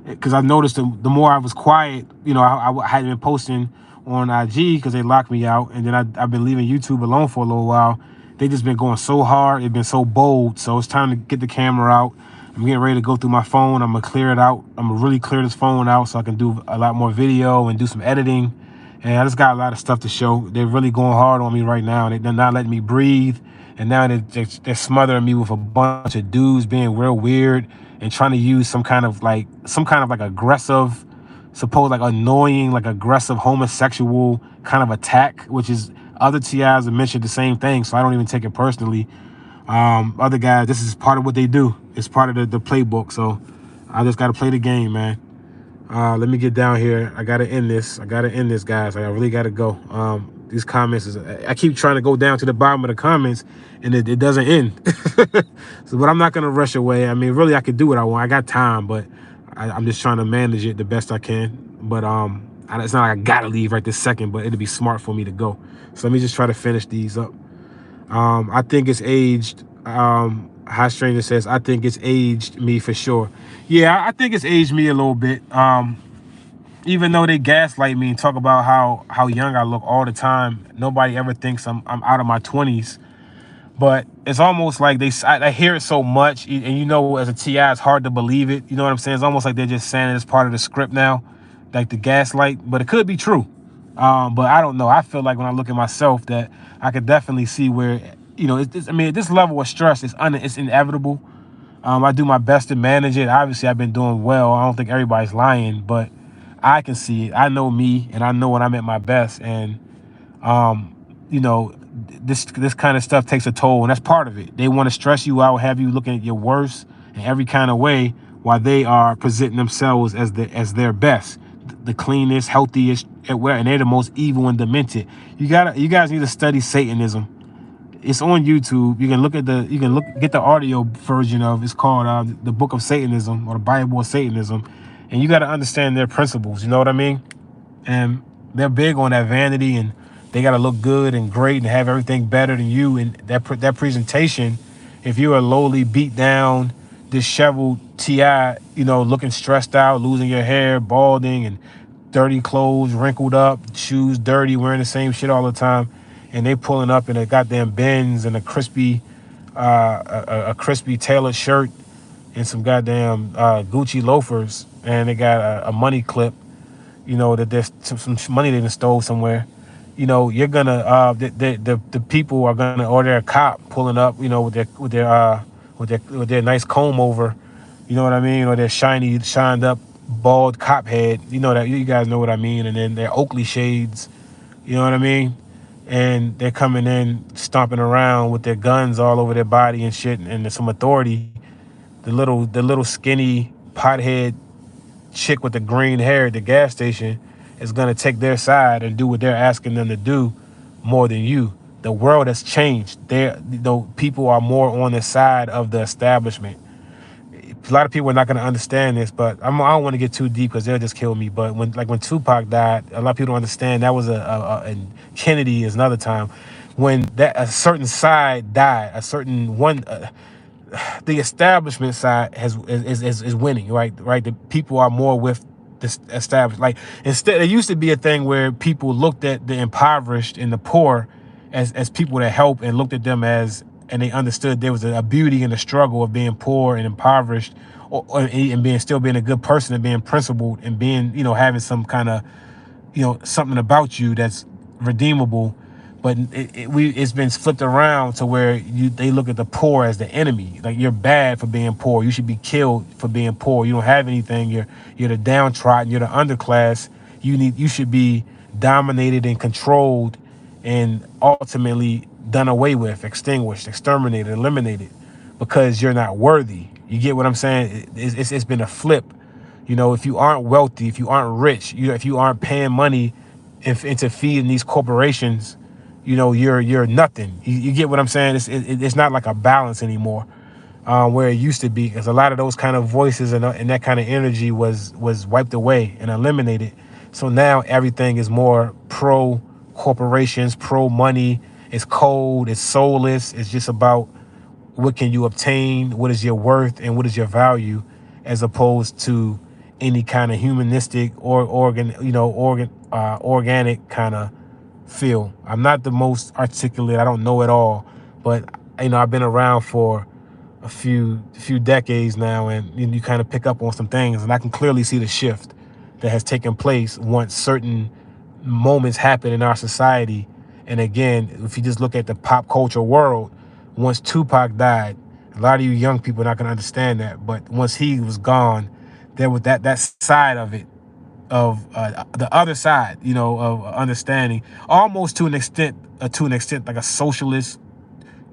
because I noticed the more I was quiet, I hadn't been posting on IG because they locked me out. And then I've been leaving YouTube alone for a little while. They just been going so hard. It's been so bold. So it's time to get the camera out. I'm getting ready to go through my phone. I'm going to clear it out. I'm going to really clear this phone out so I can do a lot more video and do some editing. And I just got a lot of stuff to show. They're really going hard on me right now. They're not letting me breathe. And now they're smothering me with a bunch of dudes being real weird and trying to use some kind of like aggressive supposed like annoying, like aggressive homosexual kind of attack, which is other TIs have mentioned the same thing, so I don't even take it personally. Other guys, this is part of what they do. It's part of the playbook. So I just got to play the game, man. Let me get down here. I got to end this. Guys. I really got to go. These comments I keep trying to go down to the bottom of the comments, and it doesn't end. So, but I'm not gonna rush away. I mean, really, I could do what I want. I got time, but I'm just trying to manage it the best I can. But it's not like I gotta leave right this second. But it'd be smart for me to go. So let me just try to finish these up. I think it's aged. High Stranger says, I think it's aged me for sure. Yeah, I think it's aged me a little bit. Even though they gaslight me and talk about how young I look all the time, nobody ever thinks I'm out of my 20s. But it's almost like I hear it so much, and you know, as a TI, it's hard to believe it. You know what I'm saying? It's almost like they're just saying it's part of the script now, like the gaslight. But it could be true. But I don't know. I feel like when I look at myself, that I could definitely see where, you know, I mean, this level of stress is it's inevitable. I do my best to manage it. Obviously, I've been doing well. I don't think everybody's lying, but I can see it. I know me, and I know when I'm at my best. And you know, this kind of stuff takes a toll, and that's part of it. They want to stress you out, have you looking at your worst in every kind of way, while they are presenting themselves as their best, the cleanest, healthiest, and they're the most evil and demented. You guys need to study Satanism. It's on YouTube. You can get the audio version of it's called the Book of Satanism, or the Bible of Satanism, and you got to understand their principles. You know what I mean? And they're big on that vanity, and they got to look good and great and have everything better than you. And that presentation, if you're a lowly, beat down, disheveled TI, you know, looking stressed out, losing your hair, balding, and dirty clothes, wrinkled up, shoes dirty, wearing the same shit all the time, and they pulling up in a goddamn Benz and a crispy tailored shirt and some goddamn Gucci loafers, and they got a money clip, you know, that there's some money they stole somewhere. You know, you're gonna the people are gonna order a cop pulling up, you know, with their nice comb over, you know what I mean, or their shined up bald cop head, you know, that you guys know what I mean, and then their Oakley shades, you know what I mean, and they're coming in stomping around with their guns all over their body and shit, and there's some authority. The little skinny pothead chick with the green hair at the gas station is going to take their side and do what they're asking them to do more than you. The world has changed. People are more on the side of the establishment. A lot of people are not going to understand this, but I don't want to get too deep because they'll just kill me. But when Tupac died, a lot of people don't understand that was and Kennedy is another time when that a certain side died, a certain one. The establishment side is winning, right? The people are more with this established. Like, instead, there used to be a thing where people looked at the impoverished and the poor as people that help, and looked at them and they understood there was a beauty in the struggle of being poor and impoverished, and still being a good person and being principled and being, you know, having some kind of, you know, something about you that's redeemable. But it's been flipped around to where they look at the poor as the enemy. Like, you're bad for being poor. You should be killed for being poor. You don't have anything. You're the downtrodden. You're the underclass. You should be dominated and controlled, and ultimately done away with, extinguished, exterminated, eliminated, because you're not worthy. You get what I'm saying? It's been a flip. You know, if you aren't wealthy, if you aren't rich, if you aren't paying money into feeding these corporations, you know, you're nothing. You get what I'm saying? It's not like a balance anymore, where it used to be, because a lot of those kind of voices and that kind of energy was wiped away and eliminated. So now everything is more pro corporations, pro money. It's cold, it's soulless. It's just about what can you obtain, what is your worth, and what is your value, as opposed to any kind of humanistic or organic kind of feel. I'm not the most articulate. I don't know it all, but you know, I've been around for a few decades now, and you kind of pick up on some things, and I can clearly see the shift that has taken place once certain moments happen in our society. And again, if you just look at the pop culture world, once Tupac died, a lot of you young people are not going to understand that, but once he was gone, there was that side of it the other side, you know, of understanding, almost to an extent, like a socialist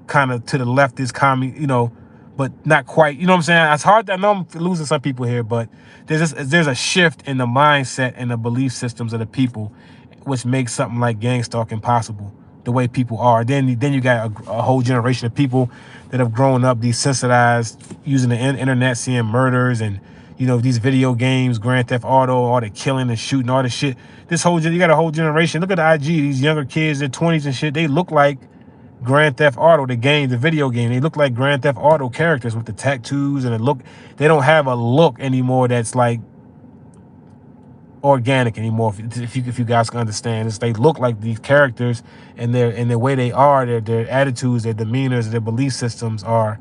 kind of to the leftist commie, you know, but not quite. You know what I'm saying? It's hard. I know I'm losing some people here, but there's a shift in the mindset and the belief systems of the people, which makes something like gang stalking possible. The way people are. Then you got a whole generation of people that have grown up desensitized, using the internet, seeing murders and, you know, these video games, Grand Theft Auto, all the killing and shooting, all this shit. You got a whole generation. Look at the IG. These younger kids, their 20s and shit. They look like Grand Theft Auto, the game, the video game. They look like Grand Theft Auto characters with the tattoos and the look. They don't have a look anymore that's like organic anymore. If you guys can understand, they look like these characters, and their way they are, their attitudes, their demeanors, their belief systems are.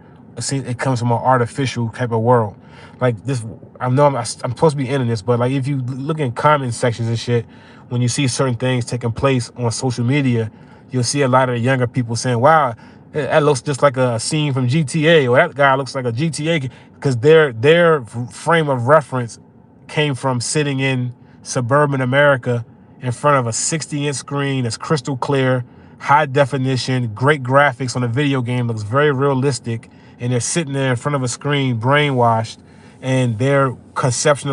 It comes from an artificial type of world. Like this, I know I'm supposed to be ending this, but like if you look in comment sections and shit, when you see certain things taking place on social media, you'll see a lot of the younger people saying, "Wow, that looks just like a scene from GTA," or "That guy looks like a GTA," because their frame of reference came from sitting in suburban America in front of a 60-inch screen that's crystal clear, high definition, great graphics on a video game, looks very realistic, and they're sitting there in front of a screen brainwashed, and their conception of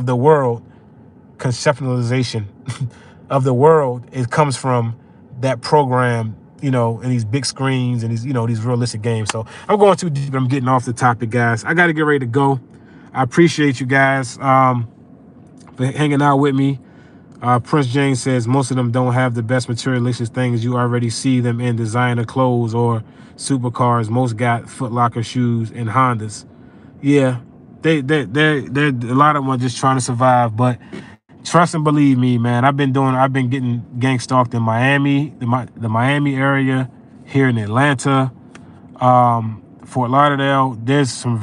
the world, conceptualization of the world, it comes from that program, you know, and these big screens and these, you know, these realistic games. So I'm going too deep. I'm getting off the topic, guys. I got to get ready to go. I appreciate you guys for hanging out with me. Prince James says most of them don't have the best materialistic things. You already see them in designer clothes or supercars. Most got Foot Locker shoes and Hondas. Yeah, they a lot of them are just trying to survive. But trust and believe me, man. I've been getting gang stalked in Miami, the Miami area, here in Atlanta, Fort Lauderdale. There's some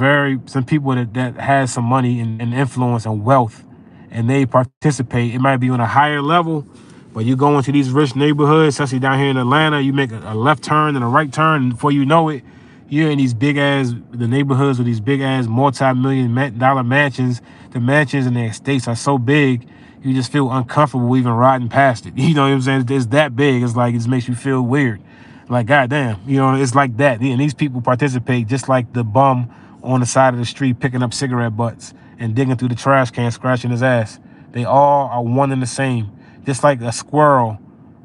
people that has some money and influence and wealth, and they participate. It might be on a higher level, but you go into these rich neighborhoods, especially down here in Atlanta, you make a left turn and a right turn, and before you know it, you're in these the neighborhoods with these big ass multi-million-dollar mansions. The mansions and the estates are so big, you just feel uncomfortable even riding past it. You know what I'm saying? It's that big. It's like, it makes you feel weird. Like, goddamn, you know, it's like that. And these people participate just like the bum on the side of the street picking up cigarette butts and digging through the trash can, scratching his ass. They all are one and the same. Just like a squirrel,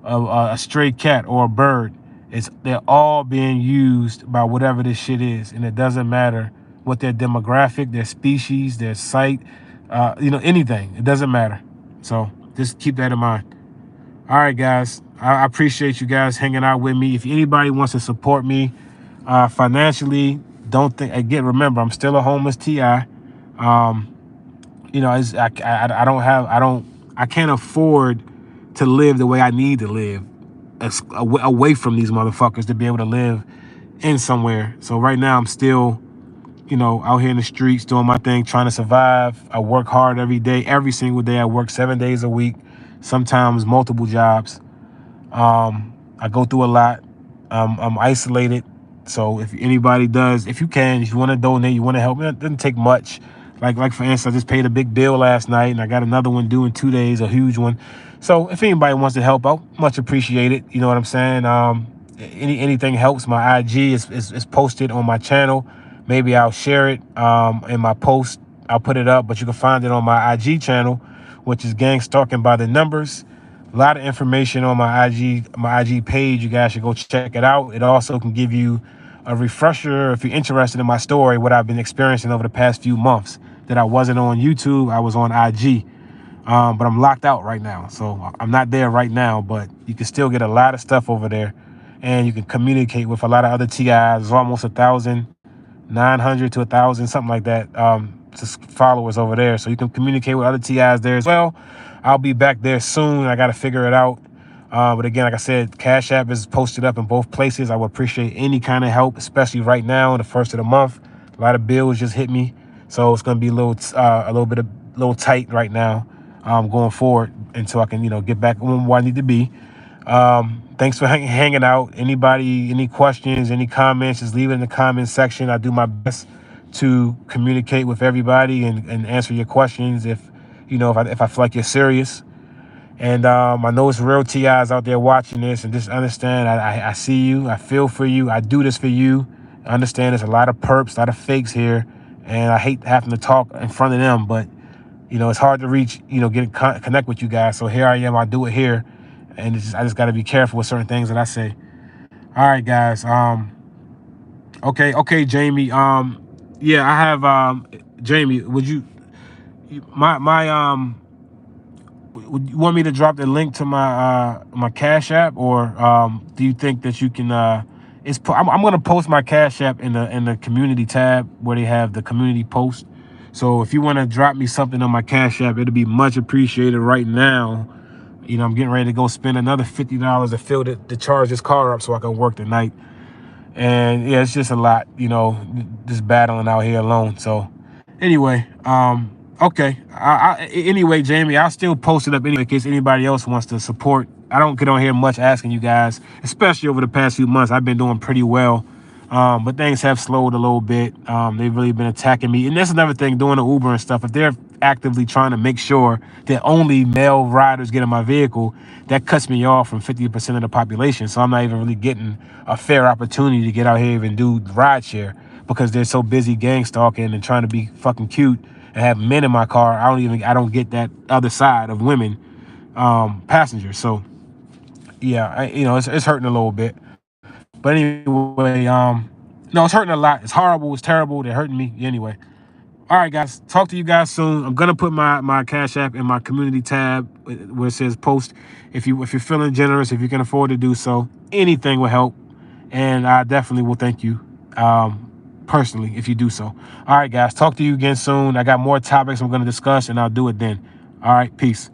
a stray cat, or a bird. They're all being used by whatever this shit is. And it doesn't matter what their demographic, their species, their site, you know, anything. It doesn't matter. So just keep that in mind. All right, guys. I appreciate you guys hanging out with me. If anybody wants to support me financially, remember, I'm still a homeless TI. You know, I can't afford to live the way I need to live away from these motherfuckers to be able to live in somewhere. So right now I'm still, you know, out here in the streets doing my thing, trying to survive. I work hard every day, every single day. I work 7 days a week, sometimes multiple jobs. I go through a lot. I'm isolated. So if anybody if you want to donate, you want to help, it doesn't take much. Like for instance, I just paid a big bill last night, and I got another one due in 2 days, a huge one. So if anybody wants to help out, much appreciated. You know what I'm saying? Anything helps. My IG is posted on my channel. Maybe I'll share it in my post. I'll put it up, but you can find it on my IG channel, which is Gang Stalking by the Numbers. A lot of information on my IG page. You guys should go check it out. It also can give you a refresher if you're interested in my story, what I've been experiencing over the past few months. That I wasn't on YouTube, I was on IG. But I'm locked out right now, so I'm not there right now, but you can still get a lot of stuff over there, and you can communicate with a lot of other TIs. There's almost 1,900 to 1,000, something like that, just followers over there, so you can communicate with other TIs there as well. I'll be back there soon. I got to figure it out. But again, like I said, Cash App is posted up in both places. I would appreciate any kind of help, especially right now, the first of the month. A lot of bills just hit me, so it's going to be a little tight right now, going forward until I can, you know, get back on where I need to be. Thanks for hanging out. Anybody, any questions, any comments, just leave it in the comment section. I do my best to communicate with everybody and answer your questions if I feel like you're serious. And I know it's real TIs out there watching this, and just understand I see you, I feel for you, I do this for you. I understand there's a lot of perps, a lot of fakes here, and I hate having to talk in front of them, but it's hard to reach, connect with you guys. So here I am, I do it here, and I just got to be careful with certain things that I say. All right, guys. Okay, Jamie. Yeah, I have Jamie. Would you would you want me to drop the link to my Cash App, or do you think that you can? I'm gonna post my Cash App in the community tab where they have the community post. So if you want to drop me something on my Cash App, it'll be much appreciated right now. I'm getting ready to go spend another $50 to fill to charge this car up so I can work tonight. And yeah, it's just a lot, just battling out here alone. So anyway, okay. Anyway, Jamie, I'll still post it up anyway in case anybody else wants to support. I don't get on here much asking you guys, especially over the past few months. I've been doing pretty well. But things have slowed a little bit. They've really been attacking me. And that's another thing, doing the Uber and stuff. If they're actively trying to make sure that only male riders get in my vehicle, that cuts me off from 50% of the population. So I'm not even really getting a fair opportunity to get out here and do ride share because they're so busy gang stalking and trying to be fucking cute and have men in my car. I don't get that other side of women passengers. So yeah, it's hurting a little bit. But anyway, no, it's hurting a lot. It's horrible. It's terrible. They're hurting me anyway. All right, guys. Talk to you guys soon. I'm gonna put my Cash App in my community tab where it says post. If you're feeling generous, if you can afford to do so, anything will help, and I definitely will thank you personally if you do so. All right, guys. Talk to you again soon. I got more topics I'm gonna discuss, and I'll do it then. All right. Peace.